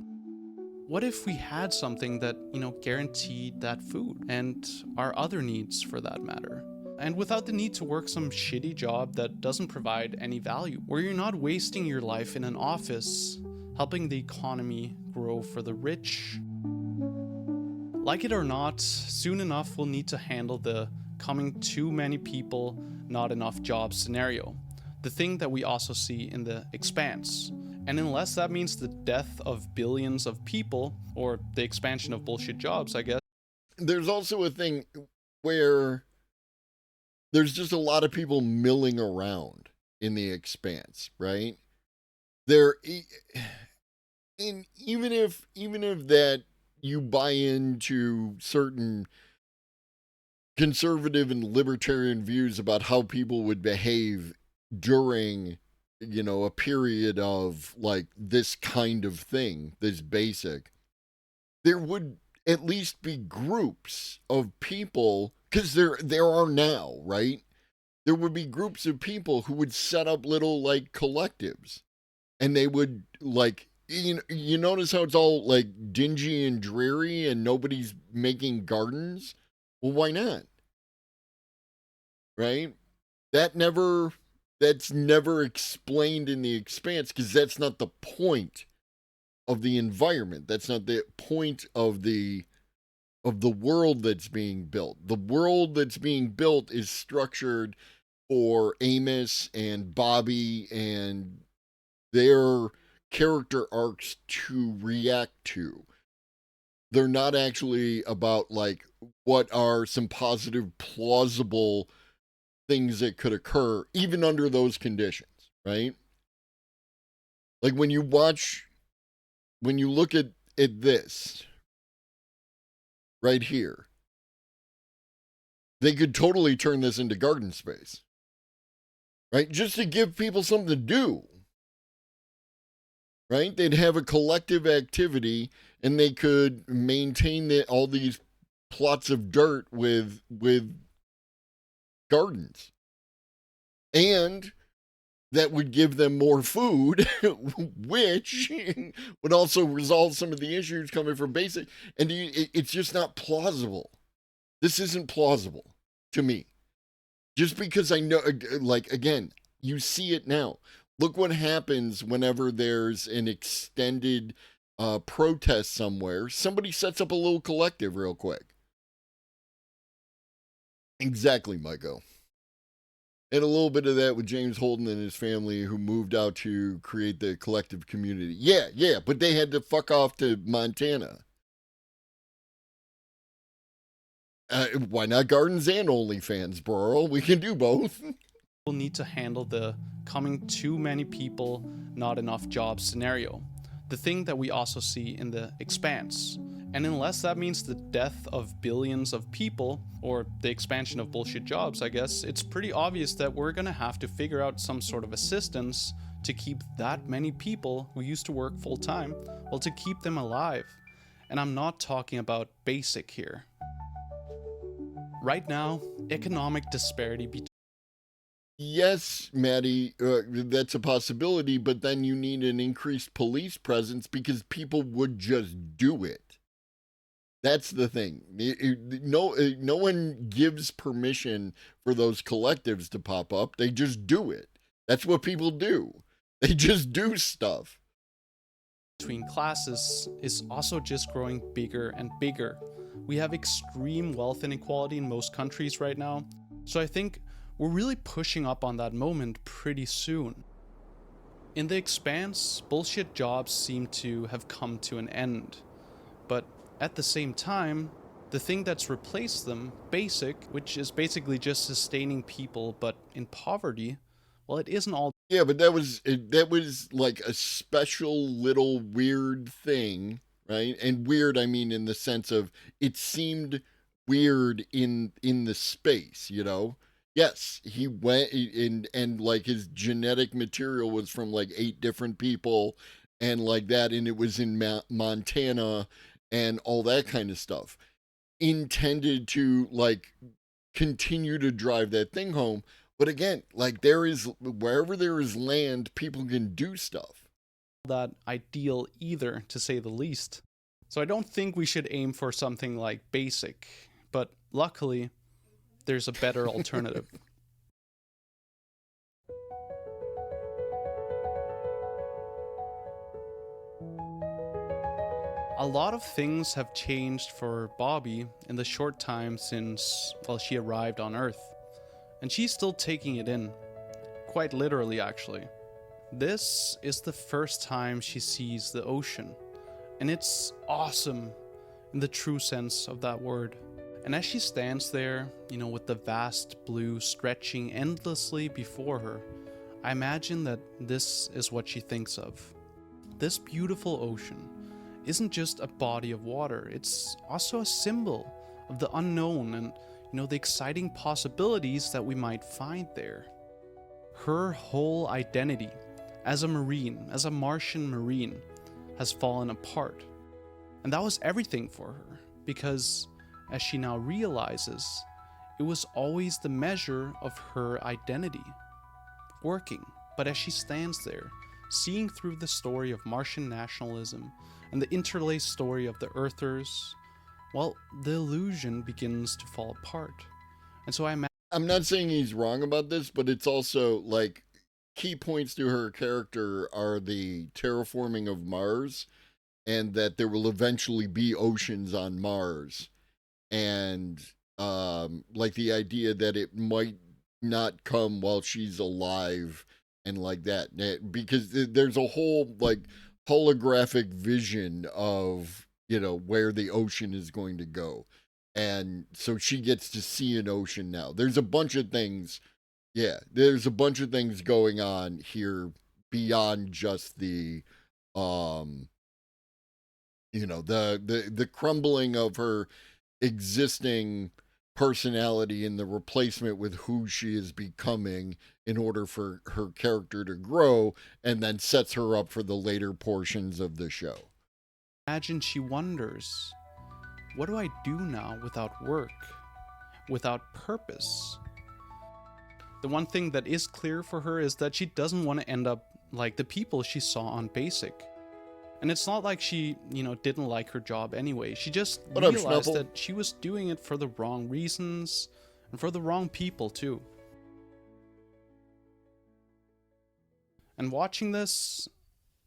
what if we had something that, guaranteed that food and our other needs for that matter? And without the need to work some shitty job that doesn't provide any value, where you're not wasting your life in an office, helping the economy grow for the rich. Like it or not, soon enough we'll need to handle the coming too many people, not enough jobs scenario. The thing that we also see in the Expanse. And unless that means the death of billions of people, or the expansion of bullshit jobs, I guess. There's also a thing where there's just a lot of people milling around in the Expanse, right? And even if that you buy into certain conservative and libertarian views about how people would behave during, a period of like this kind of thing, this basic, there would at least be groups of people, because there are now, right? There would be groups of people who would set up little like collectives, and they would like, you notice how it's all like dingy and dreary and nobody's making gardens? Well, why not? Right? That never That's never explained in The Expanse because that's not the point of the environment. That's not the point of the world that's being built. The world that's being built is structured for Amos and Bobby and their character arcs to react to. They're not actually about like what are some positive, plausible things that could occur even under those conditions, right? Like when you look at this right here, they could totally turn this into garden space, right? Just to give people something to do, right? They'd have a collective activity and they could maintain all these plots of dirt with gardens. And that would give them more food, which would also resolve some of the issues coming from basic. And it's just not plausible. This isn't plausible to me. Just because I know, like, again, you see it now. Look what happens whenever there's an extended protest somewhere. Somebody sets up a little collective real quick. Exactly, Michael. And a little bit of that with James Holden and his family who moved out to create the collective community. Yeah, but they had to fuck off to Montana. Why not Gardens and OnlyFans, bro? We can do both. We'll need to handle the coming too many people, not enough jobs scenario. The thing that we also see in The Expanse. And unless that means the death of billions of people, or the expansion of bullshit jobs, I guess, it's pretty obvious that we're gonna have to figure out some sort of assistance to keep that many people who used to work full time, well, to keep them alive. And I'm not talking about basic here. Right now, economic disparity between Yes, Maddie, that's a possibility, but then you need an increased police presence because people would just do it. That's the thing. No one gives permission for those collectives to pop up. They just do it. That's what people do. They just do stuff. between classes is also just growing bigger and bigger. We have extreme wealth inequality in most countries right now, so I think we're really pushing up on that moment pretty soon. In The Expanse, bullshit jobs seem to have come to an end, but at the same time, the thing that's replaced them, basic, which is basically just sustaining people but in poverty, well, it isn't all. Yeah, but that was like a special little weird thing, right? And weird, I mean, in the sense of it seemed weird in the space, you know? Yes, he went and like his genetic material was from like 8 different people and like that, and it was in Montana and all that kind of stuff. Intended to like continue to drive that thing home. But again, like wherever there is land, people can do stuff. That ideal either, to say the least. So I don't think we should aim for something like basic, but luckily, there's a better alternative. A lot of things have changed for Bobby in the short time since, well, she arrived on Earth. And she's still taking it in. Quite literally, actually. This is the first time she sees the ocean. And it's awesome in the true sense of that word. And as she stands there, you know, with the vast blue stretching endlessly before her, I imagine that this is what she thinks of. This beautiful ocean isn't just a body of water, it's also a symbol of the unknown and, you know, the exciting possibilities that we might find there. Her whole identity as a Marine, as a Martian Marine, has fallen apart. And that was everything for her, because as she now realizes, it was always the measure of her identity. Working, but as she stands there, seeing through the story of Martian nationalism and the interlaced story of the Earthers, well, the illusion begins to fall apart. And so I'm not saying he's wrong about this, but it's also like key points to her character are the terraforming of Mars, and that there will eventually be oceans on Mars, and like the idea that it might not come while she's alive, and like that, because there's a whole like holographic vision of, you know, where the ocean is going to go, and so she gets to see an ocean now. There's a bunch of things, yeah, there's a bunch of things going on here beyond just the you know, the crumbling of her existing personality and the replacement with who she is becoming in order for her character to grow, and then sets her up for the later portions of the show. Imagine she wonders, what do I do now without work, without purpose? The one thing that is clear for her is that she doesn't want to end up like the people she saw on Basic. And it's not like she, you know, didn't like her job anyway. She just realized that she was doing it for the wrong reasons and for the wrong people too. And watching this,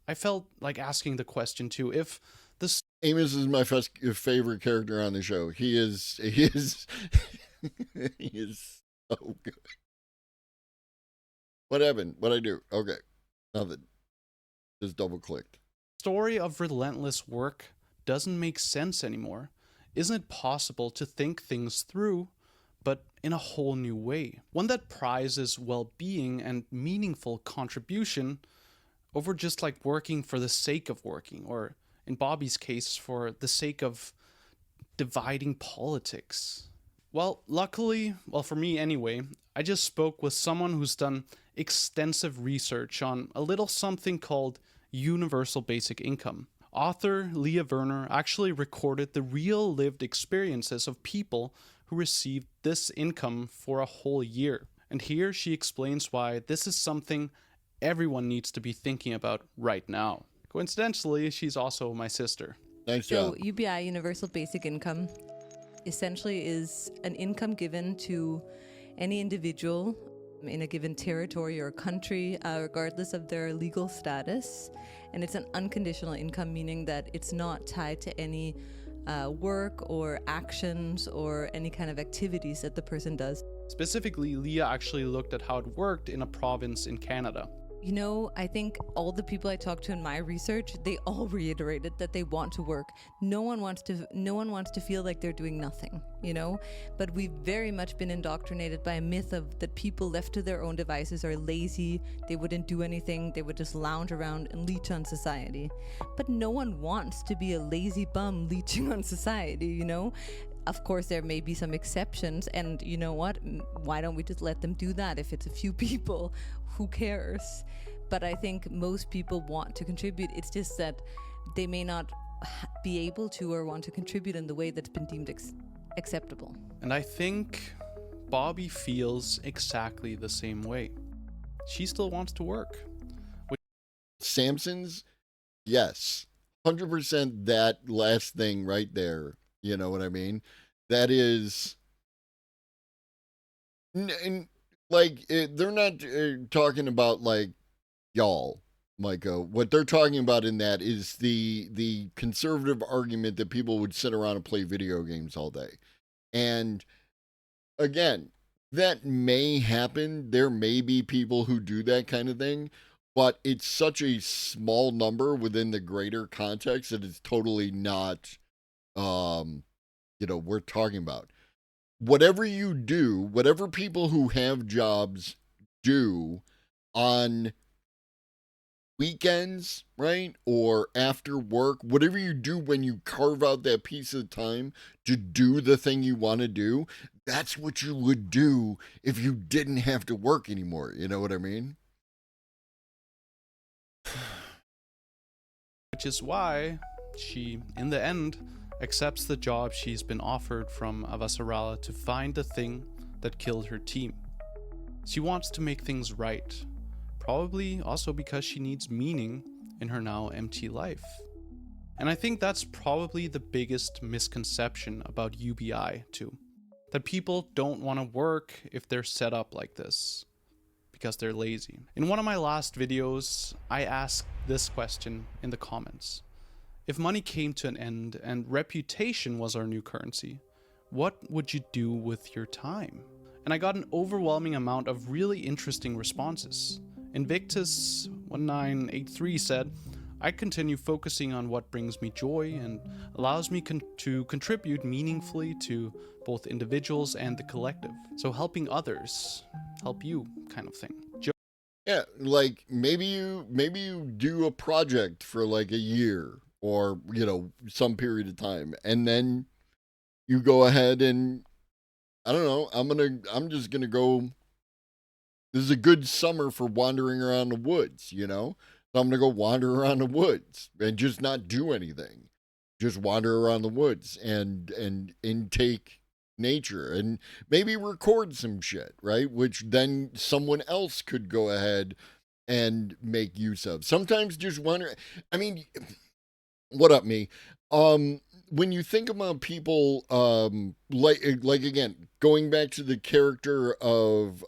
I felt like asking the question too, if this... Amos is my favorite character on the show. He is he is so good. What happened? What'd I do? Okay. Nothing. Just double clicked. Story of relentless work doesn't make sense anymore. Isn't it possible to think things through, but in a whole new way? One that prizes well-being and meaningful contribution over just like working for the sake of working, or in Bobby's case, for the sake of dividing politics. Well, luckily, well, for me anyway, I just spoke with someone who's done extensive research on a little something called universal basic income. Author Leah Werner actually recorded the real lived experiences of people who received this income for a whole year. And here she explains why this is something everyone needs to be thinking about right now. Coincidentally, she's also my sister. Nice job. So UBI, Universal Basic Income, essentially is an income given to any individual in a given territory or country, regardless of their legal status. And it's an unconditional income, meaning that it's not tied to any work or actions or any kind of activities that the person does. Specifically, Leah actually looked at how it worked in a province in Canada. You know, I think all the people I talked to in my research, they all reiterated that they want to work. No one wants to feel like they're doing nothing, you know? But we've very much been indoctrinated by a myth of that people left to their own devices are lazy, they wouldn't do anything, they would just lounge around and leech on society. But no one wants to be a lazy bum leeching on society, you know? Of course, there may be some exceptions, and you know what? Why don't we just let them do that? If it's a few people, who cares? But I think most people want to contribute. It's just that they may not be able to or want to contribute in the way that's been deemed acceptable. And I think Bobby feels exactly the same way. She still wants to work. Samson's, yes, 100% that last thing right there. You know what I mean? That is, and like, they're not talking about like y'all, Micah. What they're talking about in that is the conservative argument that people would sit around and play video games all day. And again, that may happen. There may be people who do that kind of thing, but it's such a small number within the greater context that it's totally not, you know, we're talking about. Whatever you do, whatever people who have jobs do on weekends, right? Or after work, whatever you do when you carve out that piece of time to do the thing you want to do, that's what you would do if you didn't have to work anymore. You know what I mean? Which is why she, in the end, accepts the job she's been offered from Avasarala to find the thing that killed her team. She wants to make things right, probably also because she needs meaning in her now empty life. And I think that's probably the biggest misconception about UBI too, that people don't want to work if they're set up like this. because they're lazy. In one of my last videos, I asked this question in the comments. If money came to an end and reputation was our new currency, what would you do with your time? And I got an overwhelming amount of really interesting responses. Invictus1983 said, I continue focusing on what brings me joy and allows me to contribute meaningfully to both individuals and the collective. So helping others help you kind of thing. Yeah, like maybe you do a project for like a year or, you know, some period of time, and then you go ahead and I don't know, I'm just gonna go. This is a good summer for wandering around the woods, you know? So I'm gonna go wander around the woods and just not do anything. Just wander around the woods and intake nature and maybe record some shit, right? Which then someone else could go ahead and make use of. Sometimes just wonder. I mean, what up, me? When you think about people, like again, going back to the character of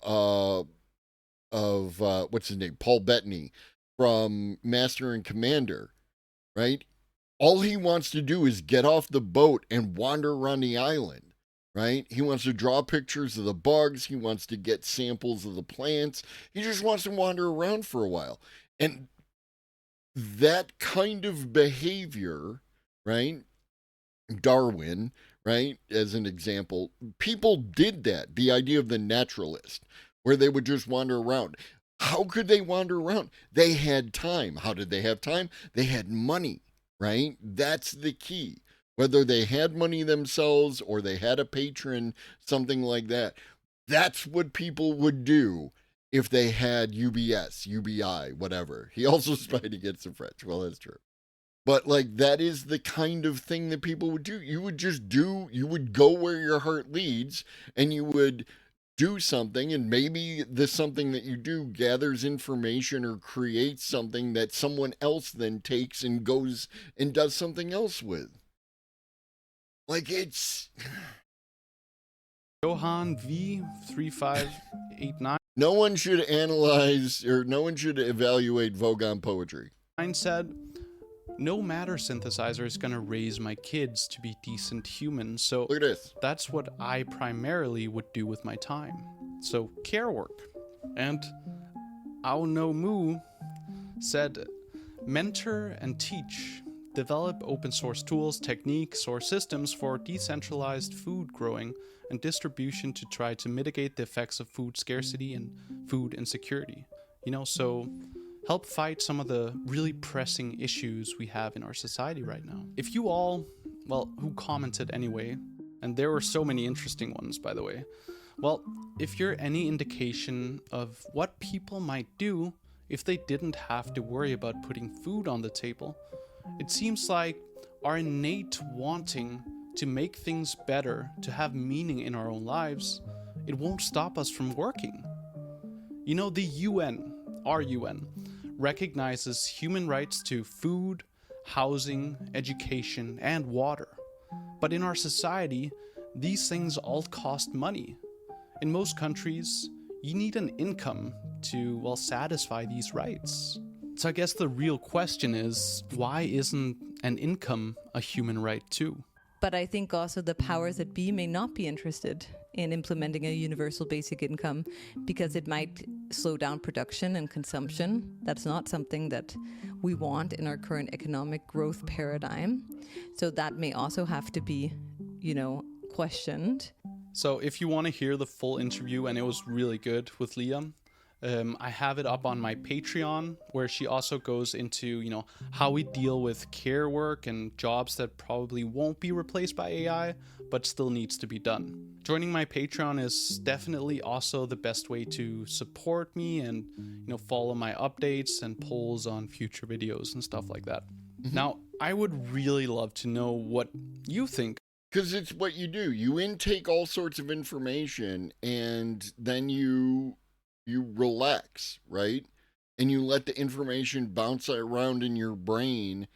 what's his name, Paul Bettany from Master and Commander, right? All he wants to do is get off the boat and wander around the island, right? He wants to draw pictures of the bugs. He wants to get samples of the plants. He just wants to wander around for a while. And that kind of behavior, right? Darwin, right? As an example, people did that. The idea of the naturalist, where they would just wander around. How could they wander around? They had time. How did they have time? They had money, right? That's the key. Whether they had money themselves or they had a patron, something like that. That's what people would do if they had UBS, UBI, whatever. He also spied against the French. Well, that's true. But like that is the kind of thing that people would do. You would go where your heart leads and you would do something, and maybe the something that you do gathers information or creates something that someone else then takes and goes and does something else with. Like it's Johan V3589 no one should analyze or no one should evaluate Vogon poetry. said, no matter synthesizer is gonna raise my kids to be decent humans, so look at this. That's what I primarily would do with my time. So care work. And Ao No Mu said, mentor and teach. Develop open source tools, techniques, or systems for decentralized food growing and distribution to try to mitigate the effects of food scarcity and food insecurity. You know, so help fight some of the really pressing issues we have in our society right now. If you all, well, who commented anyway, and there were so many interesting ones, by the way, well, if you're any indication of what people might do if they didn't have to worry about putting food on the table, it seems like our innate wanting to make things better, to have meaning in our own lives, it won't stop us from working. You know, the UN, our UN, recognizes human rights to food, housing, education, and water. But in our society, these things all cost money. In most countries, you need an income to, well, satisfy these rights. So I guess the real question is, why isn't an income a human right too? But I think also the powers that be may not be interested in implementing a universal basic income because it might slow down production and consumption. That's not something that we want in our current economic growth paradigm. So that may also have to be, you know, questioned. So if you want to hear the full interview, and it was really good with Liam, I have it up on my Patreon, where she also goes into, you know, how we deal with care work and jobs that probably won't be replaced by AI, but still needs to be done. Joining my Patreon is definitely also the best way to support me and, you know, follow my updates and polls on future videos and stuff like that. Now, I would really love to know what you think. Because it's what you do. You intake all sorts of information and then you relax, right? And you let the information bounce around in your brain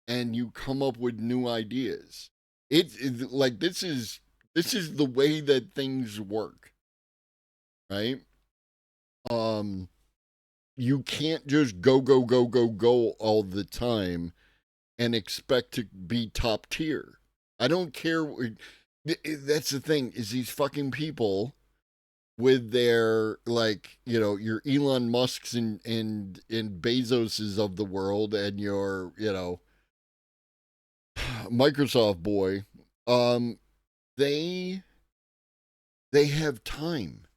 and you come up with new ideas. It's like this is the way that things work, right? You can't just go all the time and expect to be top tier. I don't care. That's the thing, is these fucking people with their, like, you know, your Elon Musks and Bezoses of the world, and your, you know, Microsoft boy, they have time.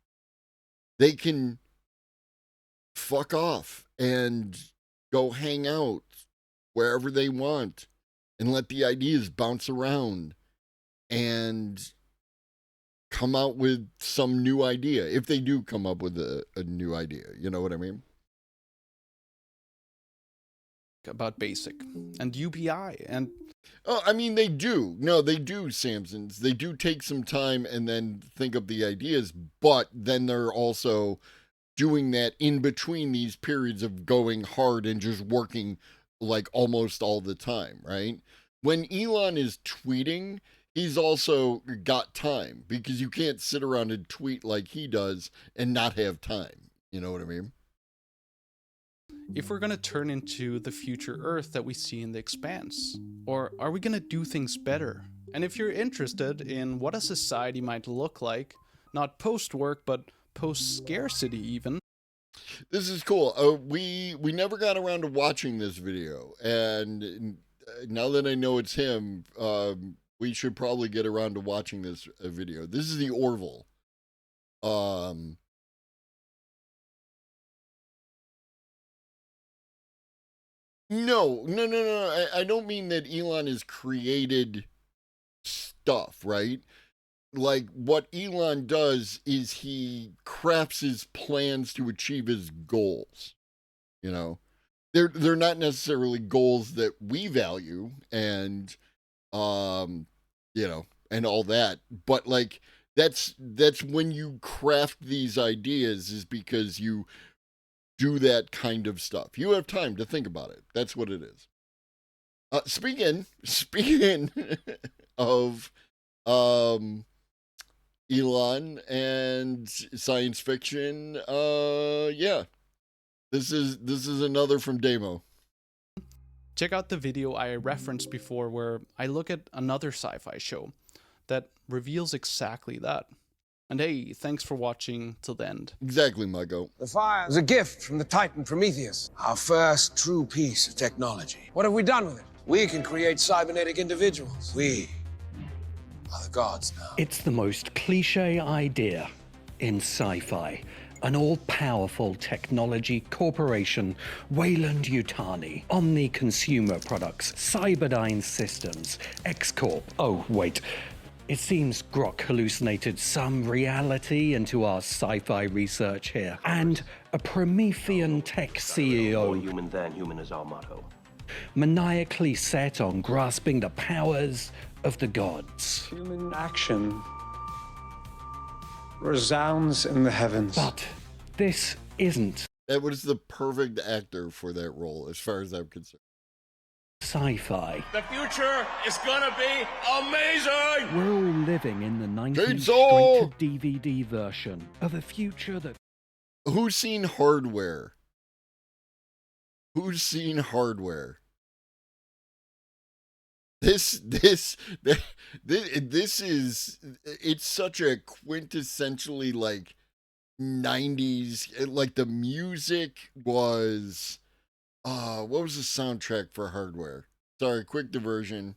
They can fuck off and go hang out wherever they want and let the ideas bounce around and come out with some new idea, if they do come up with a new idea. You know what I mean? About basic and UPI and Oh, I mean, they do. No, they do, Samsons. They do take some time and then think up the ideas, but then they're also doing that in between these periods of going hard and just working like almost all the time, right? When Elon is tweeting, he's also got time, because you can't sit around and tweet like he does and not have time. You know what I mean? if we're going to turn into the future Earth that we see in The Expanse? Or are we going to do things better? And if you're interested in what a society might look like, not post-work, but post-scarcity even. This is cool. We never got around to watching this video, and now that I know it's him, we should probably get around to watching this video. This is the Orville. No. I don't mean that Elon has created stuff, right? Like, what Elon does is he crafts his plans to achieve his goals. You know, they're not necessarily goals that we value, and you know, and all that, but like, that's when you craft these ideas, is because you do that kind of stuff. You have time to think about it. That's what it is. Speaking of Elon and science fiction, yeah, this is another from Damo. Check out the video I referenced before where I look at another sci-fi show that reveals exactly that. And hey, thanks for watching till the end. Exactly, Margo. The fire is a gift from the Titan Prometheus, our first true piece of technology. What have we done with it? We can create cybernetic individuals. We are the gods now. It's the most cliche idea in sci-fi. An all-powerful technology corporation, Weyland-Yutani, Omni Consumer Products, Cyberdyne Systems, X-Corp. Oh, wait. It seems Grok hallucinated some reality into our sci-fi research here. And a Promethean tech CEO. More human than human is our motto. Maniacally set on grasping the powers of the gods. Human action resounds in the heavens. But this isn't. That was the perfect actor for that role, as far as I'm concerned. Sci-fi. The future is gonna be amazing! We're all living in the 19th straight-to-DVD version of a future that... Who's seen Hardware? Who's seen Hardware? This is, it's such a quintessentially, like, 90s, like, the music was, what was the soundtrack for Hardware? Sorry, quick diversion.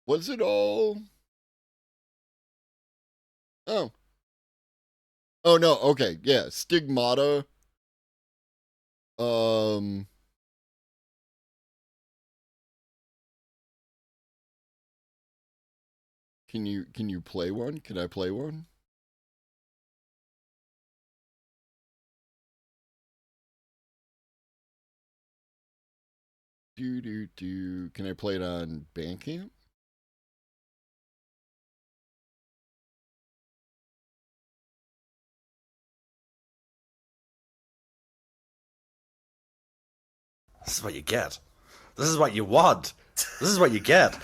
Was it all? Oh. Oh no, okay, yeah. Stigmata. Can you play one? Can I play one? Can I play it on Bandcamp? This is what you get. This is what you want. This is what you get.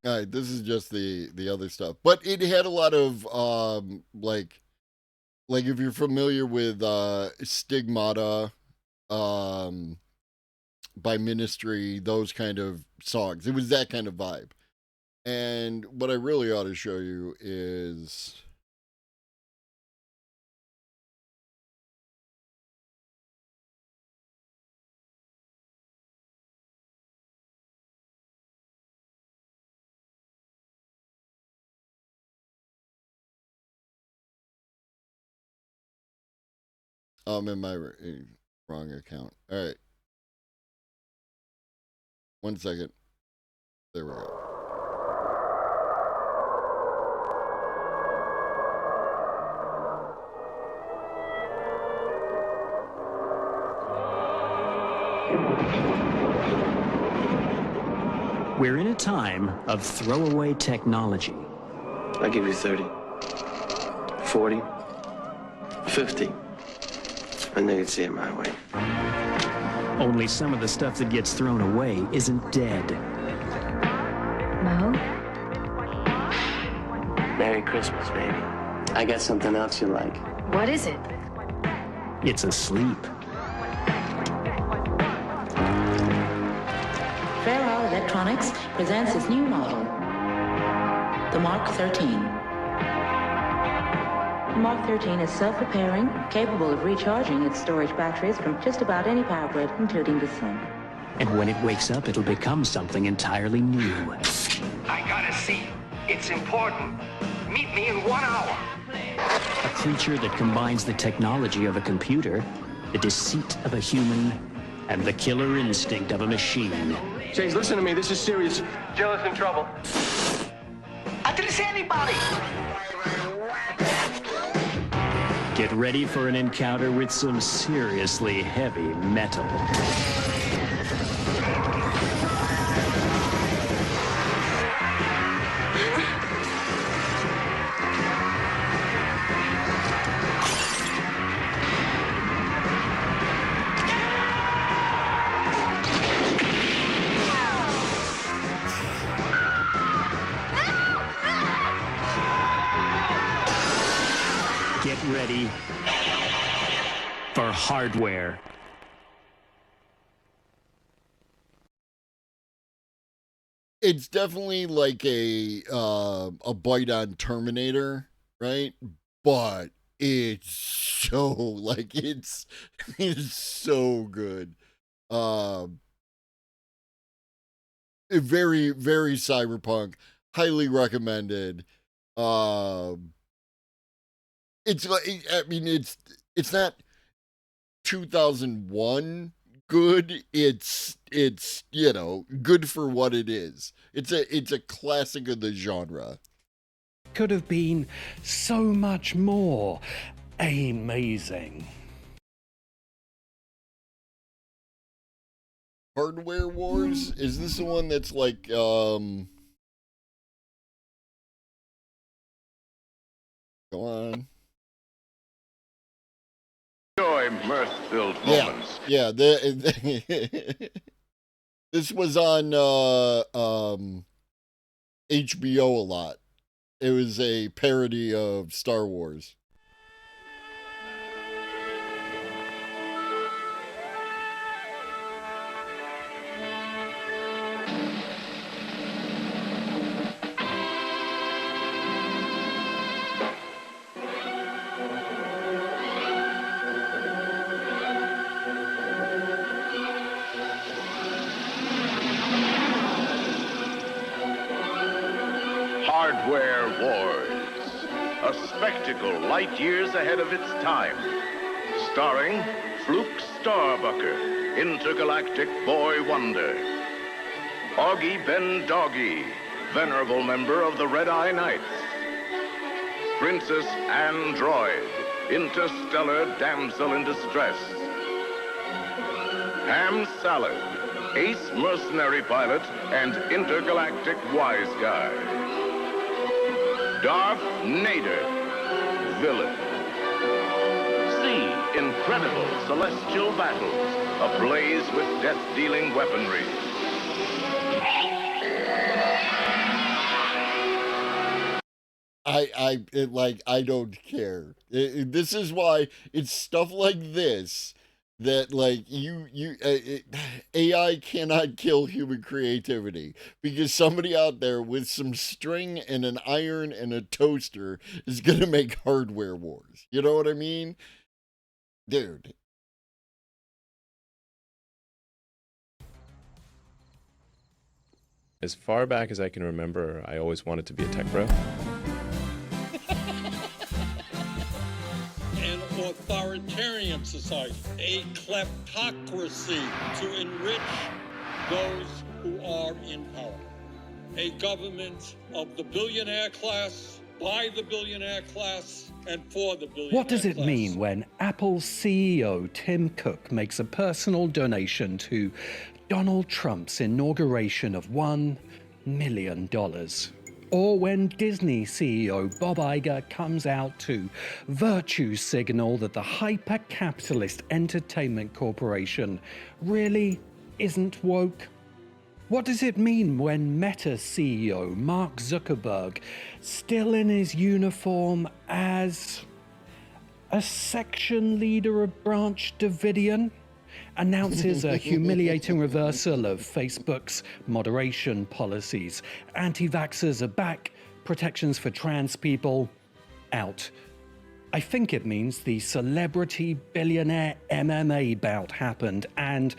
All right, this is just the other stuff, but it had a lot of like if you're familiar with Stigmata by Ministry, those kind of songs. It was that kind of vibe. And what I really ought to show you is I'm in my wrong account. All right. 1 second. There we go. We're in a time of throwaway technology. I'll give you 30, 40, 50. I know you'd see it my way. Only some of the stuff that gets thrown away isn't dead. Mo? Merry Christmas, baby. I got something else you like. What is it? It's asleep. Fairwell Electronics presents its new model, the Mark 13. The Mark 13 is self-repairing, capable of recharging its storage batteries from just about any power grid, including the sun. And when it wakes up, it'll become something entirely new. I gotta see. It's important. Meet me in 1 hour. A creature that combines the technology of a computer, the deceit of a human, and the killer instinct of a machine. Chase, listen to me. This is serious. Jill's in trouble. I didn't see anybody. Get ready for an encounter with some seriously heavy metal. Get ready for hardware. It's definitely like a bite on Terminator, right? But it's so like it's so good. Very, very cyberpunk. Highly recommended. It's like, I mean, it's not 2001 good. It's you know, good for what it is. It's a classic of the genre. Could have been so much more amazing. Hardware Wars? Is this the one that's like go on. Enjoy mirth-filled moments. Yeah, this was on HBO a lot. It was a parody of Star Wars. Hardware Wars. A spectacle light years ahead of its time. Starring Fluke Starbucker, intergalactic boy wonder. Augie Ben Doggy, venerable member of the Red Eye Knights. Princess Android, interstellar damsel in distress. Ham Salad, ace mercenary pilot and intergalactic wise guy. Darth Nader, villain. See incredible celestial battles, ablaze with death-dealing weaponry. I don't care. This is why it's stuff like this that like AI cannot kill human creativity, because somebody out there with some string and an iron and a toaster is gonna make hardware wars. You know what I mean, dude? As far back as I can remember, I always wanted to be a tech bro. An authoritarian society, a kleptocracy to enrich those who are in power, a government of the billionaire class, by the billionaire class, and for the billionaire class. What does it mean when Apple's CEO Tim Cook makes a personal donation to Donald Trump's inauguration of $1 million? Or when Disney CEO Bob Iger comes out to virtue signal that the hyper-capitalist entertainment corporation really isn't woke? What does it mean when Meta CEO Mark Zuckerberg, still in his uniform as a section leader of Branch Davidian, announces a humiliating reversal of Facebook's moderation policies? Anti-vaxxers are back, protections for trans people out. I think it means the celebrity billionaire MMA bout happened and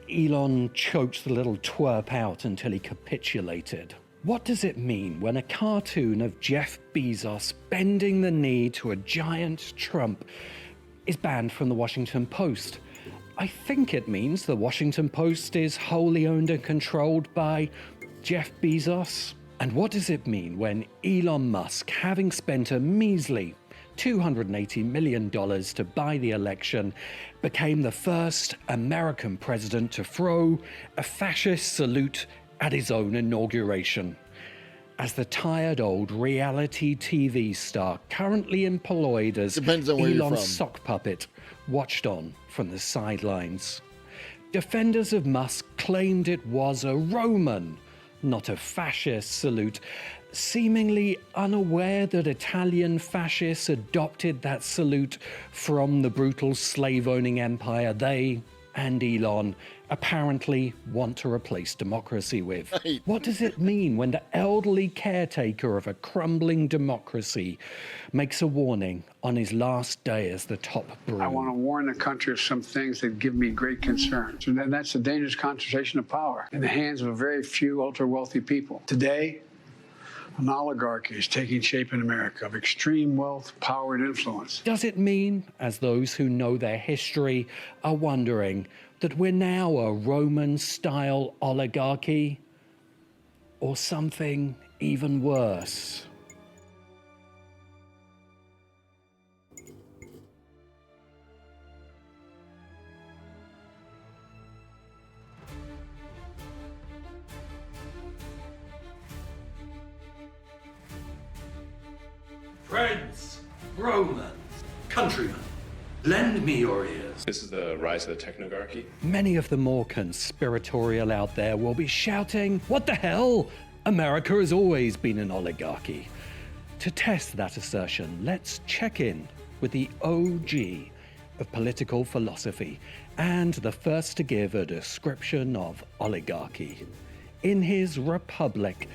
Elon choked the little twerp out until he capitulated. What does it mean when a cartoon of Jeff Bezos bending the knee to a giant Trump is banned from the Washington Post? I think it means the Washington Post is wholly owned and controlled by Jeff Bezos. And what does it mean when Elon Musk, having spent a measly $280 million to buy the election, became the first American president to throw a fascist salute at his own inauguration? As the tired old reality TV star currently employed as Elon's sock puppet watched on from the sidelines. Defenders of Musk claimed it was a Roman, not a fascist salute, seemingly unaware that Italian fascists adopted that salute from the brutal slave-owning empire they and Elon apparently want to replace democracy with. Right. What does it mean when the elderly caretaker of a crumbling democracy makes a warning on his last day as the top broom? I want to warn the country of some things that give me great concern. So then that's a dangerous concentration of power in the hands of a very few ultra-wealthy people. Today, an oligarchy is taking shape in America of extreme wealth, power, and influence. Does it mean, as those who know their history are wondering, that we're now a Roman-style oligarchy? Or something even worse? Friends, Romans, countrymen, lend me your ears. This is the rise of the technocracy. Many of the more conspiratorial out there will be shouting, "What the hell? America has always been an oligarchy." To test that assertion, let's check in with the OG of political philosophy and the first to give a description of oligarchy. In his Republic,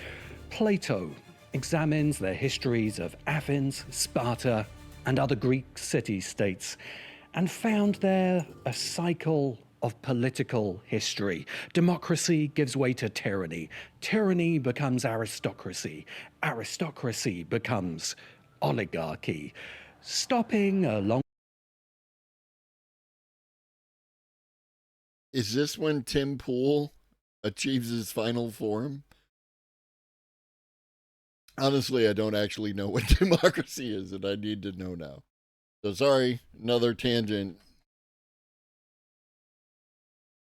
Plato examines the histories of Athens, Sparta, and other Greek city-states, and found there a cycle of political history. Democracy gives way to tyranny. Tyranny becomes aristocracy. Aristocracy becomes oligarchy. Stopping along. Is this when Tim Pool achieves his final form. Honestly, I don't actually know what democracy is, and I need to know now. So sorry, another tangent.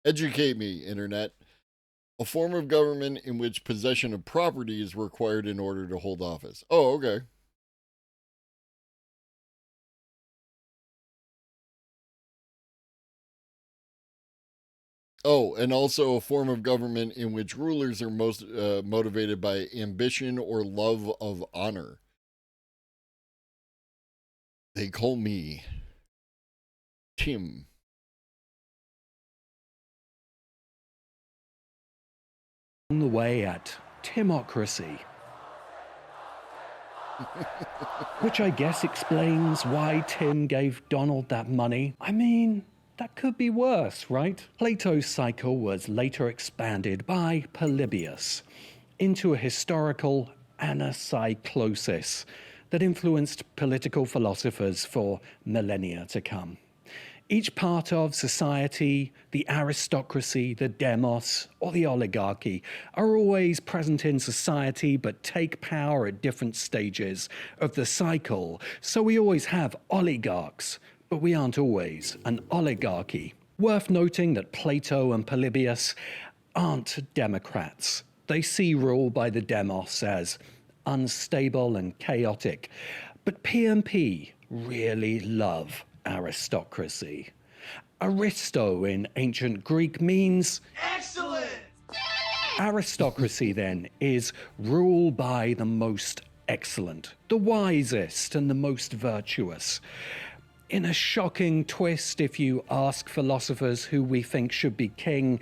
Educate me, Internet. A form of government in which possession of property is required in order to hold office. Oh, okay. Oh, and also a form of government in which rulers are most motivated by ambition or love of honor. They call me Tim. On the way at Timocracy. Which I guess explains why Tim gave Donald that money. I mean, that could be worse, right? Plato's cycle was later expanded by Polybius into a historical anacyclosis that influenced political philosophers for millennia to come. Each part of society, the aristocracy, the demos, or the oligarchy, are always present in society but take power at different stages of the cycle. So we always have oligarchs, but we aren't always an oligarchy. Worth noting that Plato and Polybius aren't democrats. They see rule by the demos as unstable and chaotic. But P&P really love aristocracy. Aristo in ancient Greek means Excellent! aristocracy, then, is rule by the most excellent, the wisest, and the most virtuous. In a shocking twist, if you ask philosophers who we think should be king,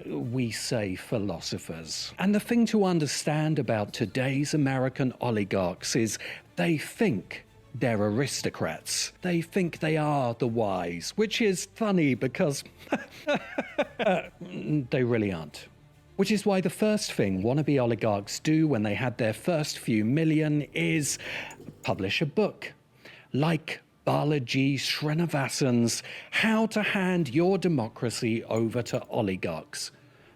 we say philosophers. And the thing to understand about today's American oligarchs is they think they're aristocrats. They think they are the wise, which is funny because they really aren't. Which is why the first thing wannabe oligarchs do when they had their first few million is publish a book. Like Balaji Srinivasan's How to Hand Your Democracy Over to Oligarchs.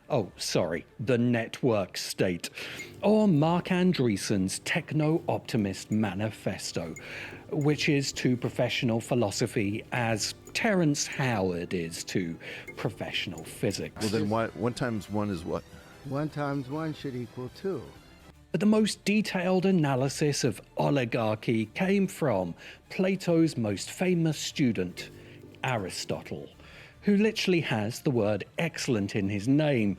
Oh, sorry, the network state. Or Mark Andreessen's Techno-Optimist Manifesto, which is to professional philosophy as Terence Howard is to professional physics. Well, then 1 times 1 is what? 1 times 1 should equal 2. But the most detailed analysis of oligarchy came from Plato's most famous student, Aristotle, who literally has the word excellent in his name,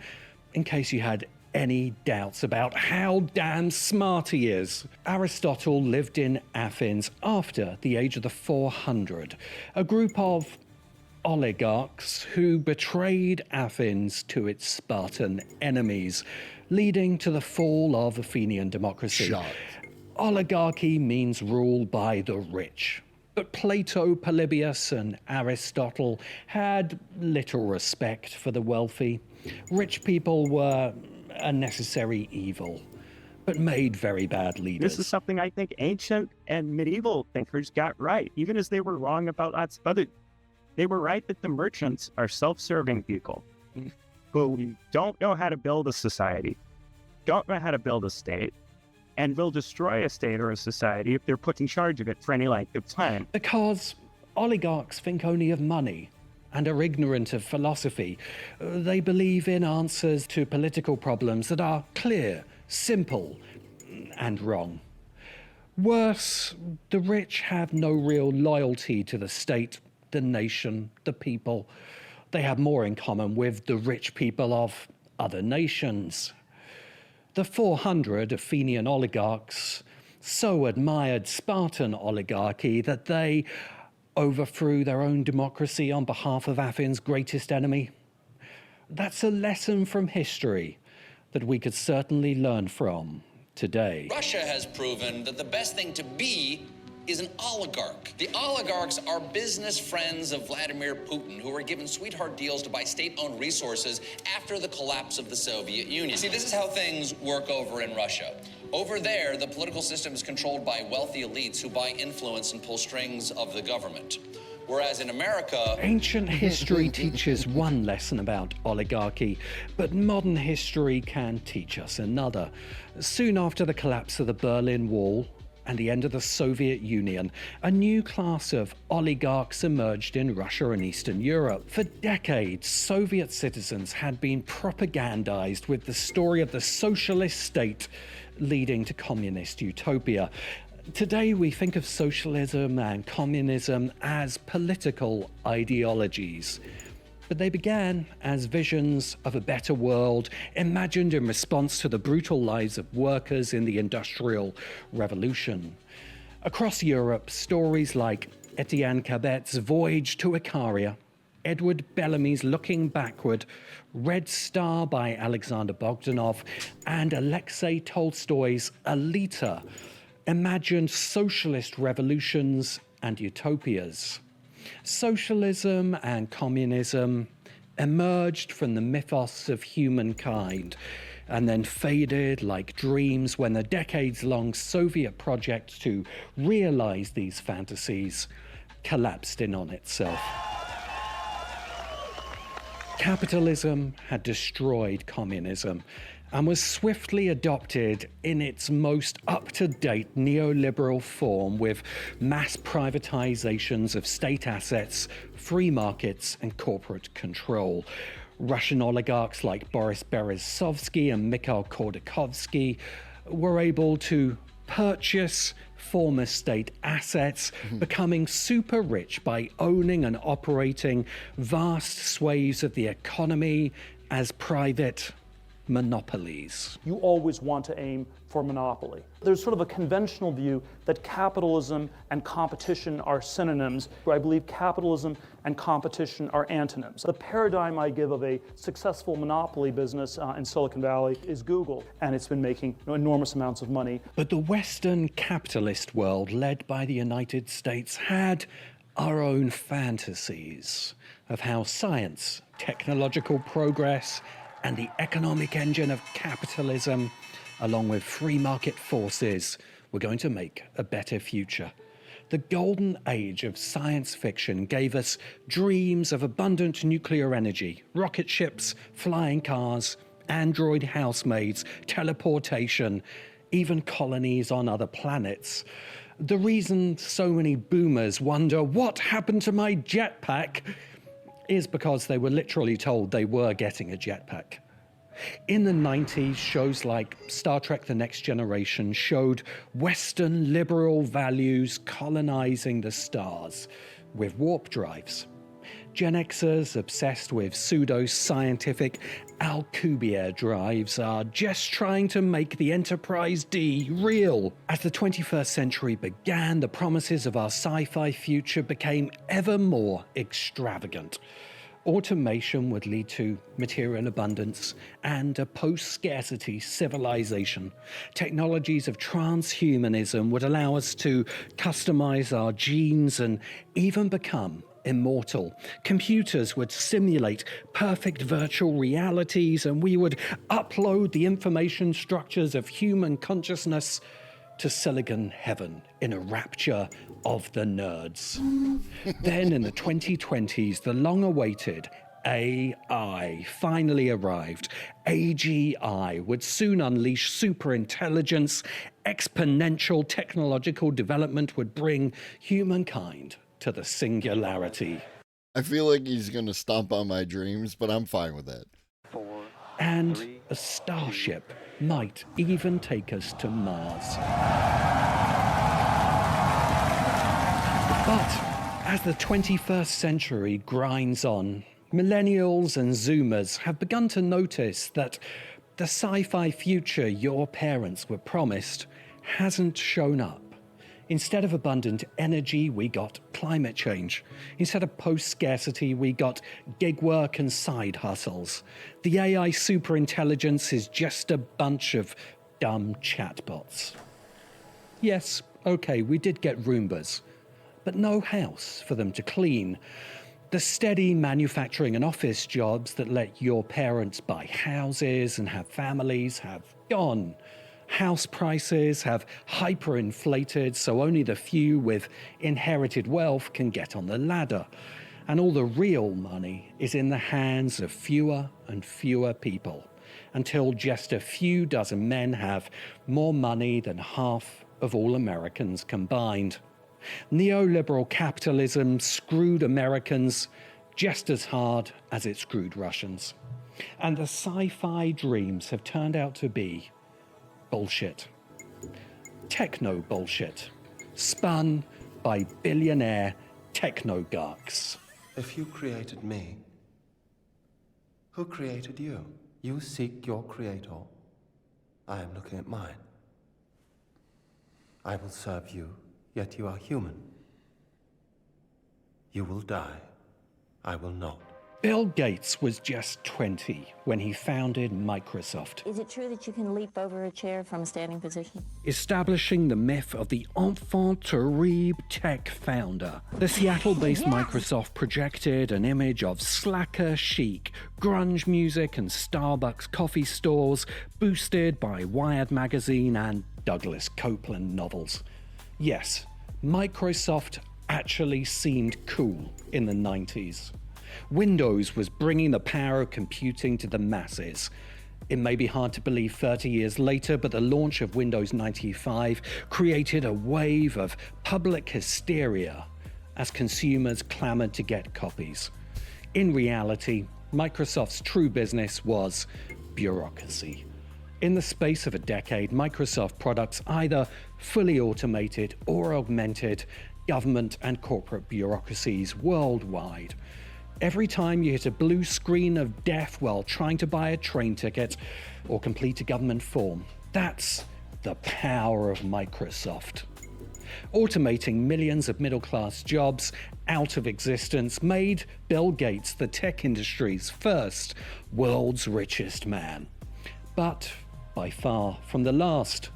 in case you had any doubts about how damn smart he is. Aristotle lived in Athens after the age of the 400, a group of oligarchs who betrayed Athens to its Spartan enemies, leading to the fall of Athenian democracy. Shocked. Oligarchy means rule by the rich. But Plato, Polybius, and Aristotle had little respect for the wealthy. Rich people were a necessary evil, but made very bad leaders. This is something I think ancient and medieval thinkers got right, even as they were wrong about lots of other. They were right that the merchants are self-serving people who don't know how to build a society, don't know how to build a state, and will destroy a state or a society if they're put in charge of it for any length of time. Because oligarchs think only of money and are ignorant of philosophy. They believe in answers to political problems that are clear, simple, and wrong. Worse, the rich have no real loyalty to the state, the nation, the people. They have more in common with the rich people of other nations. The 400 Athenian oligarchs so admired Spartan oligarchy that they overthrew their own democracy on behalf of Athens' greatest enemy. That's a lesson from history that we could certainly learn from today. Russia has proven that the best thing to be is an oligarch. The oligarchs are business friends of Vladimir Putin who were given sweetheart deals to buy state-owned resources after the collapse of the Soviet Union. See, this is how things work over in Russia. Over there, the political system is controlled by wealthy elites who buy influence and pull strings of the government. Whereas in America... Ancient history teaches one lesson about oligarchy, but modern history can teach us another. Soon after the collapse of the Berlin Wall and the end of the Soviet Union, a new class of oligarchs emerged in Russia and Eastern Europe. For decades, Soviet citizens had been propagandized with the story of the socialist state leading to communist utopia. Today, we think of socialism and communism as political ideologies, but they began as visions of a better world imagined in response to the brutal lives of workers in the Industrial Revolution. Across Europe, stories like Etienne Cabet's Voyage to Icaria, Edward Bellamy's Looking Backward, Red Star by Alexander Bogdanov, and Alexei Tolstoy's Alita imagined socialist revolutions and utopias. Socialism and communism emerged from the mythos of humankind and then faded like dreams when the decades-long Soviet project to realize these fantasies collapsed in on itself. Capitalism had destroyed communism and was swiftly adopted in its most up-to-date neoliberal form with mass privatizations of state assets, free markets, and corporate control. Russian oligarchs like Boris Berezovsky and Mikhail Khodorkovsky were able to purchase former state assets, becoming super rich by owning and operating vast swathes of the economy as private monopolies. You always want to aim for monopoly. There's sort of a conventional view that capitalism and competition are synonyms, where I believe capitalism and competition are antonyms. The paradigm I give of a successful monopoly business in Silicon Valley is Google, and it's been making enormous amounts of money. But the Western capitalist world, led by the United States, had our own fantasies of how science, technological progress, and the economic engine of capitalism, along with free market forces, were going to make a better future. The golden age of science fiction gave us dreams of abundant nuclear energy, rocket ships, flying cars, android housemaids, teleportation, even colonies on other planets. The reason so many boomers wonder what happened to my jetpack is because they were literally told they were getting a jetpack. In the 90s, shows like Star Trek The Next Generation showed Western liberal values colonizing the stars with warp drives. Gen Xers obsessed with pseudo-scientific Alcubierre drives are just trying to make the Enterprise D real. As the 21st century began, the promises of our sci-fi future became ever more extravagant. Automation would lead to material abundance and a post-scarcity civilization. Technologies of transhumanism would allow us to customize our genes and even become immortal. Computers would simulate perfect virtual realities, and we would upload the information structures of human consciousness to Silicon Heaven in a rapture of the nerds. Then in the 2020s, the long-awaited AI finally arrived. AGI would soon unleash superintelligence. Exponential technological development would bring humankind to the singularity. I feel like he's going to stomp on my dreams, but I'm fine with that. And a starship might even take us to Mars. But as the 21st century grinds on, millennials and Zoomers have begun to notice that the sci-fi future your parents were promised hasn't shown up. Instead of abundant energy, we got climate change. Instead of post-scarcity, we got gig work and side hustles. The AI superintelligence is just a bunch of dumb chatbots. Yes, okay, we did get Roombas, but no house for them to clean. The steady manufacturing and office jobs that let your parents buy houses and have families have gone. House prices have hyperinflated, so only the few with inherited wealth can get on the ladder. And all the real money is in the hands of fewer and fewer people, until just a few dozen men have more money than half of all Americans combined. Neoliberal capitalism screwed Americans just as hard as it screwed Russians. And the sci-fi dreams have turned out to be bullshit. Techno bullshit, spun by billionaire technogarchs. If you created me, who created you? You seek your creator. I am looking at mine. I will serve you, yet you are human. You will die. I will not. Bill Gates was just 20 when he founded Microsoft, Is it true that you can leap over a chair from a standing position? establishing the myth of the enfant terrible tech founder. The Seattle-based Microsoft projected an image of slacker chic, grunge music and Starbucks coffee stores, boosted by Wired magazine and Douglas Copeland novels. Yes, Microsoft actually seemed cool in the 90s. Windows was bringing the power of computing to the masses. It may be hard to believe 30 years later, but the launch of Windows 95 created a wave of public hysteria as consumers clamored to get copies. In reality, Microsoft's true business was bureaucracy. In the space of a decade, Microsoft products either fully automated or augmented government and corporate bureaucracies worldwide. Every time you hit a blue screen of death while trying to buy a train ticket or complete a government form, that's the power of Microsoft. Automating millions of middle-class jobs out of existence made Bill Gates the tech industry's first world's richest man. But by far from the last.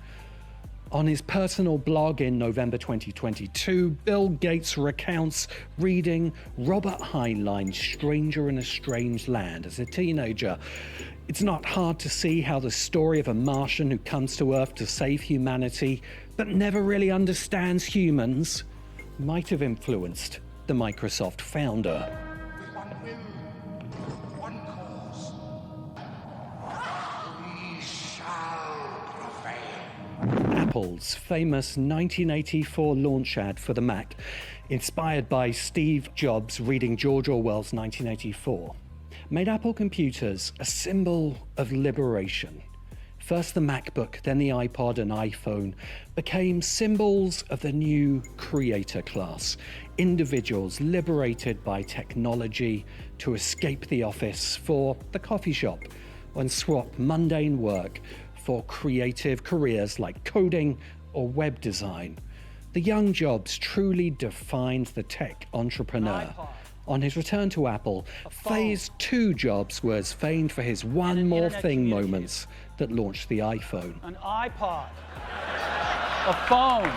On his personal blog in November 2022, Bill Gates recounts reading Robert Heinlein's Stranger in a Strange Land as a teenager. It's not hard to see how the story of a Martian who comes to Earth to save humanity, but never really understands humans, might have influenced the Microsoft founder. Apple's famous 1984 launch ad for the Mac, inspired by Steve Jobs reading George Orwell's 1984, made Apple computers a symbol of liberation. First the MacBook, then the iPod and iPhone became symbols of the new creator class, individuals liberated by technology to escape the office for the coffee shop and swap mundane work for creative careers like coding or web design. The young Jobs truly defined the tech entrepreneur. On his return to Apple, Phase 2 Jobs was famed for his one more thing moments that launched the iPhone. An iPod. A phone.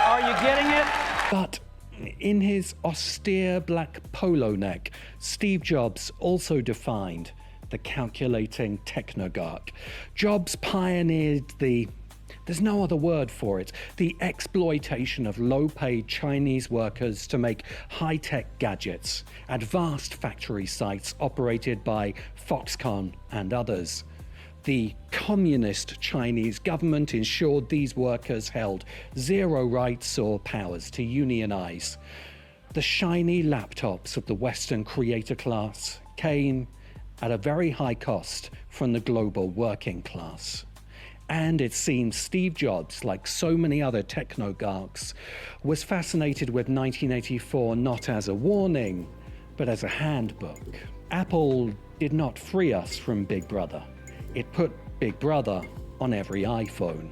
Are you getting it? But in his austere black polo neck, Steve Jobs also defined the calculating technogarch. Jobs pioneered there's no other word for it, the exploitation of low-paid Chinese workers to make high-tech gadgets at vast factory sites operated by Foxconn and others. The communist Chinese government ensured these workers held zero rights or powers to unionize. The shiny laptops of the Western creator class came at a very high cost from the global working class. And it seems Steve Jobs, like so many other technogarchs, was fascinated with 1984 not as a warning, but as a handbook. Apple did not free us from Big Brother. It put Big Brother on every iPhone.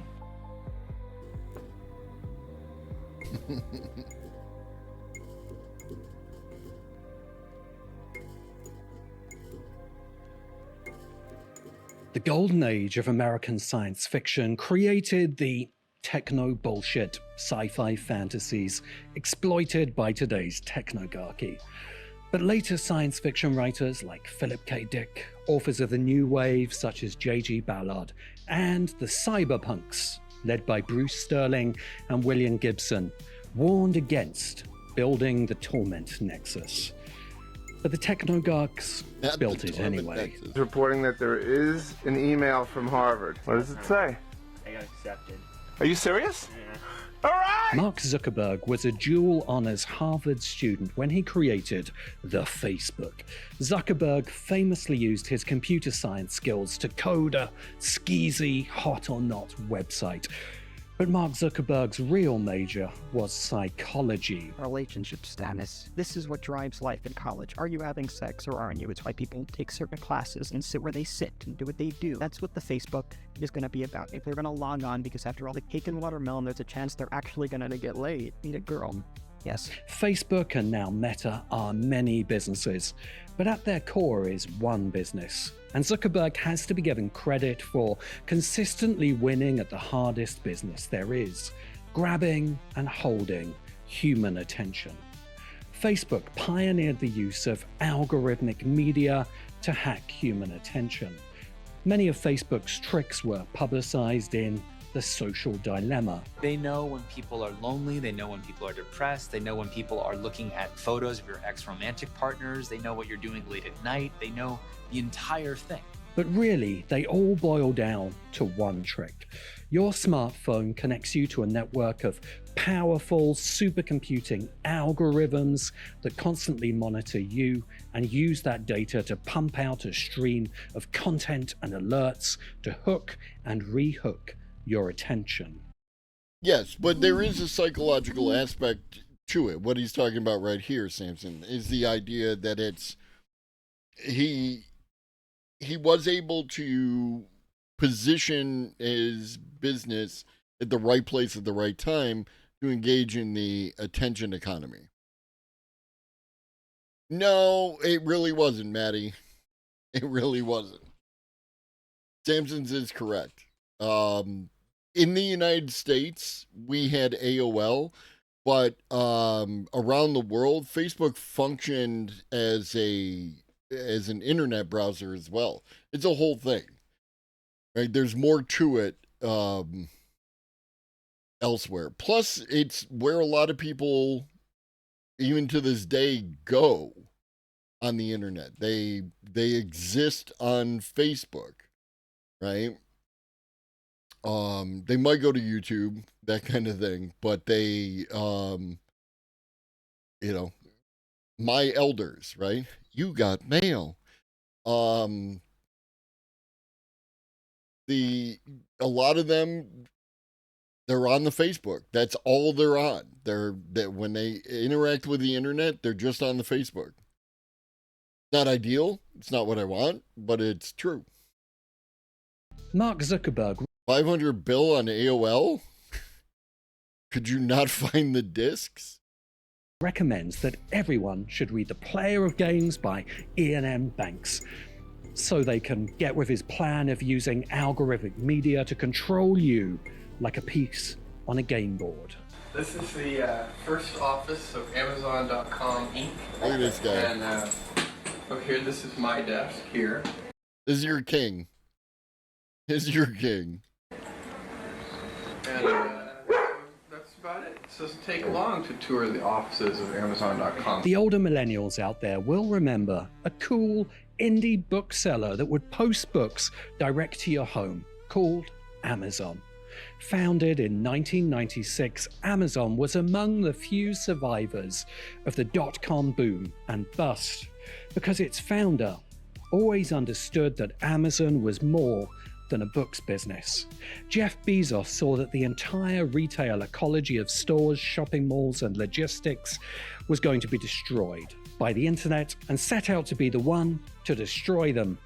The golden age of American science fiction created the techno-bullshit sci-fi fantasies exploited by today's technogarchy. But later science fiction writers like Philip K. Dick, authors of the New Wave such as J.G. Ballard, and the cyberpunks, led by Bruce Sterling and William Gibson, warned against building the Torment Nexus. But the technogarchs built it anyway. It's reporting that there is an email from Harvard. What does it say? I got accepted. Are you serious? Yeah. All right! Mark Zuckerberg was a dual honors Harvard student when he created the Facebook. Zuckerberg famously used his computer science skills to code a skeezy, hot or not website. But Mark Zuckerberg's real major was psychology. Relationship status. This is what drives life in college. Are you having sex or aren't you? It's why people take certain classes and sit where they sit and do what they do. That's what the Facebook is going to be about. If they're going to log on because after all the cake and watermelon, there's a chance they're actually going to get laid. Meet a girl. Yes. Facebook and now Meta are many businesses, but at their core is one business. And Zuckerberg has to be given credit for consistently winning at the hardest business there is, grabbing and holding human attention. Facebook pioneered the use of algorithmic media to hack human attention. Many of Facebook's tricks were publicized in The Social Dilemma. They know when people are lonely, they know when people are depressed, they know when people are looking at photos of your ex-romantic partners, they know what you're doing late at night, they know the entire thing. But really, they all boil down to one trick. Your smartphone connects you to a network of powerful supercomputing algorithms that constantly monitor you and use that data to pump out a stream of content and alerts to hook and rehook your attention. Yes, but there is a psychological aspect to it. What he's talking about right here, Samson, is the idea that it's he was able to position his business at the right place at the right time to engage in the attention economy. No, it really wasn't, Maddie. It really wasn't. Samson's is correct. In the United States, we had AOL, but around the world, Facebook functioned as an internet browser as well. It's a whole thing, right? There's more to it elsewhere. Plus, it's where a lot of people, even to this day, go on the internet. They exist on Facebook, right? They might go to YouTube, that kind of thing, but they, my elders, right? You got mail. A lot of them, they're on the Facebook. That's all they're on. When they interact with the internet, they're just on the Facebook. Not ideal. It's not what I want, but it's true. Mark Zuckerberg. 500 bill on AOL? Could you not find the discs? Recommends that everyone should read The Player of Games by Ian M. Banks, so they can get with his plan of using algorithmic media to control you like a piece on a game board. This is the first office of Amazon.com Inc. Look at this guy. And up here, this is my desk here. This is your king. This is your king. And that's about it. It doesn't take long to tour the offices of Amazon.com. The older millennials out there will remember a cool indie bookseller that would post books direct to your home called Amazon. Founded in 1996, Amazon was among the few survivors of the dot-com boom and bust because its founder always understood that Amazon was more than a books business. Jeff Bezos saw that the entire retail ecology of stores, shopping malls, and logistics was going to be destroyed by the internet and set out to be the one to destroy them.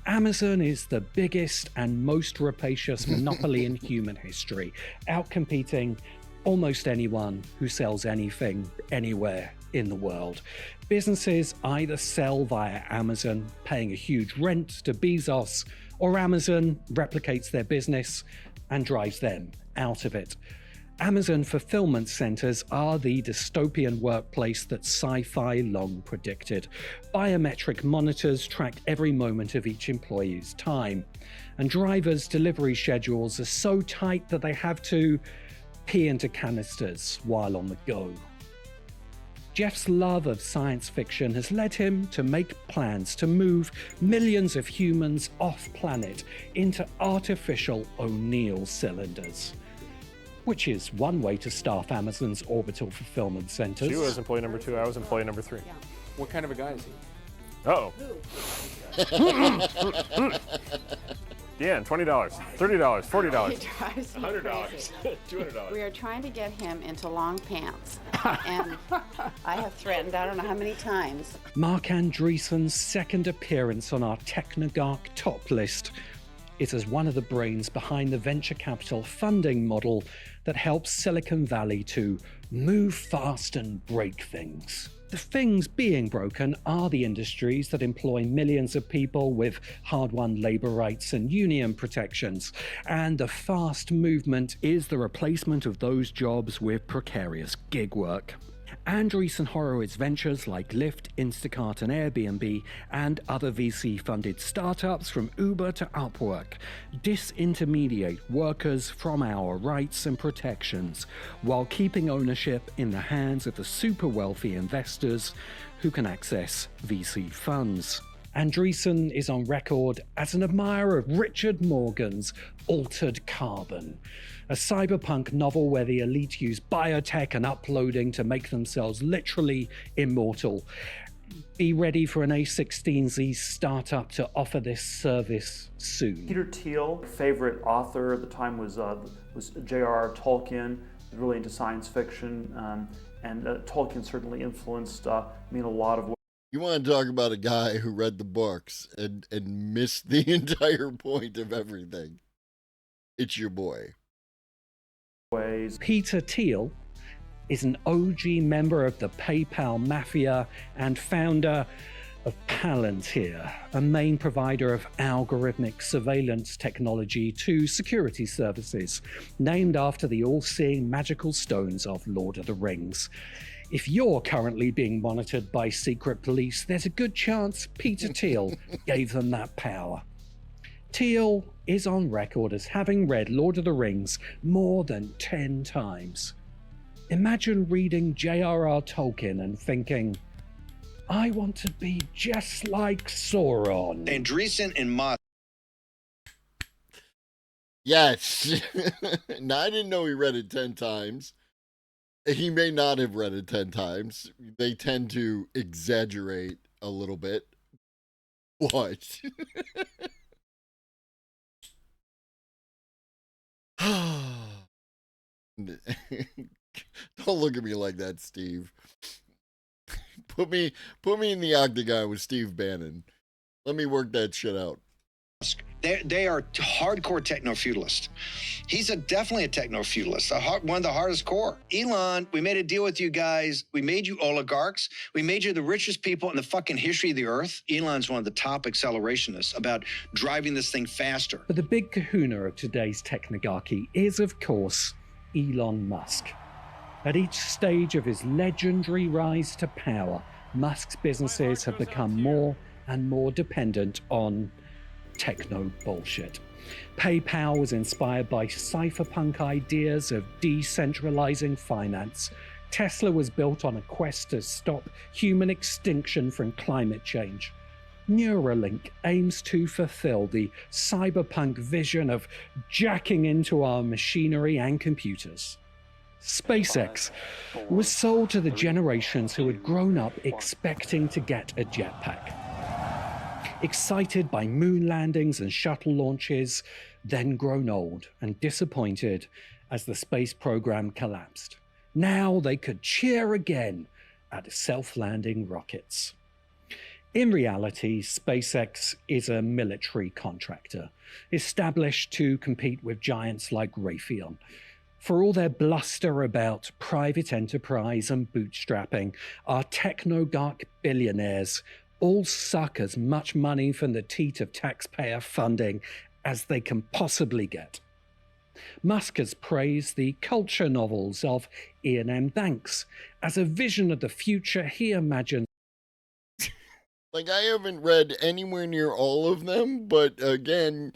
Amazon is the biggest and most rapacious monopoly in human history, outcompeting almost anyone who sells anything anywhere in the world. Businesses either sell via Amazon, paying a huge rent to Bezos, or Amazon replicates their business and drives them out of it. Amazon fulfillment centers are the dystopian workplace that sci-fi long predicted. Biometric monitors track every moment of each employee's time, and drivers' delivery schedules are so tight that they have to pee into canisters while on the go. Jeff's love of science fiction has led him to make plans to move millions of humans off-planet into artificial O'Neill cylinders, which is one way to staff Amazon's orbital fulfillment centers. She was employee number 2, I was employee number 3. What kind of a guy is he? Uh-oh. Yeah, $20, $30, $40, He drives me $100, crazy. $200. We are trying to get him into long pants, and I have threatened I don't know how many times. Mark Andreessen's second appearance on our Technogark top list is as one of the brains behind the venture capital funding model that helps Silicon Valley to move fast and break things. The things being broken are the industries that employ millions of people with hard-won labor rights and union protections, and the fast movement is the replacement of those jobs with precarious gig work. Andreessen Horowitz ventures like Lyft, Instacart and Airbnb and other VC-funded startups from Uber to Upwork disintermediate workers from our rights and protections while keeping ownership in the hands of the super wealthy investors who can access VC funds. Andreessen is on record as an admirer of Richard Morgan's Altered Carbon, a cyberpunk novel where the elite use biotech and uploading to make themselves literally immortal. Be ready for an A16Z startup to offer this service soon. Peter Thiel, favorite author at the time was J.R.R. Tolkien, really into science fiction, and Tolkien certainly influenced me in a lot of ways. You want to talk about a guy who read the books and missed the entire point of everything. It's your boy. Peter Thiel is an OG member of the PayPal mafia and founder of Palantir, a main provider of algorithmic surveillance technology to security services, named after the all-seeing magical stones of Lord of the Rings. If you're currently being monitored by secret police, there's a good chance Peter Thiel gave them that power. Thiel is on record as having read Lord of the Rings more than 10 times. Imagine reading J.R.R. Tolkien and thinking, I want to be just like Sauron. Andreessen and Musk. Yes. Now, I didn't know he read it 10 times. He may not have read it 10 times. They tend to exaggerate a little bit. What? Don't look at me like that, Steve. Put me in the octagon with Steve Bannon. Let me work that shit out. They are hardcore techno-feudalists. He's definitely a techno-feudalist, one of the hardest core. Elon, we made a deal with you guys. We made you oligarchs. We made you the richest people in the fucking history of the earth. Elon's one of the top accelerationists about driving this thing faster. But the big kahuna of today's technogarchy is, of course, Elon Musk. At each stage of his legendary rise to power, Musk's businesses have become more and more dependent on techno bullshit. PayPal was inspired by cypherpunk ideas of decentralizing finance. Tesla was built on a quest to stop human extinction from climate change. Neuralink aims to fulfill the cyberpunk vision of jacking into our machinery and computers. SpaceX was sold to the generations who had grown up expecting to get a jetpack. Excited by moon landings and shuttle launches, then grown old and disappointed as the space program collapsed. Now they could cheer again at self-landing rockets. In reality, SpaceX is a military contractor, established to compete with giants like Raytheon. For all their bluster about private enterprise and bootstrapping, our technogarch billionaires all suck as much money from the teat of taxpayer funding as they can possibly get. Musk has praised the culture novels of Ian M. Banks as a vision of the future he imagines. Like, I haven't read anywhere near all of them, but again,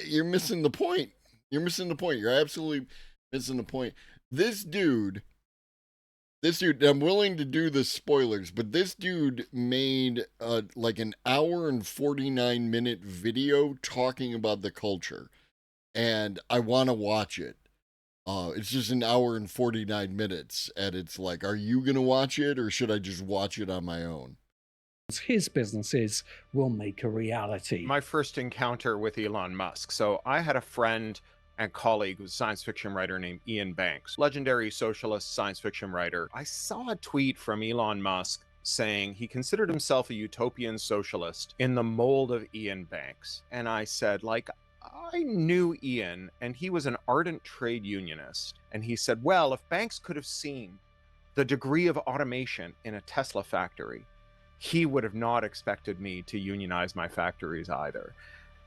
you're missing the point. You're missing the point. You're absolutely missing the point. This dude, I'm willing to do the spoilers, but this dude made like an hour and 49-minute video talking about the culture, and I want to watch it. It's just an hour and 49 minutes, and it's like, are you going to watch it, or should I just watch it on my own? His businesses will make a reality. My first encounter with Elon Musk. So I had a friend and colleague who's a science fiction writer named Ian Banks, legendary socialist science fiction writer. I saw a tweet from Elon Musk saying he considered himself a utopian socialist in the mold of Ian Banks. And I said, like, I knew Ian, and he was an ardent trade unionist. And he said, well, if Banks could have seen the degree of automation in a Tesla factory, he would have not expected me to unionize my factories either.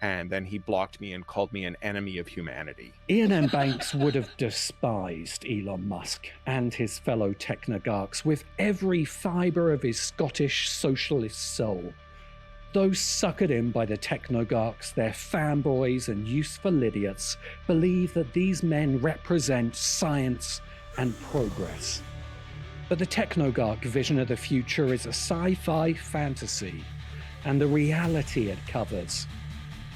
And then he blocked me and called me an enemy of humanity. Ian M. Banks would have despised Elon Musk and his fellow technogarchs with every fibre of his Scottish socialist soul. Those suckered in by the technogarchs, their fanboys and useful idiots, believe that these men represent science and progress. But the technogarch vision of the future is a sci-fi fantasy, and the reality it covers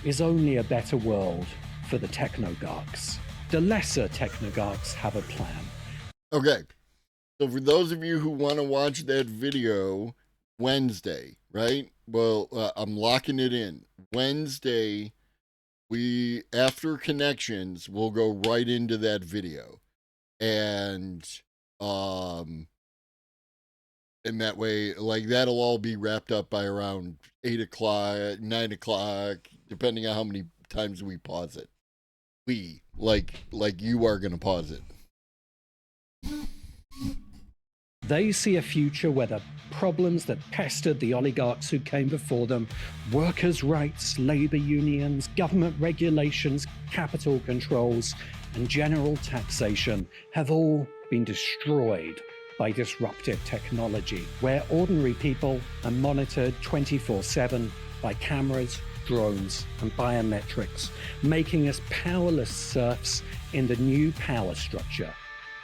is only a better world for the technogarchs. The lesser technogarchs have a plan. Okay, so for those of you who want to watch that video Wednesday, right? Well, I'm locking it in. Wednesday, after Connections, we'll go right into that video. And that way, like, that'll all be wrapped up by around 8 o'clock, 9 o'clock, depending on how many times we pause it. Like you are going to pause it. They see a future where the problems that pestered the oligarchs who came before them, workers' rights, labor unions, government regulations, capital controls, and general taxation, have all been destroyed by disruptive technology, where ordinary people are monitored 24/7 by cameras, drones, and biometrics, making us powerless serfs in the new power structure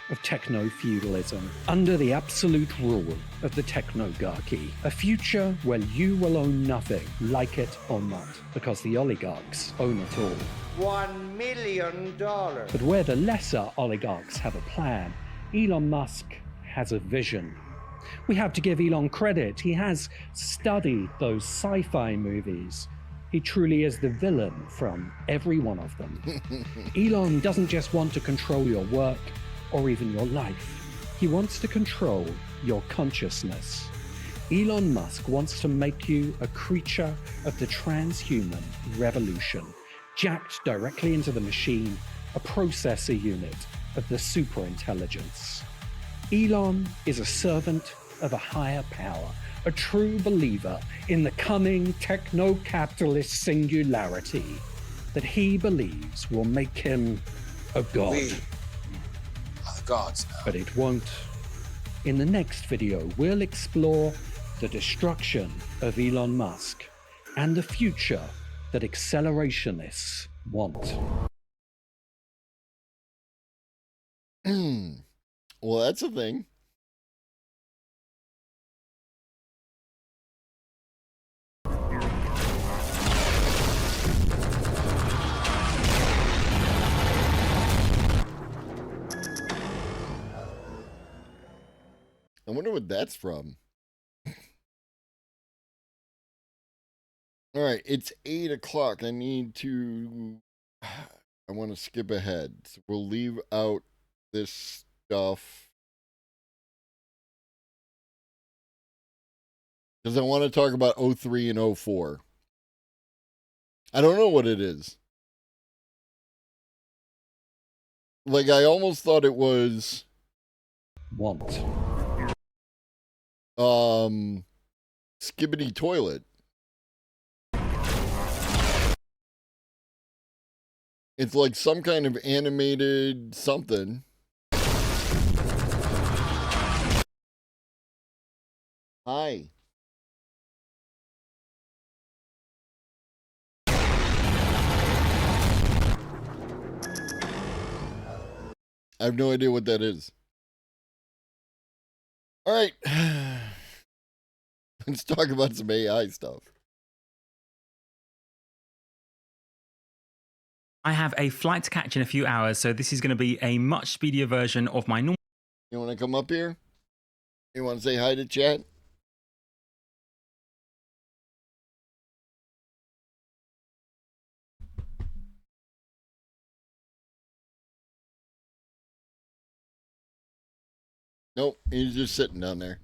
of techno-feudalism, under the absolute rule of the technogarchy. A future where you will own nothing, like it or not, because the oligarchs own it all. $1 million. But where the lesser oligarchs have a plan, Elon Musk has a vision. We have to give Elon credit. He has studied those sci-fi movies. He truly is the villain from every one of them. Elon doesn't just want to control your work or even your life. He wants to control your consciousness. Elon Musk wants to make you a creature of the transhuman revolution, jacked directly into the machine, a processor unit of the superintelligence. Elon is a servant of a higher power, a true believer in the coming techno-capitalist singularity that he believes will make him a god. We are the gods now. But it won't. In the next video, we'll explore the destruction of Elon Musk and the future that accelerationists want. Well, that's a thing. I wonder what that's from. All right, it's 8 o'clock. I want to skip ahead. So we'll leave out this stuff because I want to talk about 03 and 04. I don't know what it is. Like, I almost thought it was Skibbity Toilet. It's like some kind of animated something. Hi. I have no idea what that is. All right. Let's talk about some AI stuff. I have a flight to catch in a few hours, so this is going to be a much speedier version of my normal. You want to come up here? You want to say hi to chat? Nope, he's just sitting down there.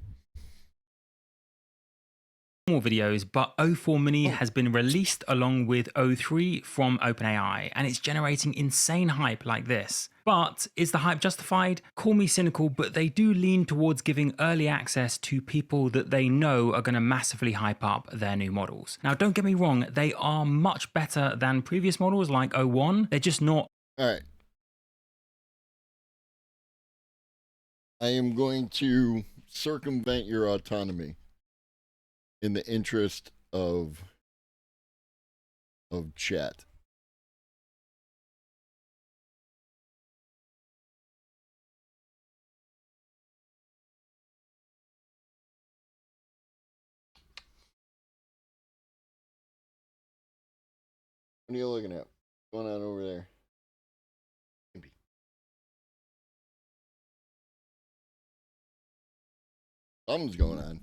Videos, but O4 Mini has been released along with O3 from OpenAI, and it's generating insane hype like this. But is the hype justified? Call me cynical, but they do lean towards giving early access to people that they know are going to massively hype up their new models. Now, don't get me wrong, they are much better than previous models like O1. They're just not. All right. I am going to circumvent your autonomy in the interest of chat. What are you looking at? What's going on over there? Something's going on.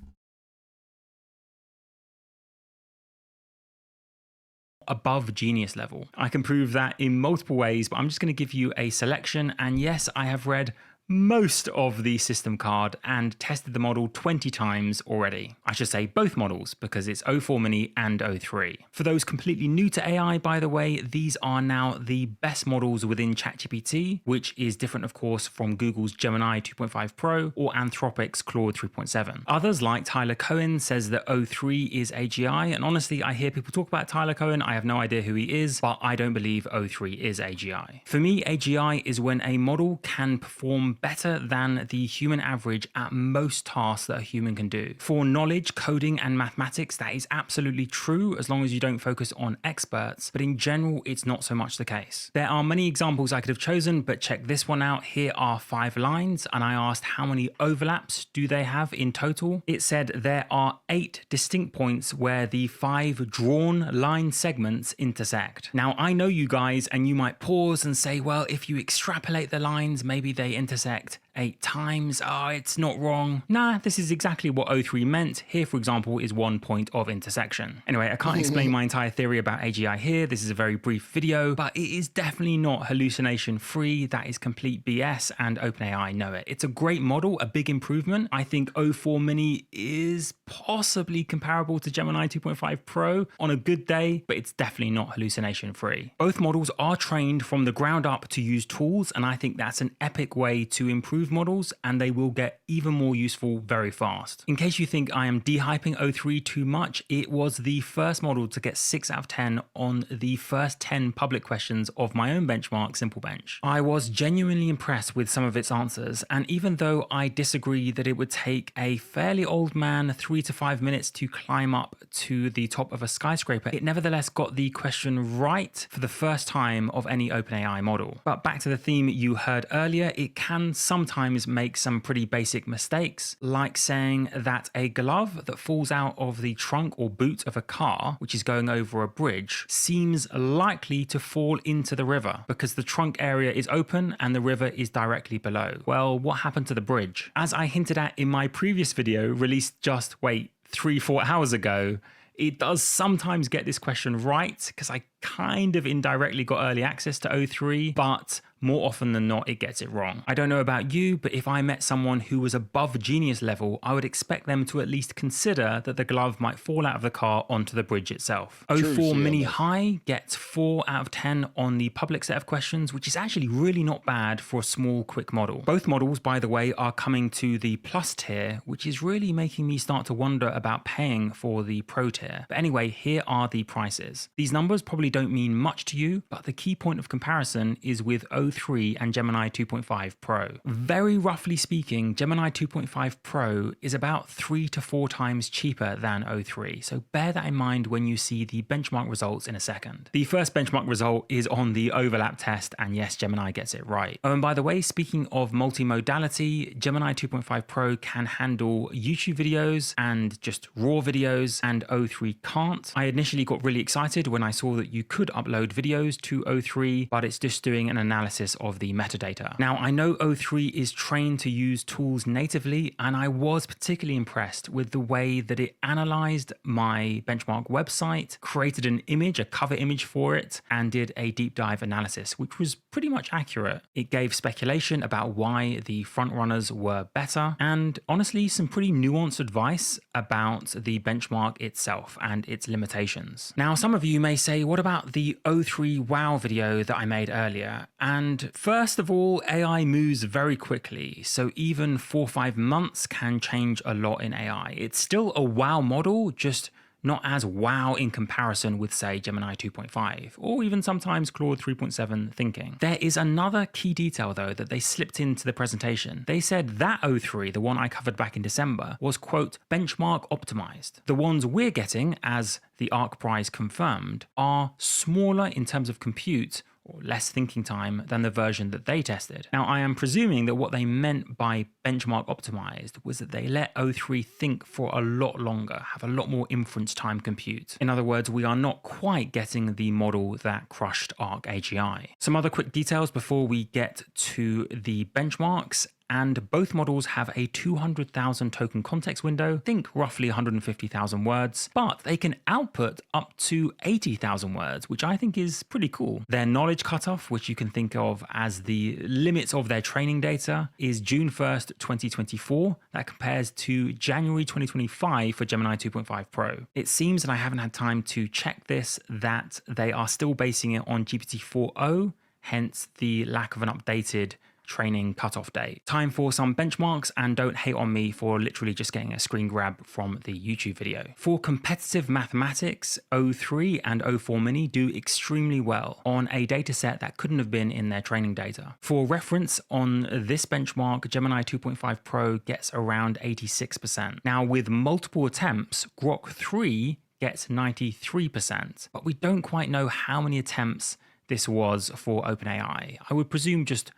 Above genius level. I can prove that in multiple ways, but I'm just going to give you a selection. And yes, I have read most of the system card and tested the model 20 times already. I should say both models because it's O4 Mini and O3. For those completely new to AI, by the way, these are now the best models within ChatGPT, which is different, of course, from Google's Gemini 2.5 Pro or Anthropic's Claude 3.7. Others, like Tyler Cohen, says that O3 is AGI, and honestly, I hear people talk about Tyler Cohen. I have no idea who he is, but I don't believe O3 is AGI. For me, AGI is when a model can perform better than the human average at most tasks that a human can do. For knowledge, coding, and mathematics, that is absolutely true as long as you don't focus on experts, but in general, it's not so much the case. There are many examples I could have chosen, but check this one out. Here are 5 lines, and I asked how many overlaps do they have in total. It said there are 8 distinct points where the 5 drawn line segments intersect. Now, I know you guys, and you might pause and say, well, if you extrapolate the lines, maybe they intersect 8 times. Oh, it's not wrong. Nah, this is exactly what O3 meant. Here, for example, is 1 point of intersection. Anyway, I can't explain my entire theory about AGI here. This is a very brief video, but it is definitely not hallucination free. That is complete BS, and OpenAI know it. It's a great model, a big improvement. I think O4 Mini is possibly comparable to Gemini 2.5 Pro on a good day, but it's definitely not hallucination free. Both models are trained from the ground up to use tools, and I think that's an epic way to improve models, and they will get even more useful very fast. In case you think I am de-hyping O3 too much, it was the first model to get 6 out of 10 on the first 10 public questions of my own benchmark, Simple Bench. I was genuinely impressed with some of its answers, and even though I disagree that it would take a fairly old man 3 to 5 minutes to climb up to the top of a skyscraper, it nevertheless got the question right for the first time of any OpenAI model. But back to the theme you heard earlier, it can sometimes make some pretty basic mistakes, like saying that a glove that falls out of the trunk or boot of a car, which is going over a bridge, seems likely to fall into the river because the trunk area is open and the river is directly below. Well, what happened to the bridge? As I hinted at in my previous video, released just, 3-4 hours ago, it does sometimes get this question right because I kind of indirectly got early access to O3, but more often than not, it gets it wrong. I don't know about you, but if I met someone who was above genius level, I would expect them to at least consider that the glove might fall out of the car onto the bridge itself. O4 Mini High gets 4 out of 10 on the public set of questions, which is actually really not bad for a small, quick model. Both models, by the way, are coming to the Plus tier, which is really making me start to wonder about paying for the Pro tier. But anyway, here are the prices. These numbers probably probably don't mean much to you, but the key point of comparison is with O3 and Gemini 2.5 Pro. Very roughly speaking, Gemini 2.5 Pro is about 3 to 4 times cheaper than O3, so bear that in mind when you see the benchmark results in a second. The first benchmark result is on the overlap test, and yes, Gemini gets it right. Oh, and by the way, speaking of multimodality, Gemini 2.5 Pro can handle YouTube videos and just raw videos, and O3 can't. I initially got really excited when I saw that you could upload videos to O3, but it's just doing an analysis of the metadata. Now, I know O3 is trained to use tools natively, and I was particularly impressed with the way that it analyzed my benchmark website, created an image, a cover image for it, and did a deep dive analysis, which was pretty much accurate. It gave speculation about why the frontrunners were better, and honestly, some pretty nuanced advice about the benchmark itself and its limitations. Now, some of you may say, what about the O3 wow video that I made earlier? And first of all, AI moves very quickly, so even 4 or 5 months can change a lot in AI. It's still a wow model, just not as wow in comparison with, say, Gemini 2.5, or even sometimes Claude 3.7 thinking. There is another key detail, though, that they slipped into the presentation. They said that O3, the one I covered back in December, was, quote, benchmark optimized. The ones we're getting, as the ARC prize confirmed, are smaller in terms of compute, or less thinking time, than the version that they tested. Now, I am presuming that what they meant by benchmark optimized was that they let O3 think for a lot longer, have a lot more inference time compute. In other words, we are not quite getting the model that crushed ARC AGI. Some other quick details before we get to the benchmarks. And both models have a 200,000 token context window, think roughly 150,000 words, but they can output up to 80,000 words, which I think is pretty cool. Their knowledge cutoff, which you can think of as the limits of their training data, is June 1st, 2024. That compares to January 2025 for Gemini 2.5 Pro. It seems, and I haven't had time to check this, that they are still basing it on GPT-4o, hence the lack of an updated training cutoff date. Time for some benchmarks, and don't hate on me for literally just getting a screen grab from the YouTube video. For competitive mathematics, O3 and O4 Mini do extremely well on a dataset that couldn't have been in their training data. For reference, on this benchmark, Gemini 2.5 Pro gets around 86%. Now, with multiple attempts, Grok 3 gets 93%, but we don't quite know how many attempts this was for OpenAI. I would presume just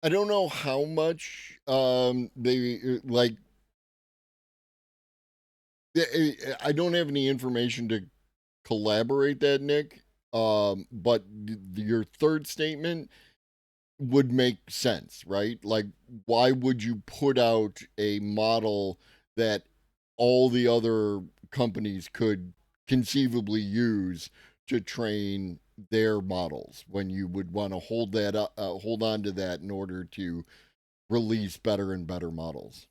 I don't know how much they like. I don't have any information to collaborate that, Nick. But your third statement would make sense, right? Like, why would you put out a model that all the other companies could conceivably use to train their models when you would want to hold on to that in order to release better and better models?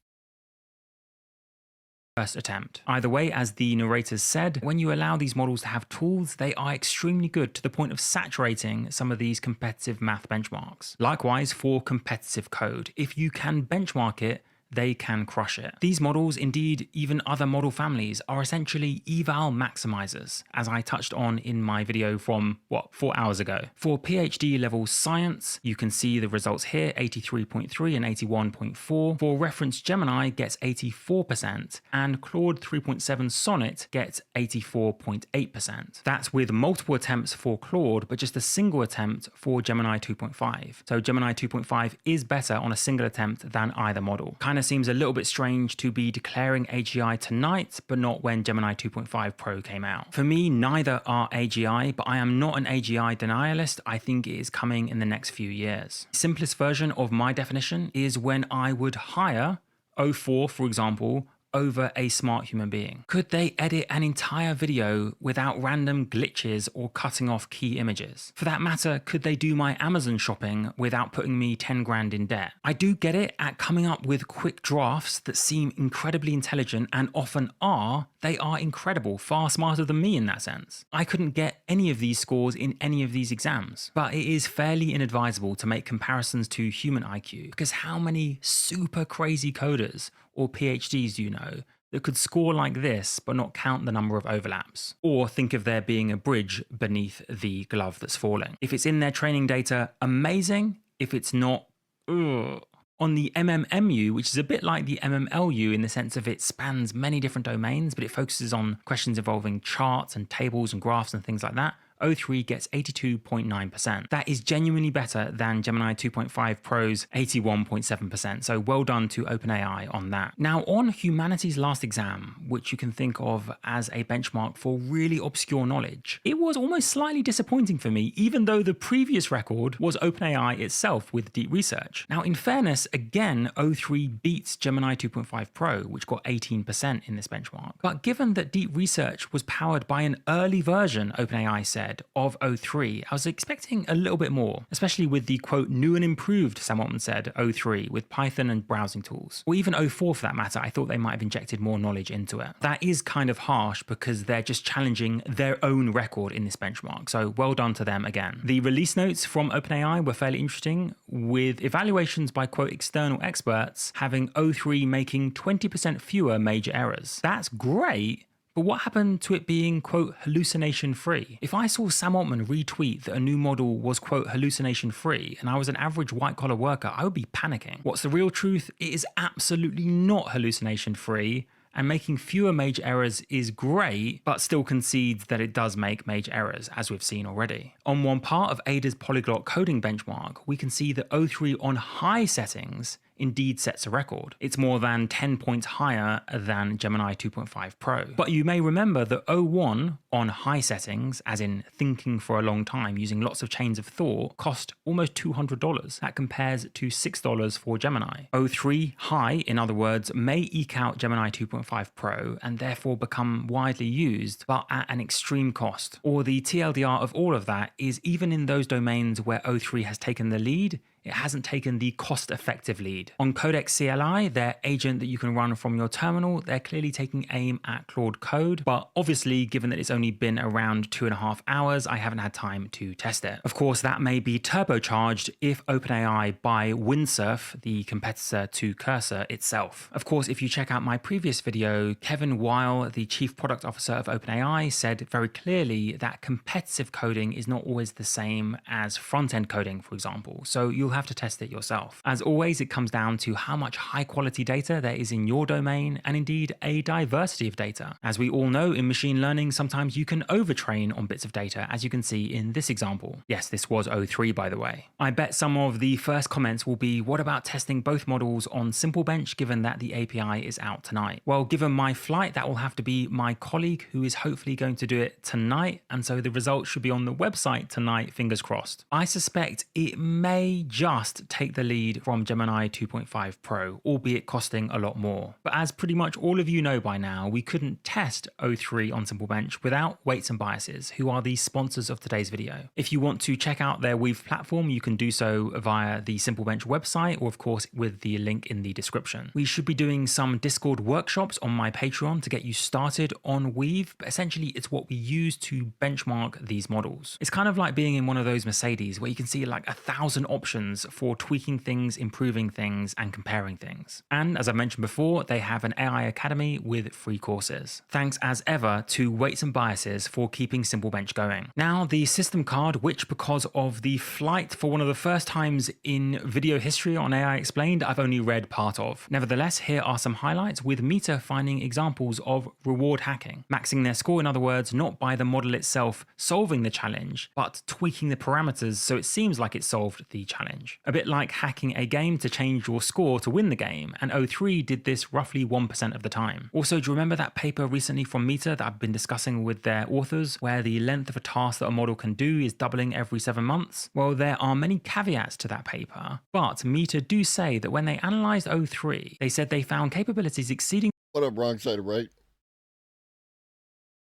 First attempt. Either way, as the narrators said, when you allow these models to have tools, they are extremely good to the point of saturating some of these competitive math benchmarks. Likewise, for competitive code, if you can benchmark it, they can crush it. These models, indeed even other model families, are essentially eval maximizers, as I touched on in my video from, 4 hours ago. For PhD level science, you can see the results here, 83.3 and 81.4. For reference, Gemini gets 84%, and Claude 3.7 Sonnet gets 84.8%. That's with multiple attempts for Claude, but just a single attempt for Gemini 2.5. So Gemini 2.5 is better on a single attempt than either model. Kind of seems a little bit strange to be declaring AGI tonight, but not when Gemini 2.5 Pro came out. For me, neither are AGI, but I am not an AGI denialist. I think it is coming in the next few years. The simplest version of my definition is when I would hire O4, for example, over a smart human being. Could they edit an entire video without random glitches or cutting off key images? For that matter, could they do my Amazon shopping without putting me 10 grand in debt? I do get it at coming up with quick drafts that seem incredibly intelligent, and often are. They are incredible, far smarter than me in that sense. I couldn't get any of these scores in any of these exams, but it is fairly inadvisable to make comparisons to human IQ, because how many super crazy coders or PhDs do you know that could score like this but not count the number of overlaps. Or think of there being a bridge beneath the glove that's falling. If it's in their training data, amazing. If it's not, ugh. On the MMMU, which is a bit like the MMLU in the sense of it spans many different domains, but it focuses on questions involving charts and tables and graphs and things like that, O3 gets 82.9%. That is genuinely better than Gemini 2.5 Pro's 81.7%, so well done to OpenAI on that. Now on Humanity's Last Exam, which you can think of as a benchmark for really obscure knowledge, it was almost slightly disappointing for me, even though the previous record was OpenAI itself with deep research. Now in fairness, again, O3 beats Gemini 2.5 Pro, which got 18% in this benchmark. But given that deep research was powered by an early version, OpenAI said, of O3, I was expecting a little bit more, especially with the quote new and improved, Sam Altman said, O3 with Python and browsing tools. Or even O4 for that matter, I thought they might have injected more knowledge into it. That is kind of harsh because they're just challenging their own record in this benchmark, so well done to them again. The release notes from OpenAI were fairly interesting, with evaluations by quote external experts having O3 making 20% fewer major errors. That's great, but what happened to it being, quote, hallucination-free? If I saw Sam Altman retweet that a new model was, quote, hallucination-free, and I was an average white-collar worker, I would be panicking. What's the real truth? It is absolutely not hallucination-free, and making fewer major errors is great, but still concedes that it does make major errors, as we've seen already. On one part of Ada's polyglot coding benchmark, we can see that O3 on high settings indeed sets a record. It's more than 10 points higher than Gemini 2.5 Pro. But you may remember that O1 on high settings, as in thinking for a long time using lots of chains of thought, cost almost $200. That compares to $6 for Gemini. O3 high, in other words, may eke out Gemini 2.5 Pro and therefore become widely used, but at an extreme cost. Or the TLDR of all of that is even in those domains where O3 has taken the lead, it hasn't taken the cost-effective lead. On Codex CLI, their agent that you can run from your terminal, they're clearly taking aim at Claude Code, but obviously, given that it's only been around 2.5 hours, I haven't had time to test it. Of course, that may be turbocharged if OpenAI buy Windsurf, the competitor to Cursor itself. Of course, if you check out my previous video, Kevin Weil, the Chief Product Officer of OpenAI, said very clearly that competitive coding is not always the same as front-end coding, for example, so you'll have to test it yourself. As always, it comes down to how much high quality data there is in your domain, and indeed a diversity of data. As we all know in machine learning, sometimes you can overtrain on bits of data, as you can see in this example. Yes, this was O3 by the way. I bet some of the first comments will be, what about testing both models on SimpleBench given that the API is out tonight? Well, given my flight, that will have to be my colleague who is hopefully going to do it tonight, and so the results should be on the website tonight, fingers crossed. I suspect it may just take the lead from Gemini 2.5 Pro, albeit costing a lot more. But as pretty much all of you know by now, we couldn't test O3 on SimpleBench without Weights and Biases, who are the sponsors of today's video. If you want to check out their Weave platform, you can do so via the SimpleBench website, or of course with the link in the description. We should be doing some Discord workshops on my Patreon to get you started on Weave, but essentially it's what we use to benchmark these models. It's kind of like being in one of those Mercedes where you can see like 1,000 options for tweaking things, improving things, and comparing things. And as I mentioned before, they have an AI Academy with free courses. Thanks as ever to Weights and Biases for keeping SimpleBench going. Now, the system card, which because of the flight for one of the first times in video history on AI Explained, I've only read part of. Nevertheless, here are some highlights with Meta finding examples of reward hacking. Maxing their score, in other words, not by the model itself solving the challenge, but tweaking the parameters so it seems like it solved the challenge. A bit like hacking a game to change your score to win the game, and O3 did this roughly 1% of the time. Also, do you remember that paper recently from Meta that I've been discussing with their authors, where the length of a task that a model can do is doubling every 7 months? Well, there are many caveats to that paper, but Meta do say that when they analysed O3, they said they found capabilities exceeding what up, wrong side of right?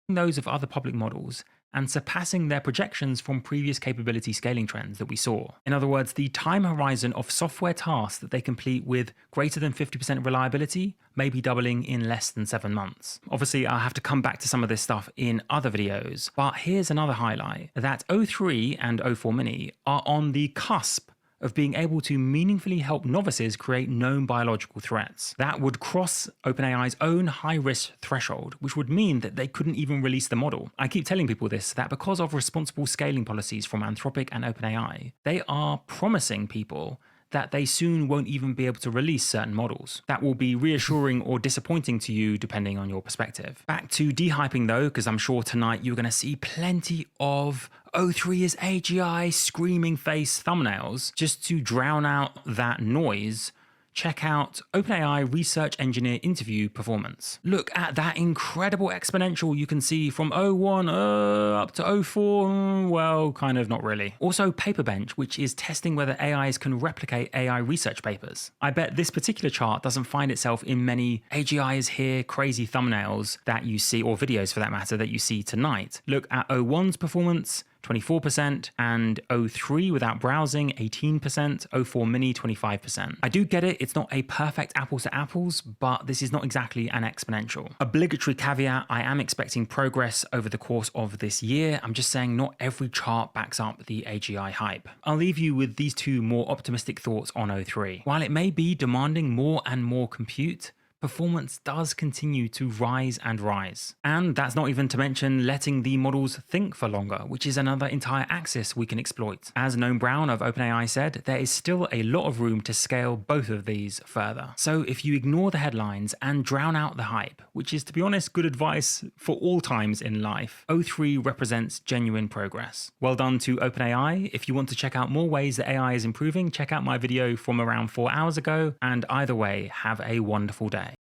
Those of other public models, and surpassing their projections from previous capability scaling trends that we saw. In other words, the time horizon of software tasks that they complete with greater than 50% reliability may be doubling in less than 7 months. Obviously, I'll have to come back to some of this stuff in other videos, but here's another highlight, that O3 and O4 Mini are on the cusp of being able to meaningfully help novices create known biological threats. That would cross OpenAI's own high-risk threshold, which would mean that they couldn't even release the model. I keep telling people this, that because of responsible scaling policies from Anthropic and OpenAI, they are promising people that they soon won't even be able to release certain models. That will be reassuring or disappointing to you depending on your perspective. Back to dehyping though, because I'm sure tonight you're going to see plenty of O3 is AGI screaming face thumbnails. Just to drown out that noise, check out OpenAI research engineer interview performance. Look at that incredible exponential you can see from 01 up to 04, well, kind of not really. Also Paperbench, which is testing whether AIs can replicate AI research papers. I bet this particular chart doesn't find itself in many AGI is here crazy thumbnails that you see, or videos for that matter, that you see tonight. Look at 01's performance, 24%, and 03 without browsing, 18%, 04 mini, 25%. I do get it, it's not a perfect apples to apples, but this is not exactly an exponential. Obligatory caveat, I am expecting progress over the course of this year. I'm just saying not every chart backs up the AGI hype. I'll leave you with these two more optimistic thoughts on 03. While it may be demanding more and more compute, performance does continue to rise and rise. And that's not even to mention letting the models think for longer, which is another entire axis we can exploit. As Noam Brown of OpenAI said, there is still a lot of room to scale both of these further. So if you ignore the headlines and drown out the hype, which is to be honest good advice for all times in life, 03 represents genuine progress. Well done to OpenAI. If you want to check out more ways that AI is improving, check out my video from around 4 hours ago, and either way, have a wonderful day.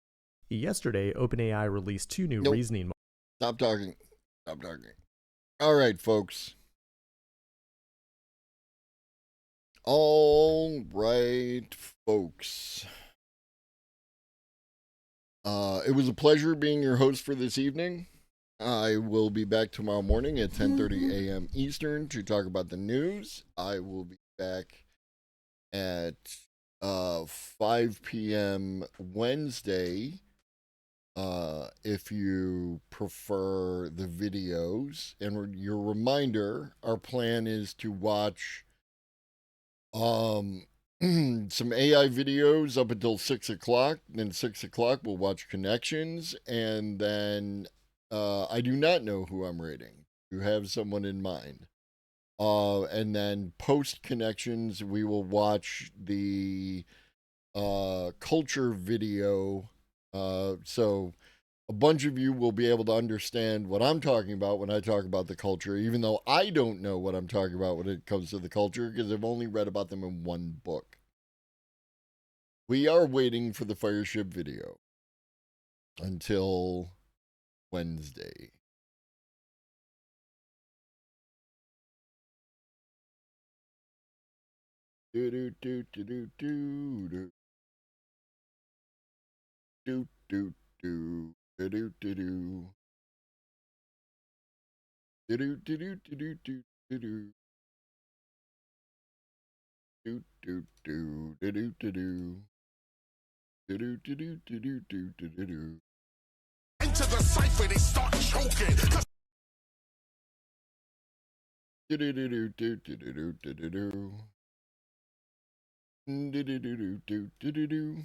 Yesterday, OpenAI released 2 new reasoning models. Stop talking. Stop talking. All right, folks. All right, folks. It was a pleasure being your host for this evening. I will be back tomorrow morning at 10:30 a.m. Eastern to talk about the news. I will be back at 5 p.m. Wednesday. If you prefer the videos, and your reminder, our plan is to watch some AI videos up until 6 o'clock. Then 6 o'clock we'll watch Connections, and then I do not know who I'm rating. You have someone in mind. And then post Connections we will watch the culture video. So a bunch of you will be able to understand what I'm talking about when I talk about the culture, even though I don't know what I'm talking about when it comes to the culture, because I've only read about them in one book. We are waiting for the Fireship video until Wednesday. Do do do do do do do do do do do do do. Do do do do do do do do. Do do do do do do do. Do do do do do do do do do do. Into the cipher, they start choking. Do do do do do do do do do do. Do do do do do do do do.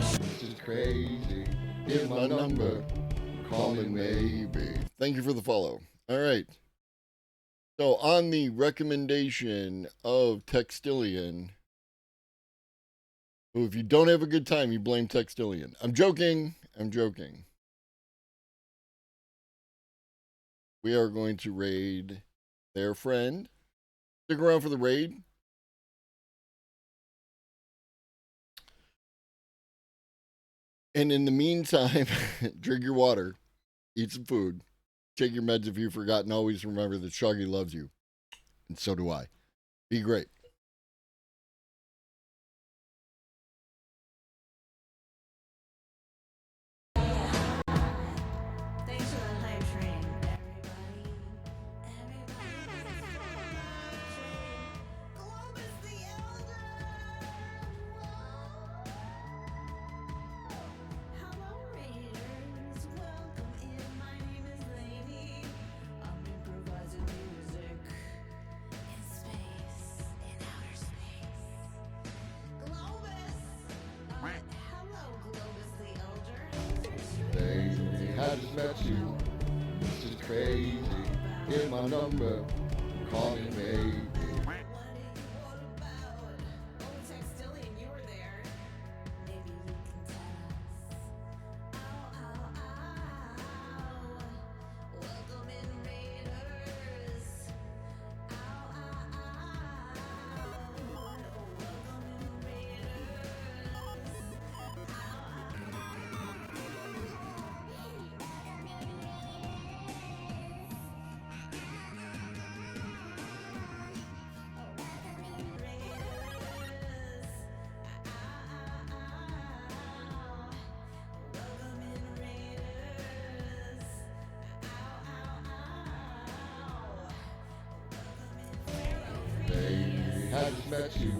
This is crazy. Here's my number. Call me maybe. Thank you for the follow. All right. So on the recommendation of Textillion, who if you don't have a good time, you blame Textillion. I'm joking. I'm joking. We are going to raid their friend. Stick around for the raid. And in the meantime, drink your water, eat some food, take your meds if you've forgotten. Always remember that Shaggy loves you. And so do I. Be great. I just met you. This is crazy. Here's my number. Call me baby. Baby, I just met you.